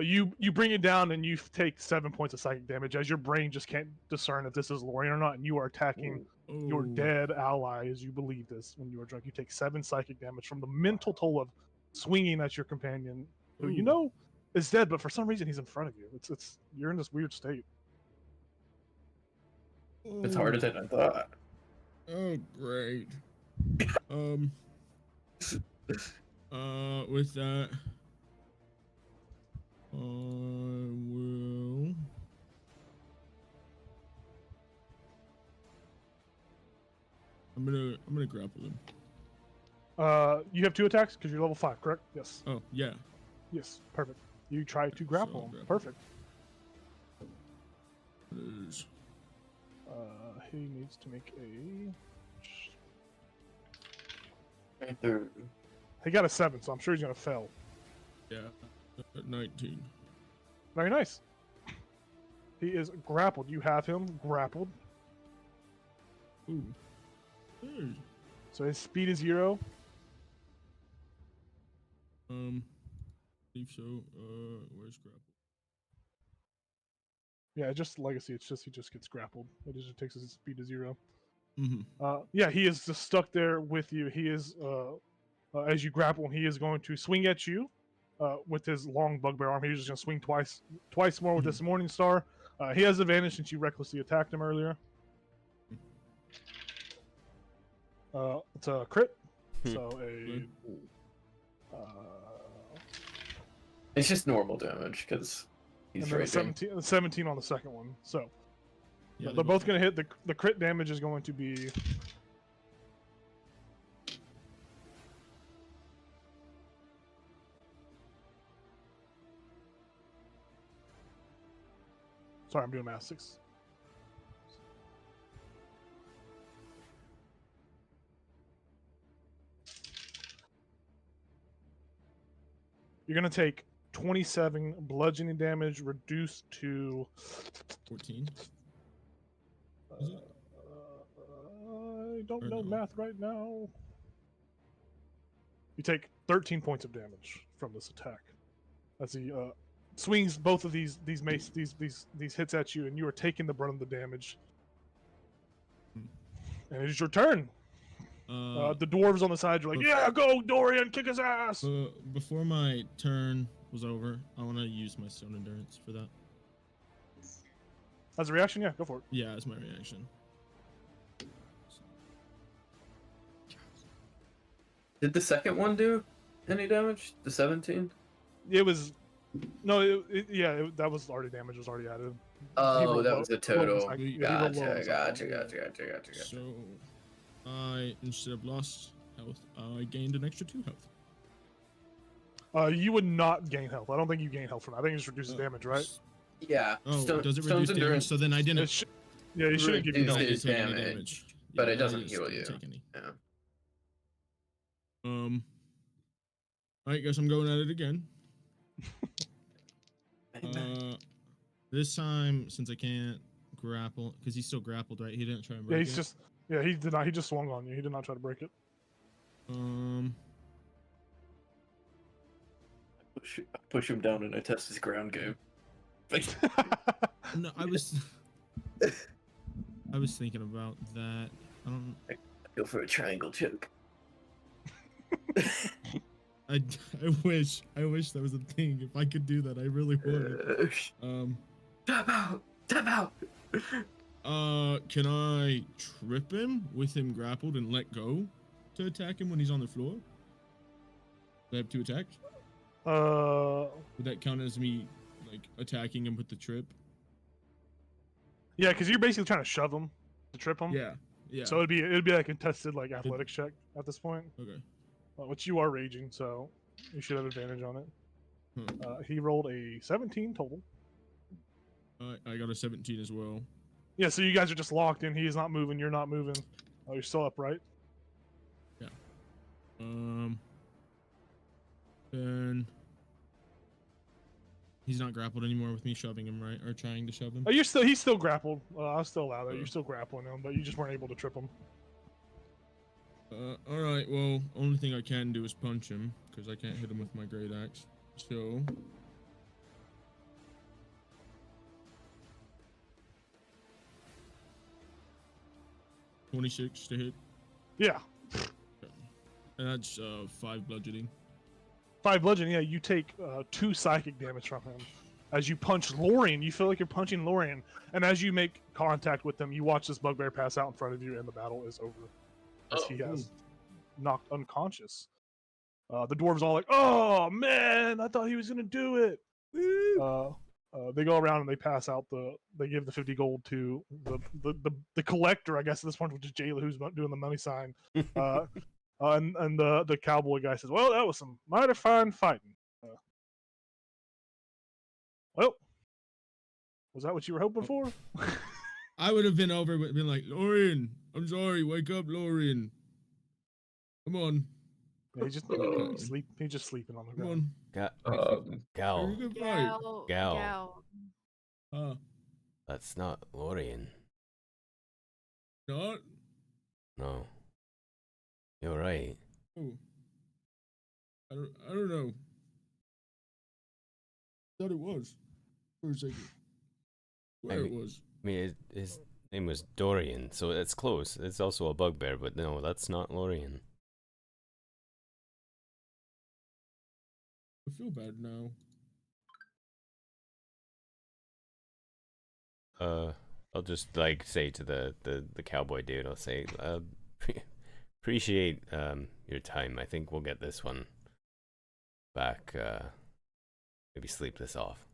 You bring it down, and you take 7 points of psychic damage as your brain just can't discern if this is Lorian or not, and you are attacking your Oh. dead ally as you believe this when you are drunk. You take 7 psychic damage from the mental toll of swinging at your companion, who you Ooh. know is dead, but for some reason he's in front of you. It's you're in this weird state. It's harder than I thought. Oh, great. With that, I will. I'm gonna grapple him. You have 2 attacks because you're level 5, correct? Yes. Oh yeah. Yes. Perfect. You try to grapple him. grapple. Perfect. That is He needs to make a. He got a 7, so I'm sure he's gonna fail. yeah. 19. Very nice. He is grappled. You have him grappled. Ooh. Hey. So his speed is 0. I believe so. Where's grapple? Yeah, just legacy. It's just he just gets grappled. It just takes his speed to 0. Mm-hmm. Yeah, he is just stuck there with you. He is as you grapple, he is going to swing at you with his long bugbear arm. He's just going to swing twice more with this Morning Star. He has advantage since you recklessly attacked him earlier. It's a crit. So It's just normal damage because he's and then raging. 17 on the second one. So Yeah, they're both going to hit. The crit damage is going to be. Sorry, I'm doing math. 6. You're going to take 27 bludgeoning damage reduced to 14. I don't Or know no? math right now. You take 13 points of damage from this attack as he swings both of these hits at you, and you are taking the brunt of the damage. And it is your turn. The dwarves on the side are like, "Yeah, go Dorian, kick his ass!" Before my turn was over, I want to use my stone endurance for that. As a reaction, yeah, go for it. Yeah, as my reaction. Did the second one do any damage? The 17? It was no, that was already damage was already added. Oh, that was the total. Gotcha, Gotcha. So, I instead of lost health, I gained an extra 2 health. You would not gain health. I don't think you gain health from that. I think it just reduces damage, right? Yeah. Oh, does it Stone's reduce damage? endurance So then I didn't. Yeah, you shouldn't give you reduces health. his take any damage, but Yeah, it doesn't I just heal didn't you. take any. Yeah. I guess I'm going at it again. This time, since I can't grapple, because he's still grappled, right? He didn't try and break Yeah, it. he did not. He just swung on you. He did not try to break it. Um, Push him down and I test his ground game. no, I was thinking about that. I don't. Go for a triangle choke. I wish that was a thing. If I could do that, I really would. Tap out. Tap out. Can I trip him with him grappled and let go to attack him when he's on the floor? Do I have 2 attacks? Would that count as me like attacking him with the trip? Yeah, because you're basically trying to shove him to trip him. Yeah. Yeah. So it'd be like a contested like athletics check at this point. Okay. Which you are raging, so you should have advantage on it. He rolled a 17 total. I got a 17 as well. Yeah, so you guys are just locked in. He's not moving. You're not moving. Oh, you're still upright. Yeah. Then he's not grappled anymore with me shoving him, right? Or trying to shove him. Oh, he's still grappled. I'll still allow that. You're still grappling him, but you just weren't able to trip him. All right. Well, only thing I can do is punch him because I can't hit him with my great axe. So. $26 to hit. Yeah. And that's 5 bludgeoning. 5 bludgeoning. Yeah, you take 2 psychic damage from him. As you punch Lorian, you feel like you're punching Lorian, and as you make contact with him, you watch this bugbear pass out in front of you, and the battle is over. As he has knocked unconscious. The dwarves all like, "Oh man, I thought he was gonna do it." They go around and they pass out they give the 50 gold to the collector, I guess at this point, which is Jayla, who's doing the money sign. And the cowboy guy says, "Well, that was some mighty fine fighting. Well, was that what you were hoping for?" I would have been over and been like, "Lorian, I'm sorry, wake up, Lorian. Come on." Yeah, he's just He's just sleeping on the Come ground. on. Gal. Very good fight. Gal. That's not Lorian. Not? No. You're right. Oh. I don't know. Thought it was for a second. Where it was. I mean, his name was Dorian, so it's close. It's also a bugbear, but no, that's not Lorian. I feel bad now. I'll just like say to the cowboy dude, I'll say, appreciate your time. I think we'll get this one back. Maybe sleep this off.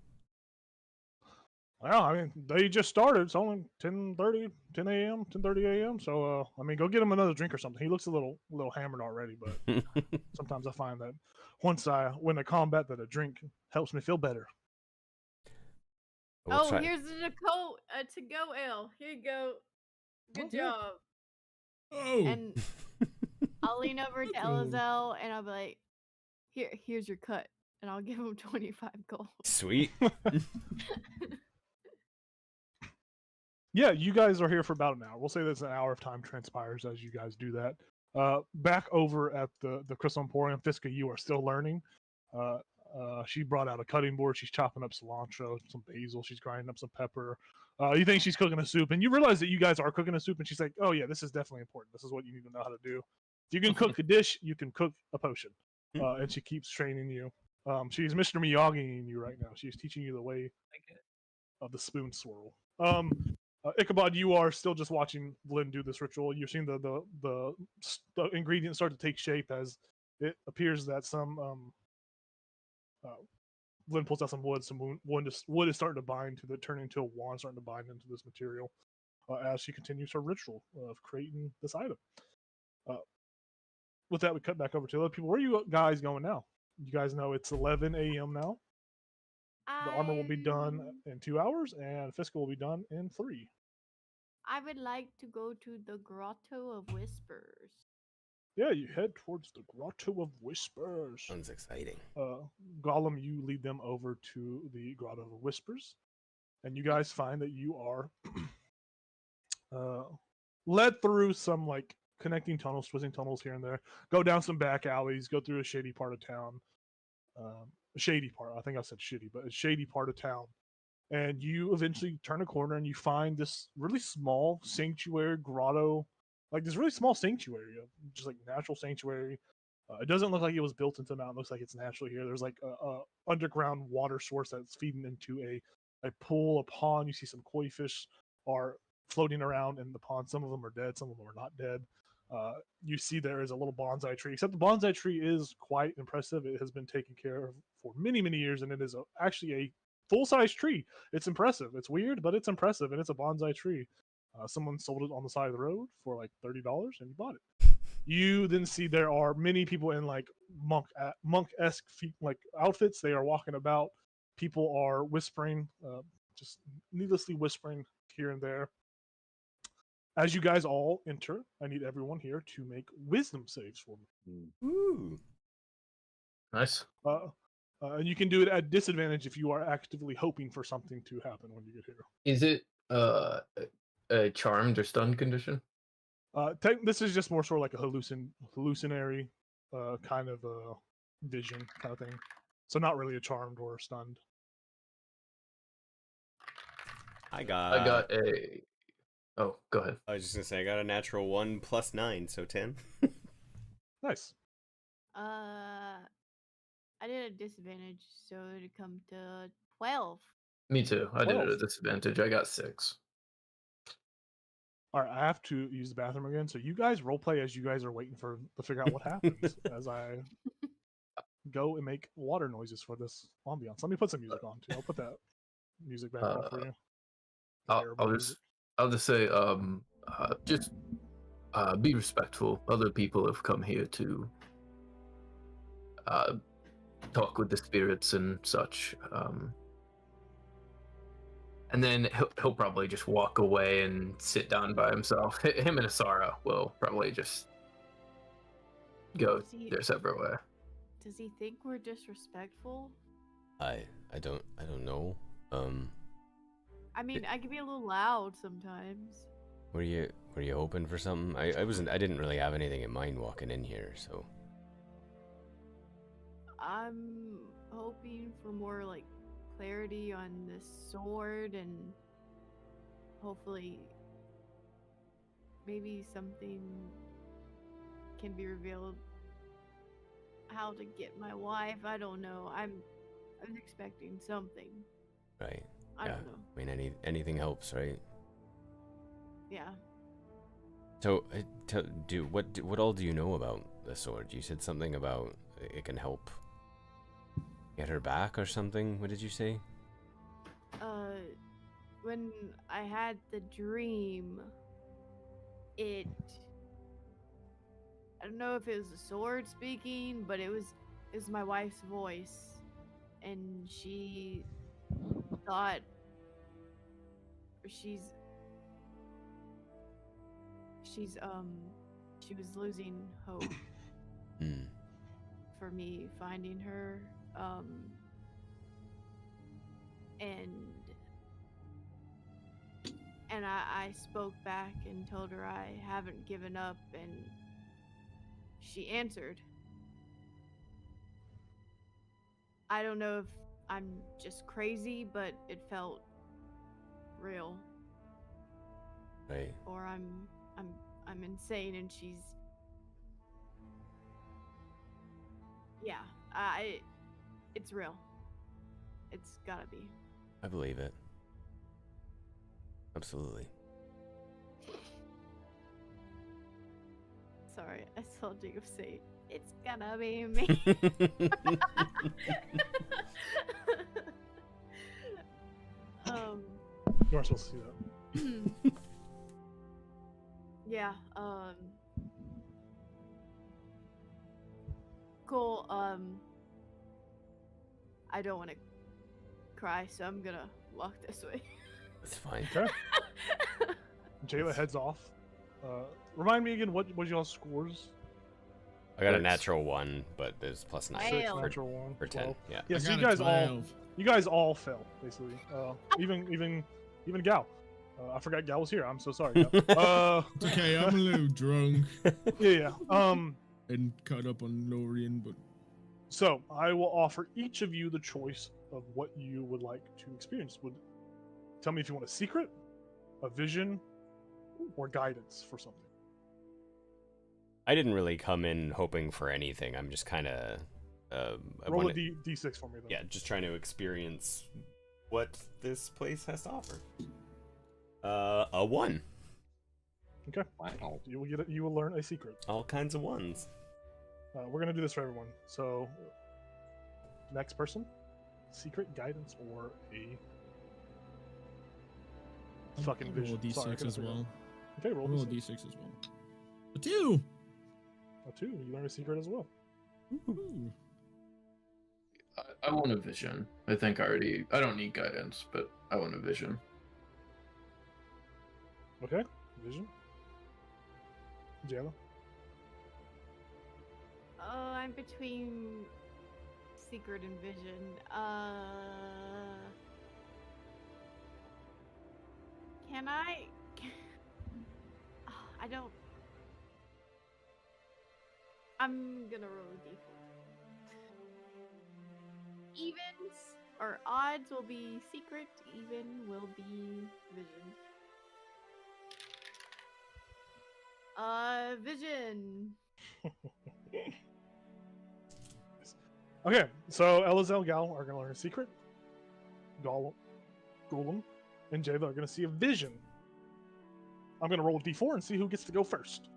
Well, I mean, they just started. It's only 10:30 a.m. So, I mean, go get him another drink or something. He looks a little hammered already, but sometimes I find that once I win a combat, that a drink helps me feel better. We'll try. Here's the to-go ale. Here you go. Good job. Oh. And I'll lean over to Elazel and I'll be like, here's your cut. And I'll give him 25 gold. Sweet. Yeah, you guys are here for about an hour. We'll say there's an hour of time transpires as you guys do that. Back over at the Crystal Emporium, Fiska, you are still learning. She brought out a cutting board. She's chopping up cilantro, some basil. She's grinding up some pepper. You think she's cooking a soup, and you realize that you guys are cooking a soup, and she's like, "Oh yeah, this is definitely important. This is what you need to know how to do. If you can cook a dish, you can cook a potion." And she keeps training you. She's Mr. Miyagi-ing you right now. She's teaching you the way of the spoon swirl. Ichabod, you are still just watching Lynn do this ritual. You're seeing the ingredients start to take shape as it appears that some Lynn pulls out some wood. Some wood is starting to bind turn into a wand, starting to bind into this material as she continues her ritual of creating this item. With that, we cut back over to other people. Where are you guys going now? You guys know it's 11 a.m. now. The armor will be done in 2 hours, and Fiska will be done in 3. I would like to go to the Grotto of Whispers. Yeah, you head towards the Grotto of Whispers. Sounds exciting. Gollum, you lead them over to the Grotto of Whispers, and you guys find that you are led through some like connecting tunnels, twisting tunnels here and there. Go down some back alleys. Go through a shady part of town. A shady part. I think I said shitty, but a shady part of town. And you eventually turn a corner and you find this really small sanctuary grotto, like this really small sanctuary, just like natural sanctuary. It doesn't look like it was built into the mountain. It looks like it's naturally here. There's like a underground water source that's feeding into a pool, a pond. You see some koi fish are floating around in the pond. Some of them are dead. Some of them are not dead. You see there is a little bonsai tree, except the bonsai tree is quite impressive. It has been taken care of for many, many years, and it is actually a full-size tree. It's impressive. It's weird, but it's impressive, and it's a bonsai tree. Someone sold it on the side of the road for like $30, and you bought it. You then see there are many people in like monk-esque like outfits. They are walking about. People are whispering, just needlessly whispering here and there. As you guys all enter, I need everyone here to make wisdom saves for me. Ooh. Nice. And you can do it at disadvantage if you are actively hoping for something to happen when you get here. Is it a charmed or stunned condition? This is just more sort of like a hallucinatory kind of vision kind of thing. So not really a charmed or stunned. I I got got a. Oh, go ahead. I was just gonna say I got a natural 1 plus 9, so 10. Nice. I did a disadvantage, so it'd come to 12. Me too. I did it 12. at a disadvantage. I got 6. All right, I have to use the bathroom again. So you guys roleplay as you guys are waiting to figure out what happens as I go and make water noises for this ambiance. Let me put some music on too. I'll put that music back on for you. I'll just say, just be respectful. Other people have come here to talk with the spirits and such. And then he'll probably just walk away and sit down by himself. Him and Asara will probably just go their separate way. Does he think we're disrespectful? I don't know. I mean, I can be a little loud sometimes. Were you hoping for something? I didn't really have anything in mind walking in here, so. I'm hoping for more like clarity on this sword, and hopefully maybe something can be revealed. How to get my wife, I don't know. I'm expecting something. Right. I don't know. I mean, anything helps, right? Yeah. So, what all do you know about the sword? You said something about it can help get her back or something. What did you say? When I had the dream, I don't know if it was the sword speaking, but it was my wife's voice, and she thought she was losing hope for me finding her, and I spoke back and told her I haven't given up, and she answered. I don't know if I'm just crazy, but it felt real. Right. Or I'm insane, and she's, yeah, it's real. It's gotta be. I believe it. Absolutely. Sorry, I saw Jacob say, "It's gonna be me." You aren't supposed to see that. Yeah, cool, I don't want to cry, so I'm gonna walk this way. That's fine. Okay. Jayla heads off. Remind me again, what was y'all's scores? I got a natural 1, but there's plus 9 6, natural 1, for 10. 12. Yeah. Yeah, so you guys all fell, basically. Even Gal. I forgot Gal was here. I'm so sorry. Gal. It's okay. I'm a little drunk Yeah. and caught up on Lorien, but So I will offer each of you the choice of what you would like to experience. Tell me if you want a secret, a vision, or guidance for something. I didn't really come in hoping for anything. I'm just kind of roll a d6 for me. Then. Yeah, just trying to experience what this place has to offer. A 1. Okay. Wow. You will learn a secret. All kinds of 1s. We're gonna do this for everyone. So, next person, secret, guidance, or a fucking vision. Roll a d6 as well. Okay, roll a d6 as well. A 2. A 2. You learn a secret as well. Ooh. I want a vision. I think I don't need guidance, but I want a vision. Okay, vision. Jayla. I'm between secret and vision. Can I? I don't. I'm gonna roll a d4. Evens or odds will be secret. Even will be vision. Vision. Okay, so Elazel, Gal are gonna learn a secret. Golem, and Jayla are gonna see a vision. I'm gonna roll a d4 and see who gets to go first.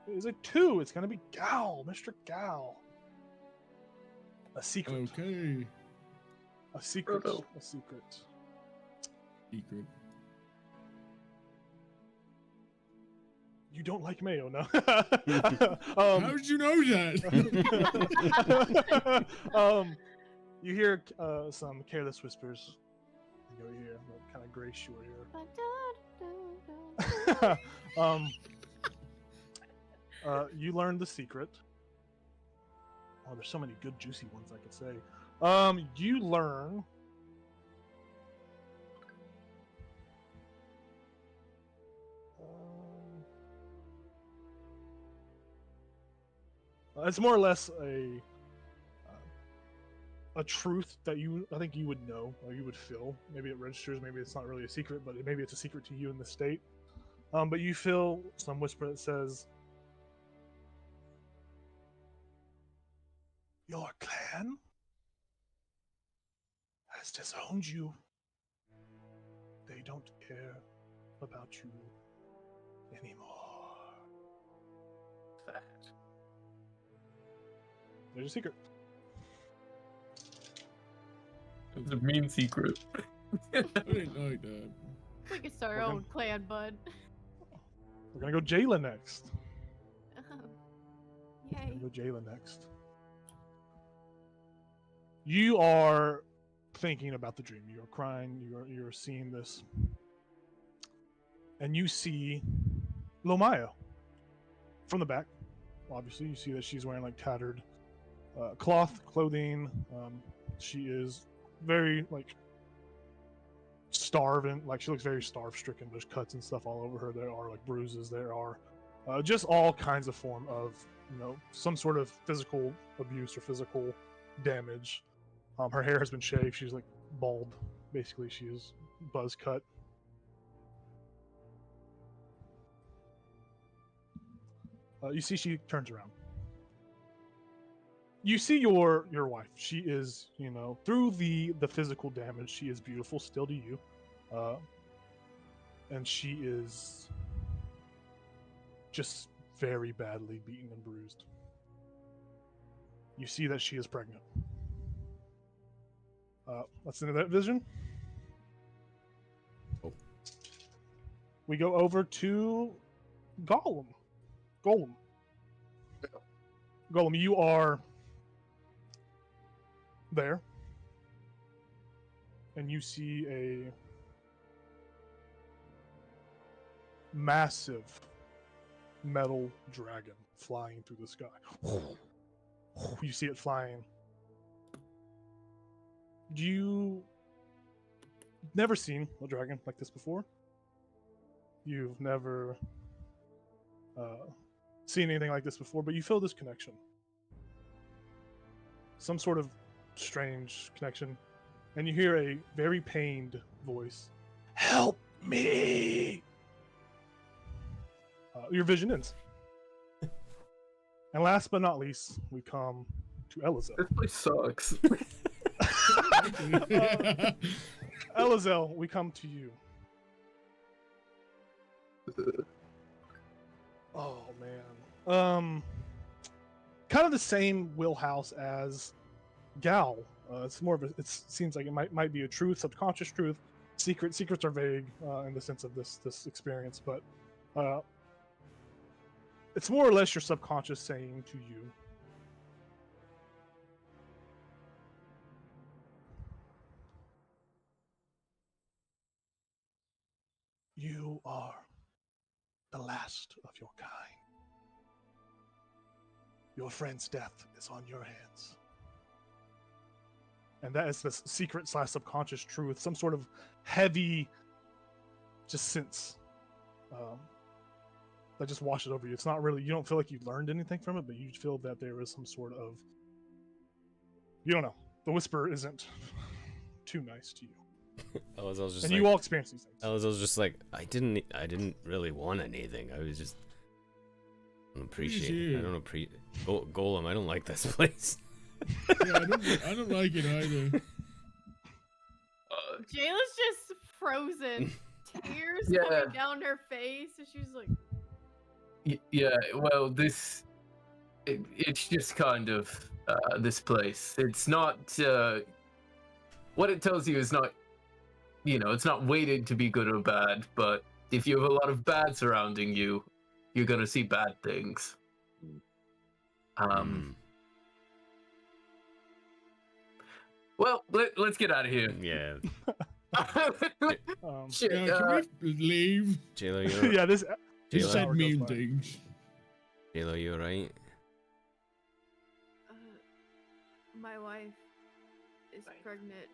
It is a 2. It's gonna be Gal, Mr. Gal. A secret. Okay. A secret. Bravo. A secret. Secret. You don't like mayo, no? How did you know that? You hear some careless whispers. You hear kind of gray short here. You learn the secret. Oh, there's so many good juicy ones I could say. You learn. It's more or less a truth that I think you would know or you would feel. Maybe it registers. Maybe it's not really a secret, but maybe it's a secret to you in the state. But you feel some whisper that says, "Your clan has disowned you. They don't care about you anymore." There's a secret. It's a mean secret. I didn't like that. We can start our own clan, bud. We're gonna go Jayla next. We're Yay. gonna go Jayla next. You are thinking about the dream. You're crying. You're seeing this, and you see Lomaya from the back. Obviously, you see that she's wearing like tattered clothing. She is very starving. Like she looks very starve-stricken. There's cuts and stuff all over her. There are like bruises. There are just all kinds of form of some sort of physical abuse or physical damage. Her hair has been shaved. She's like bald. Basically, she is buzz cut. You see, she turns around. You see your wife. She is, through the physical damage, she is beautiful still to you, and she is just very badly beaten and bruised. You see that she is pregnant. That's the end of that vision. Oh. We go over to Golem. Golem, you are there, and you see a massive metal dragon flying through the sky. You see it flying. Do never seen a dragon like this before. You've never seen anything like this before, but you feel this connection. Some sort of strange connection. And you hear a very pained voice. Help me! Your vision ends. And last but not least, we come to Elazel. This place sucks. Elazel, we come to you. Oh man. Kind of the same wheelhouse as Gal. It's more of a. It seems like it might be a truth, subconscious truth. Secrets are vague in the sense of this experience, but it's more or less your subconscious saying to you, "You are the last of your kind. Your friend's death is on your hands." And that is the secret / subconscious truth, some sort of heavy just sense that just washes over you. It's not really, you don't feel like you learned anything from it, but you feel that there is some sort of, you don't know, the whisper isn't too nice to you. Elazel's just and like, you all experience these things. Elazel's just like, I didn't really want anything. I was just, I don't appreciate. I don't appreciate. Golem, I don't like this place. Yeah, I don't like it either. Jayla's just frozen. Tears Yeah. coming down her face, and she's like, Yeah, well, it's just kind of this place. It's not what it tells you is not, it's not weighted to be good or bad. But if you have a lot of bad surrounding you, you're gonna see bad things. Well, let's get out of here. Yeah. Shit, Can we leave? JLo, you're Yeah, this He Jayla, said hour goes mean by. things. JLo, you alright? my wife is pregnant.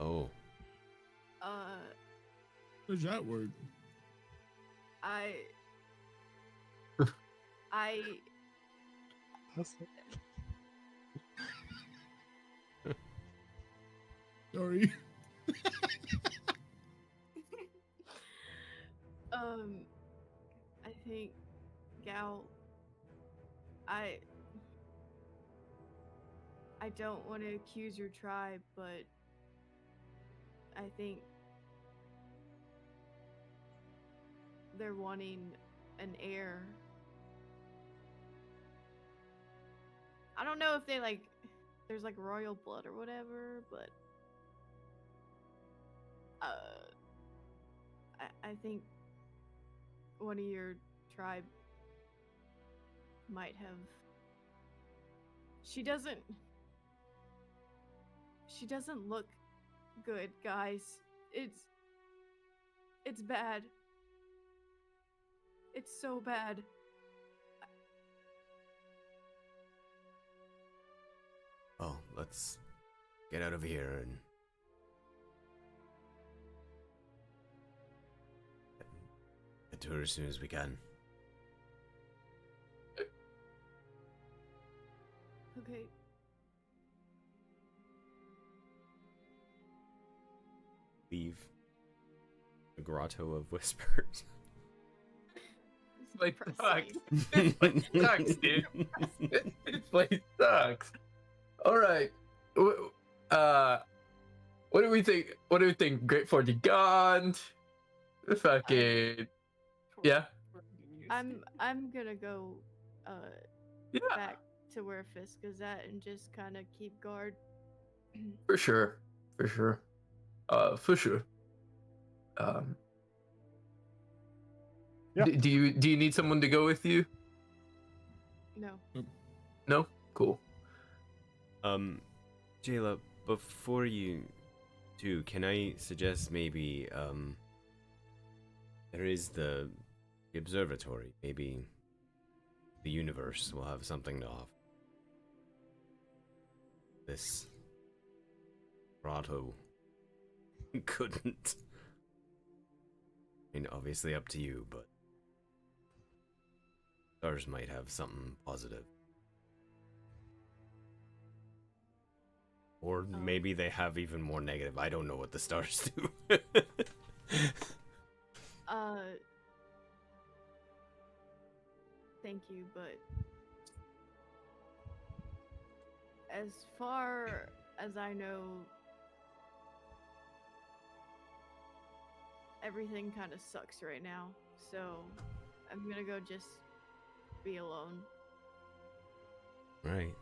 Oh. Uh, How does that work? I That's- Sorry. I think Gal, I don't want to accuse your tribe, but I think they're wanting an heir. I don't know if they there's royal blood or whatever, but I think one of your tribe might have. She doesn't look good, guys. It's bad. It's so bad. Oh, let's get out of here and get to her as soon as we can. Okay. Leave the grotto of whispers. This place Proceed. sucks. This place sucks, dude. This place sucks. All right. What do we think? What do we think? Great for the gone. Fucking yeah. I'm gonna go Yeah, back to where Fiska's at and just kind of keep guard. for sure. For sure. For sure. Yeah. Do you need someone to go with you? No. No. Cool. Jayla, before you do, can I suggest maybe there is the observatory. Maybe the universe will have something to offer. This Grotto couldn't. I mean, obviously up to you, but stars might have something positive. Or maybe they have even more negative. I don't know what the stars do. Thank you, but as far as I know, everything kind of sucks right now, so I'm gonna go just be alone. Right.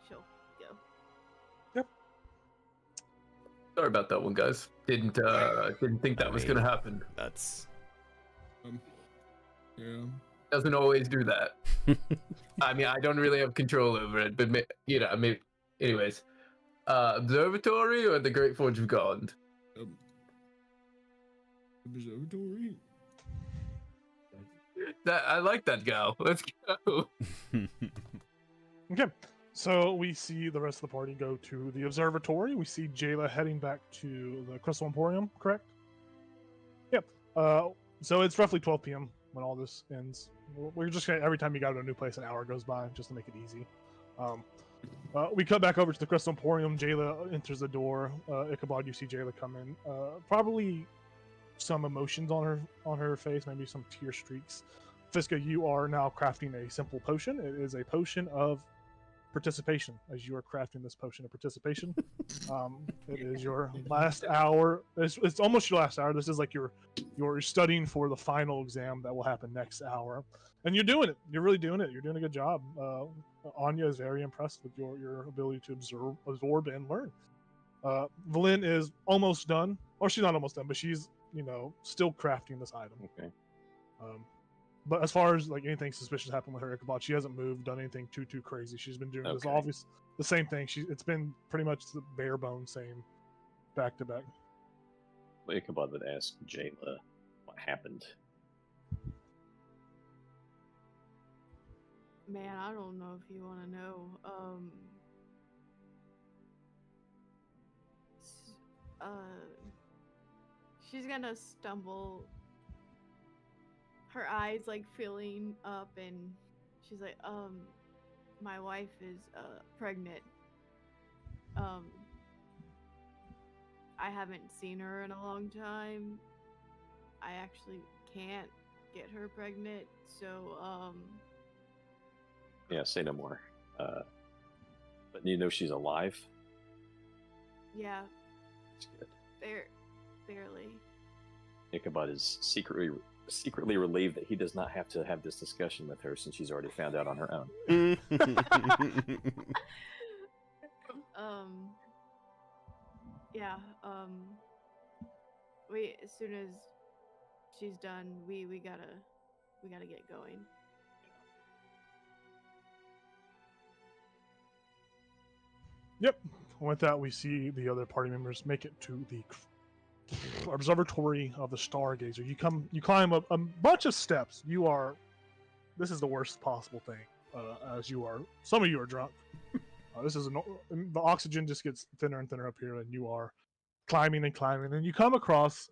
She'll go. Yep. Sorry about that one, guys. Didn't think that was gonna happen. That's Yeah. Doesn't always do that. I mean, I don't really have control over it, but maybe. Anyways, observatory or the Great Forge of God? Observatory. I like that gal. Let's go. Okay, so we see the rest of the party go to the observatory. We see Jayla heading back to the Crystal Emporium, correct? Yep. So it's roughly 12 p.m. when all this ends. We're just gonna, every time you go to a new place, an hour goes by, just to make it easy. We cut back over to the Crystal Emporium. Jayla enters the door. Ichabod, you see Jayla come in. Probably some emotions on her face, maybe some tear streaks. Fiska, you are now crafting a simple potion. It is a potion of participation, as you are crafting this potion of participation. It is your last hour. It's almost your last hour. This is like you're studying for the final exam that will happen next hour, and you're doing it. You're really doing it. You're doing a good job. Anya is very impressed with your ability to absorb and learn. Valyn is almost done, or she's not almost done, but she's still crafting this item. Okay. But as far as like anything suspicious happened with her Ichabod, she hasn't moved, done anything too crazy. She's been doing this obvious, the same thing. It's been pretty much the bare bone same, back to back. Ichabod would ask Jayla what happened. Man, I don't know if you want to know. She's gonna stumble. Her eyes like filling up, and she's like, my wife is pregnant. I haven't seen her in a long time. I actually can't get her pregnant, so Yeah, say no more. But you know she's alive? yeah, That's good. barely. Ichabod is secretly relieved that he does not have to have this discussion with her since she's already found out on her own. Yeah, as soon as she's done, we gotta get going. Yep. With that, we see the other party members make it to the observatory of the Stargazer. You climb a bunch of steps. This is the worst possible thing, as some of you are drunk. The oxygen just gets thinner and thinner up here, and you are climbing and climbing, and you come across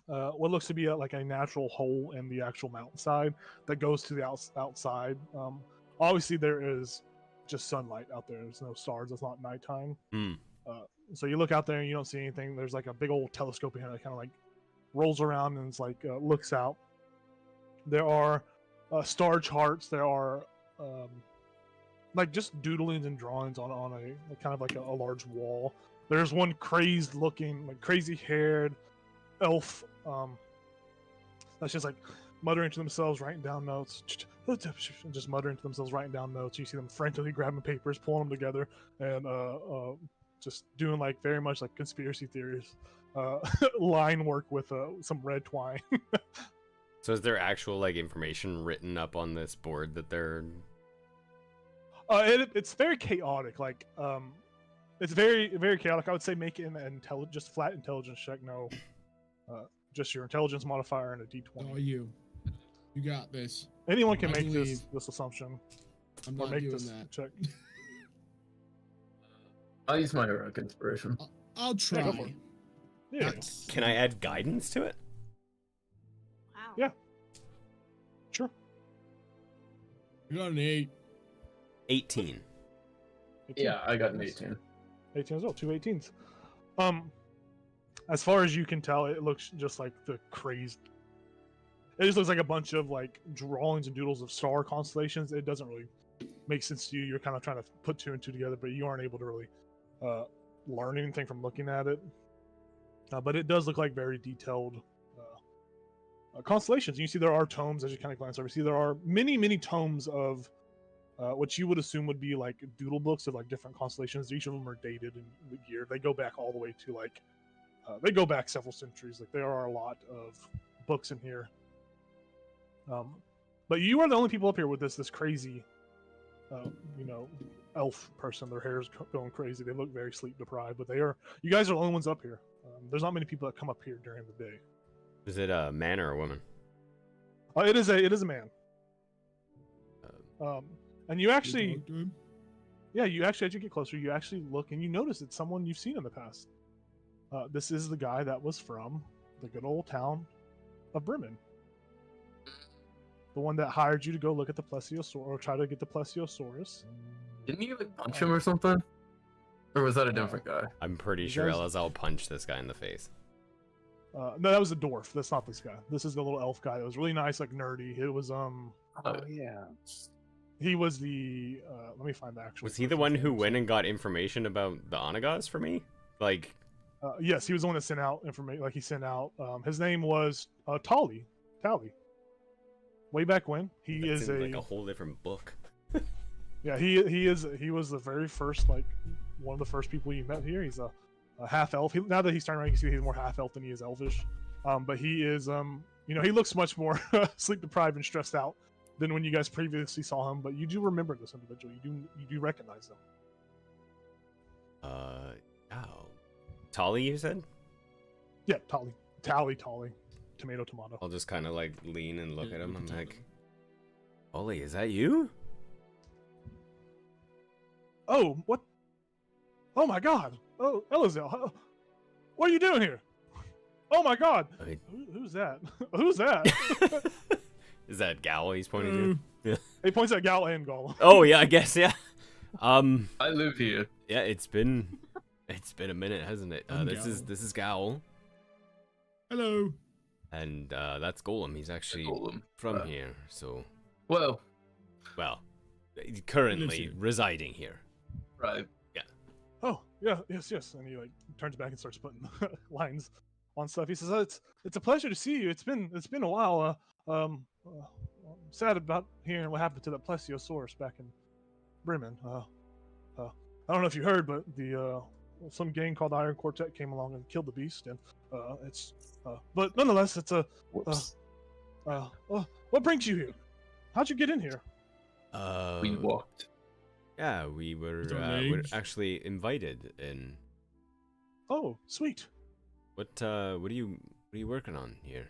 what looks to be like a natural hole in the actual mountainside that goes to the outside. Obviously, there is just sunlight out there. There's no stars. It's not nighttime. So you look out there and you don't see anything. There's like a big old telescope behind it that kind of like rolls around and it's like looks out. There are star charts. There are like just doodlings and drawings on a kind of like a large wall. There's one crazed looking, like crazy haired elf that's just like muttering to themselves, writing down notes, just muttering to themselves, writing down notes. You see them frantically grabbing papers, pulling them together, and just doing like very much like conspiracy theories, line work with some red twine. So is there actual like information written up on this board that they're? It's very chaotic. Like it's very very chaotic. I would say make it an just flat intelligence check. No, just your intelligence modifier and a d20. Oh, you got this. Anyone can I make believe. this assumption. I'm Or not make doing this that. check. I'll use my heroic inspiration. I'll try. go for it. Yeah. That's- Can I add guidance to it? Wow. Yeah. Sure. I got an 8. 18. 18. Yeah, I got an 18. 18 as well. 2 18s. As far as you can tell, it looks just like the crazed. It just looks like a bunch of like drawings and doodles of star constellations. It doesn't really make sense to you. You're kind of trying to put 2 and 2 together, but you aren't able to really learn anything from looking at it. But it does look like very detailed constellations. You see there are tomes as you kind of glance over. You see there are many, many tomes of what you would assume would be like doodle books of like different constellations. Each of them are dated in the year. They go back all the way to like they go back several centuries. Like there are a lot of books in here. But you are the only people up here with this crazy, elf person. Their hair's going crazy. They look very sleep deprived. But you guys are the only ones up here. There's not many people that come up here during the day. Is it a man or a woman? It is a man. And you actually, Talk to him. yeah, you actually as you get closer, you actually look and you notice it's someone you've seen in the past. This is the guy that was from the good old town of Bremen. The one that hired you to go look at the Plesiosaurus, or try to get the Plesiosaurus. Didn't you like punch him or something? Or was that a different guy? I'm pretty You sure guys- Elazar punched this guy in the face. No, that was a dwarf. That's not this guy. This is the little elf guy. It was really nice, like nerdy. It was Oh yeah. he was the let me find the actual. Was he the one who went and got information about the Onagas for me? Like, Yes, he was the one that sent out information. Like he sent out. His name was Tally. Way back when, he that's is in, like a whole different book. yeah, he was the very first, like one of the first people you met here. He's a half elf. Now that he's turned around, you can see he's more half elf than he is elvish. But he is he looks much more sleep deprived and stressed out than when you guys previously saw him. But you do remember this individual. You do recognize him. Oh, Tolly, you said? Yeah, Tally, tomato. I'll just kind of like lean and look at him. I'm like, Ollie, is that you? Oh, what? Oh my God! Oh, Elazel, what are you doing here? Oh my God! Who's that? Who's that? Is that Gal he's pointing to? Yeah. He points at Gal and Gollum. Oh yeah, I guess yeah. I live here. Yeah, it's been a minute, hasn't it? I'm This is Gal, Hello. and that's Golem. He's actually Golem. from here, so Well, currently here. residing here. right. Oh yeah, yes, and he like turns back and starts putting lines on stuff. He says, "It's a pleasure to see you. It's been a while. I'm sad about hearing what happened to that Plesiosaurus back in Bremen. I don't know if you heard, but the some gang called Iron Quartet came along and killed the beast, and but nonetheless, it's a Whoops. what brings you here? How'd you get in here? We walked. Yeah, we were With our we're legs? actually invited in. Oh, sweet. What are you working on here?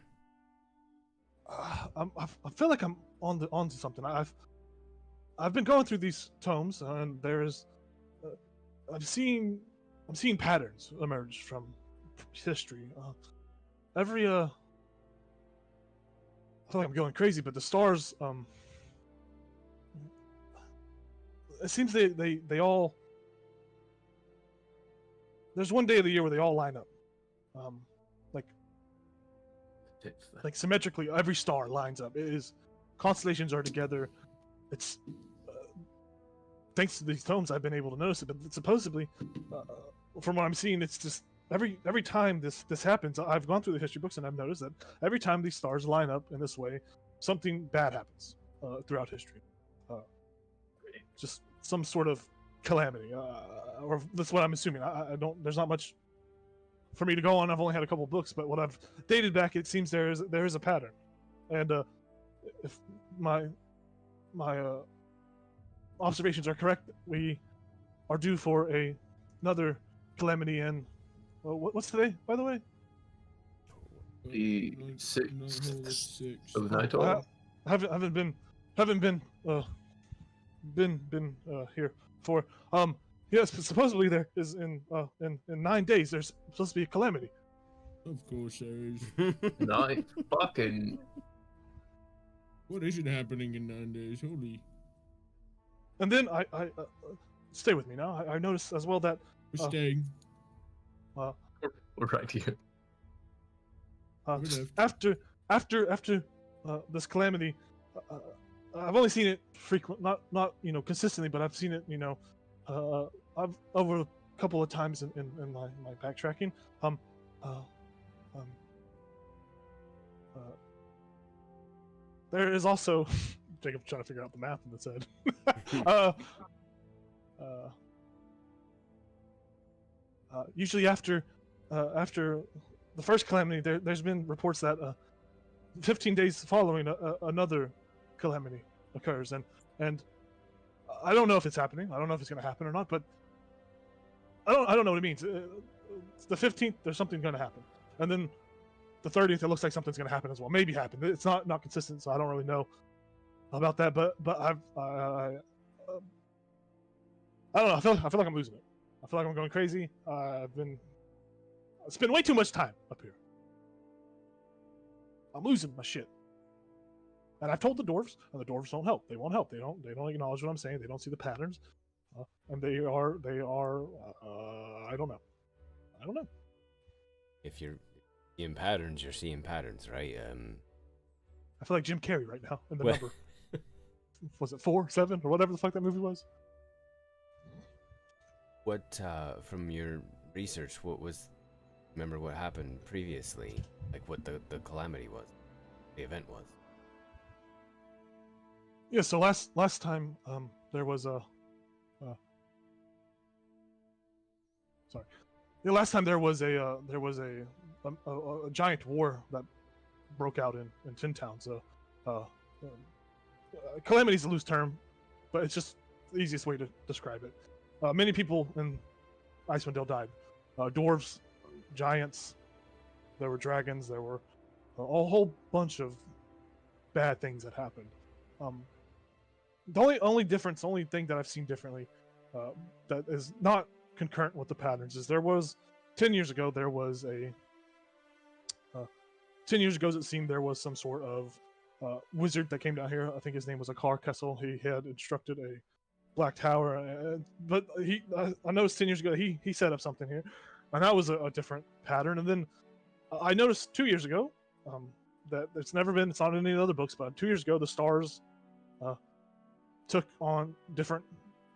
I feel like I'm onto something. I've been going through these tomes, and there's I'm seeing patterns emerge from history. I feel like I'm going crazy, but the stars it seems they all there's one day of the year where they all line up. Like symmetrically, every star lines up. It is constellations are together. It's thanks to these tomes I've been able to notice it. But supposedly, from what I'm seeing, it's just every time this happens. I've gone through the history books and I've noticed that every time these stars line up in this way, something bad happens throughout history. Just some sort of calamity, or that's what I'm assuming. I don't. There's not much for me to go on. I've only had a couple books, but what I've dated back, it seems there is a pattern, and if my observations are correct, we are due for another calamity. And what's today, by the way? The No, 6th it's 6. of night. I haven't been here for Yes, but supposedly there is in 9 days there's supposed to be a calamity. Of course there is. Nice. Fucking. What isn't happening in 9 days? Holy. And then I stay with me now. I noticed as well that We're staying. We're right here. after this calamity, I've only seen it not consistently, but I've seen it I've over a couple of times in my backtracking. There is also Jacob's trying to figure out the math in his head. Usually after the first calamity, there's been reports that 15 days following another calamity occurs, and I don't know if it's happening. I don't know if it's going to happen or not, but I don't know what it means. It's the 15th, there's something going to happen, and then the 30th, it looks like something's going to happen as well. Maybe happen. It's not consistent, so I don't really know about that. But I don't know. I feel like I'm losing it. I feel like I'm going crazy. I spent way too much time up here. I'm losing my shit. And I've told the dwarves, and the dwarves don't help. They won't help. They don't acknowledge what I'm saying. They don't see the patterns, and they are. I don't know. If you're seeing patterns, you're seeing patterns, right? I feel like Jim Carrey right now in the number. Was it 4, 7, or whatever the fuck that movie was? What, from your research, remember what happened previously? Like what the calamity was, the event was? Yeah, so last time there was a sorry. Yeah, last time there was a giant war that broke out in Tin Town. So calamity is a loose term, but it's just the easiest way to describe it. Many people in Icewind Dale died. Dwarves, giants, there were dragons, there were a whole bunch of bad things that happened. The only thing that I've seen differently that is not concurrent with the patterns is there was 10 years ago it seemed there was some sort of wizard that came down here. I think his name was Akar Kessel. He had instructed a Black Tower, but I noticed 10 years ago he set up something here, and that was a different pattern. And then I noticed 2 years ago that it's not in any of the other books, but 2 years ago the stars took on different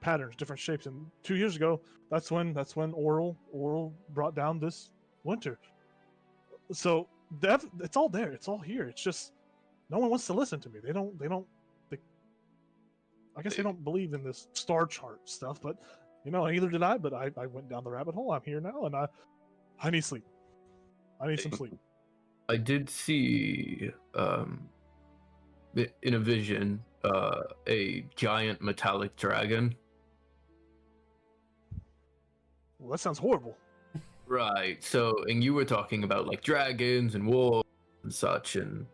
patterns, different shapes, and 2 years ago that's when Oral brought down this winter. So it's all there, it's all here. It's just no one wants to listen to me. I guess they don't believe in this star chart stuff, but neither did I. But I went down the rabbit hole. I'm here now, and I need sleep. I need some sleep. I did see in a vision a giant metallic dragon. Well, that sounds horrible. Right. So, and you were talking about like dragons and wolves and such, and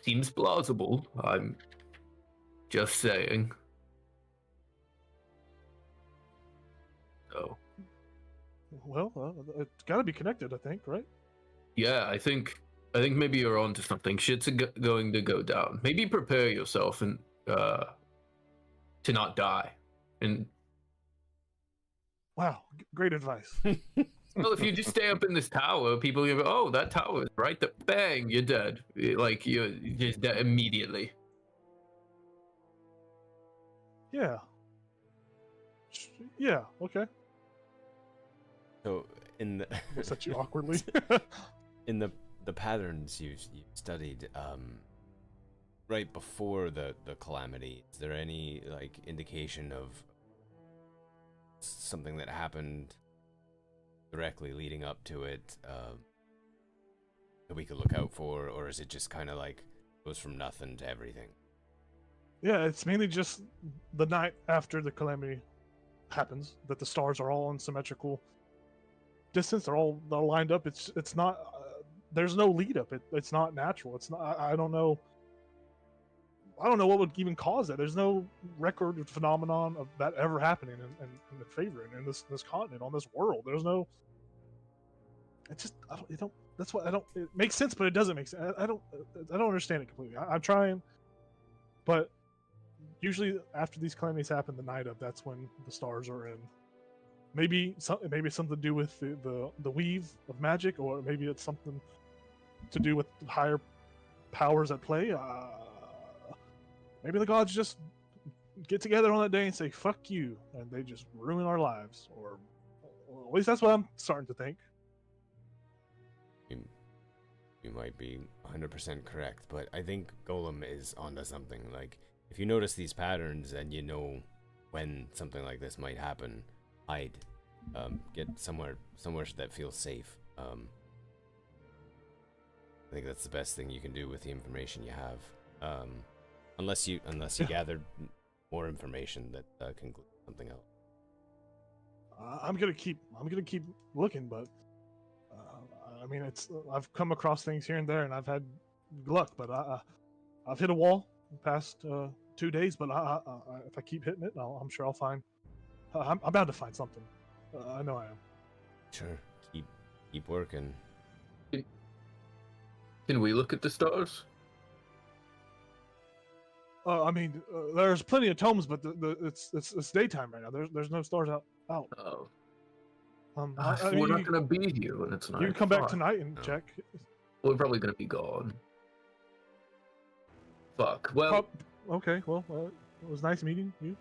seems plausible. I'm just saying. So. Well, it's got to be connected, I think, right? Yeah, I think maybe you're onto something. Shit's going to go down. Maybe prepare yourself and to not die. And wow, great advice. well, if you just stay up in this tower, people go, "Oh, that tower is right there." Bang, you're dead. Like you're just dead immediately. Yeah. Yeah. Okay. So in the I set you awkwardly. in the patterns you studied right before the calamity, is there any like indication of something that happened directly leading up to it that we could look out for, or is it just kind of like goes from nothing to everything? Yeah, it's mainly just the night after the calamity happens that the stars are all in symmetrical distance. They're lined up. It's not. There's no lead up. It's not natural. It's not. I don't know. I don't know what would even cause that. There's no record or phenomenon of that ever happening in the favor in this continent, on this world. There's no. It just it don't. That's what I don't. It makes sense, but it doesn't make sense. I don't understand it completely. I'm trying, but usually after these calamities happen, the night of, that's when the stars are in. Maybe it's something to do with the weave of magic, or maybe it's something to do with higher powers at play. Maybe the gods just get together on that day and say "fuck you," and they just ruin our lives, or at least that's what I'm starting to think. You might be 100% correct, but I think Golem is onto something. Like, if you notice these patterns and you know when something like this might happen, hide. Get somewhere that feels safe. I think that's the best thing you can do with the information you have. Unless you gathered more information that concludes something else. I'm gonna keep looking, but I mean, I've come across things here and there, and I've had luck, but I've hit a wall the past 2 days. But if I keep hitting it, I'm sure I'll find. I'm bound to find something. I know I am. Sure, keep working. Can we look at the stars? I mean, there's plenty of tomes, but it's daytime right now. There's no stars out. Oh. You We're not gonna be here when it's night. can come back tonight and check. We're probably gonna be gone. Fuck. Well. Okay. Well, it was nice meeting you.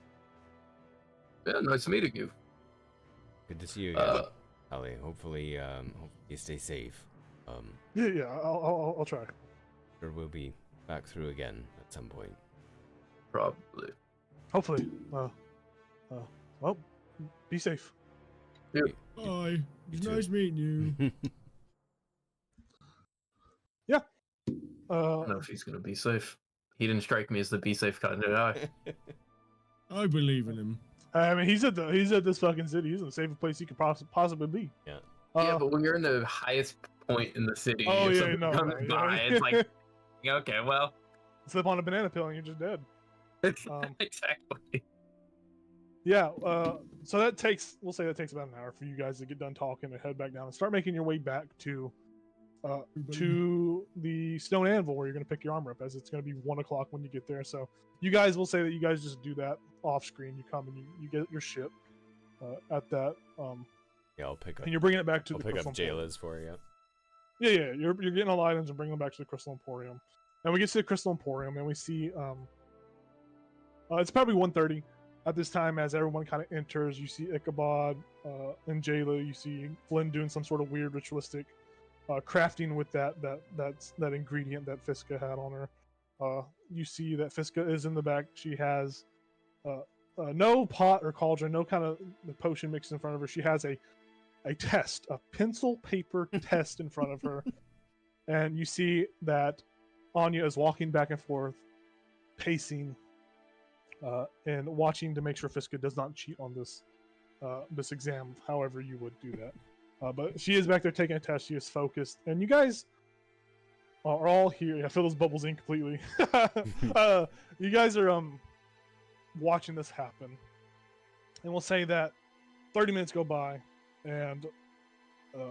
Yeah, nice meeting you. Good to see you again, Ali. Hopefully, you stay safe. Yeah. I'll try. Sure, we'll be back through again at some point. Probably. Hopefully. Well, be safe. Yeah. Bye. It's nice meeting you. Yeah. I don't know if he's gonna be safe. He didn't strike me as the be safe kind of guy. I believe in him. I mean, he's at this fucking city. He's in the safest place he could possibly be. Yeah. Yeah, but when you're in the highest point in the city, Oh, if yeah, something no, comes no, by, yeah. it's like, okay, well. Slip on a banana peel and you're just dead. Exactly. Yeah. So we'll say that takes about an hour for you guys to get done talking and head back down and start making your way back to the stone anvil where you're going to pick your armor up, as it's going to be 1 o'clock when you get there. So you guys will say that you guys just do that off screen. You come and you get your ship at that. Yeah, I'll pick up. And you're bringing it back to I'll the pick Crystal up Emporium. Jayla's for you. Yeah. You're getting all the items and bringing them back to the Crystal Emporium. And we get to the Crystal Emporium and we see it's probably 1:30 at this time as everyone kind of enters. You see Ichabod and Jayla. You see Flynn doing some sort of weird ritualistic crafting with that ingredient that Fiska had on her. You see that Fiska is in the back. She has no pot or cauldron, no kind of potion mixed in front of her. She has a test, a pencil paper test in front of her. And you see that Anya is walking back and forth, pacing, and watching to make sure Fiska does not cheat on this exam, however you would do that. But she is back there taking a test. She is focused. And you guys are all here. I fill those bubbles in completely. You guys are watching this happen. And we'll say that 30 minutes go by and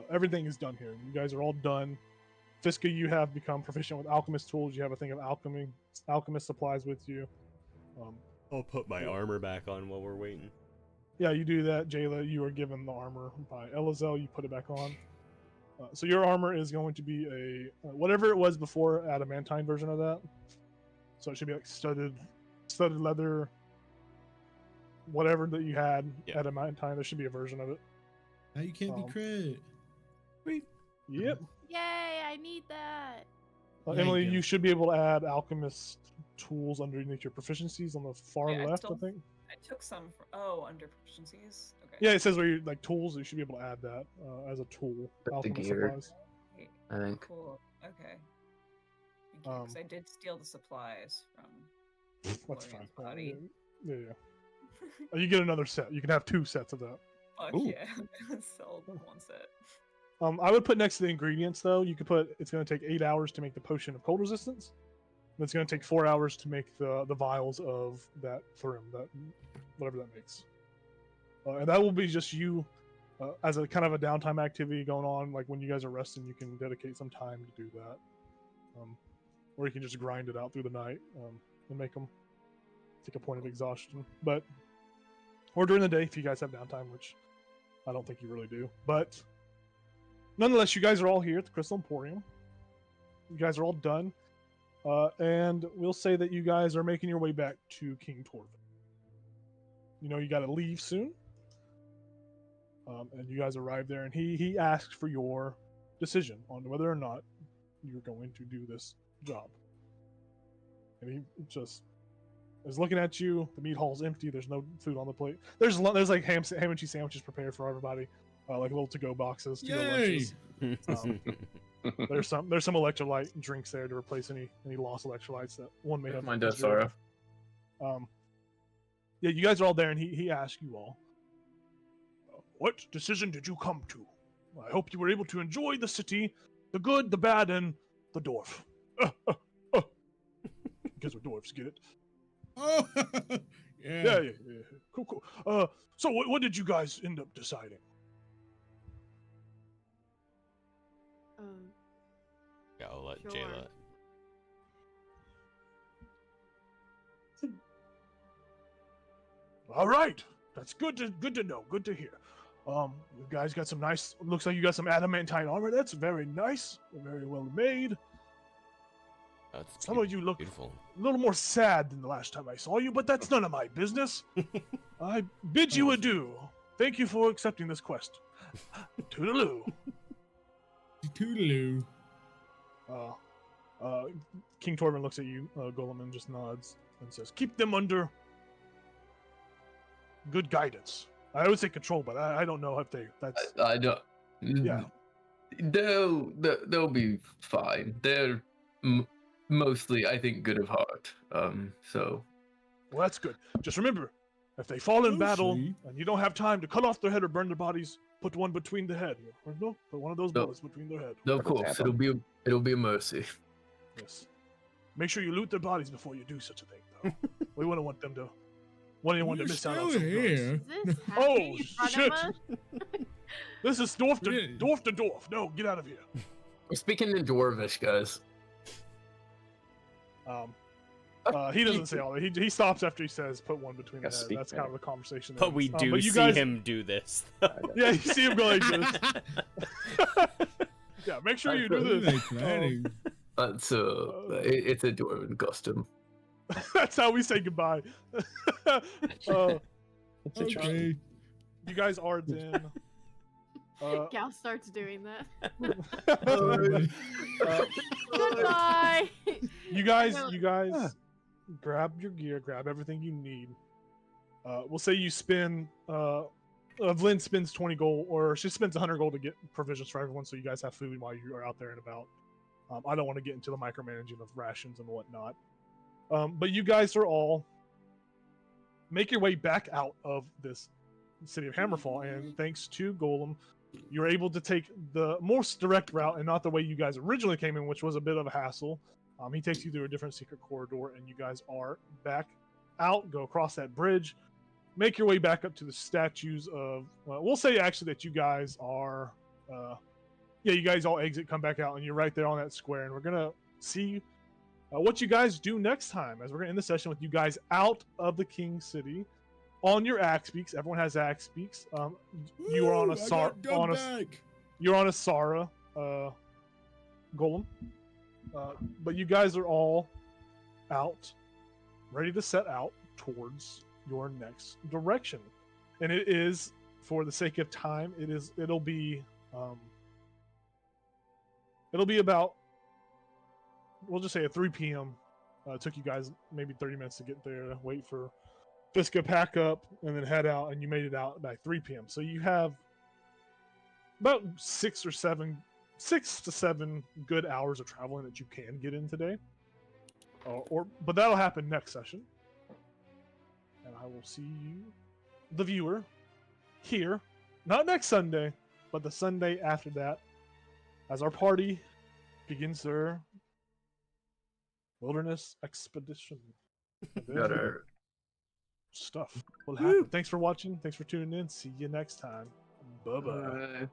everything is done here. You guys are all done. Fiska, you have become proficient with alchemist tools. You have a thing of alchemist supplies with you. I'll put my armor back on while we're waiting. Yeah, you do that. Jayla, you are given the armor by Elazel. You put it back on. So your armor is going to be a whatever it was before, adamantine version of that. So it should be like studded leather, whatever that you had, adamantine. There should be a version of it. Now you can't be crit. Wait. Yep. Yay! I need that. Emily, you should be able to add alchemist tools underneath your proficiencies on the far Yeah, left, I think. I took some under proficiencies. Okay. Yeah, it says where you like tools. You should be able to add that as a tool. Alchemist gear. supplies. I think. Cool. Okay. Thank you, 'cause I did steal the supplies from That's fine. Florian's body. Yeah. You get another set. You can have 2 sets of that. Fuck Ooh. yeah. Sell 1 set. I would put next to the ingredients though. You could put it's going to take 8 hours to make the potion of cold resistance, It's going to take 4 hours to make the vials of that thrim, that whatever that makes. And that will be just you as a kind of a downtime activity going on. Like when you guys are resting, you can dedicate some time to do that. Or you can just grind it out through the night and make them take a point of exhaustion. Or during the day if you guys have downtime, which I don't think you really do. But nonetheless, you guys are all here at the Crystal Emporium. You guys are all done. And we'll say that you guys are making your way back to King Torvin. You know you got to leave soon. And you guys arrive there, and he asks for your decision on whether or not you're going to do this job. And he just is looking at you. The meat hall's empty. There's no food on the plate. There's like ham and cheese sandwiches prepared for everybody, like little to-go boxes, to-go lunches. There's some electrolyte drinks there to replace any lost electrolytes that one may have. Mine does, Sarah. Yeah, you guys are all there, and he asks you all, what decision did you come to? I hope you were able to enjoy the city, the good, the bad, and the dwarf. Because we're dwarves, get it? Oh, Yeah. Cool. So what did you guys end up deciding? Yeah, I'll let Sure. Jayla. All right, that's good to know. Good to hear. You guys got some nice. Looks like you got some adamantine armor. That's very nice. Very well made. That's Some of you look beautiful. a little more sad than the last time I saw you, but that's none of my business. I bid you adieu. Thank you for accepting this quest. Toodaloo. Toodaloo. King Torvin looks at you, Golem, and just nods and says, "Keep them under good guidance." I would say control, but I don't know if that's. I don't. Yeah. They'll be fine. They're mostly, I think, good of heart. So. Well, that's good. Just remember, if they fall in battle see. and you don't have time to cut off their head or burn their bodies, put one between the head. No, put one of those bullets between their head. No, of course, it'll be a mercy. Yes. Make sure you loot their bodies before you do such a thing, though. We wouldn't want them to. Anyone to You're miss out on still some goods. here. Is this Oh, happening in front shit. of us? This is dwarf to Yeah. dwarf. No, get out of here. We're speaking in Dwarvish, guys. He doesn't say all that. He stops after he says, "Put one between the Gotta head." speak That's better. kind of the conversation. But we ends. do but you see guys, him do this. Yeah, you see him go like this. Yeah, make sure you do What are they this. planning? That's it's a Dwarven custom. That's how we say goodbye. It's interesting. Okay. You guys are then. Gal starts doing that. uh, Goodbye. you guys grab your gear, grab everything you need. We'll say you spend Vlyn spends 20 gold, or she spends 100 gold to get provisions for everyone, so you guys have food while you are out there and about. I don't want to get into the micromanaging of rations and whatnot. But you guys are all make your way back out of this city of Hammerfall, and thanks to Golem, you're able to take the most direct route and not the way you guys originally came in, which was a bit of a hassle. He takes you through a different secret corridor, and you guys are back out, go across that bridge, make your way back up to the statues of, we'll say actually that you guys are, you guys all exit, come back out, and you're right there on that square, and we're going to see what you guys do next time, as we're going to end the session with you guys out of the King City on your axe beaks. Everyone has axe beaks. You are on a you're on a Sara golem, but you guys are all out, ready to set out towards your next direction, and it is, for the sake of time, it'll be about, we'll just say at 3 p.m. It took you guys maybe 30 minutes to get there, wait for Fiska pack up, and then head out, and you made it out by 3 p.m. So you have about 6 to 7 good hours of traveling that you can get in today. But that'll happen next session. And I will see you, the viewer, here, not next Sunday, but the Sunday after that, as our party begins their Wilderness Expedition. And Got then her. stuff will happen. Thanks for watching. Thanks for tuning in. See you next time. Bye bye. Alright.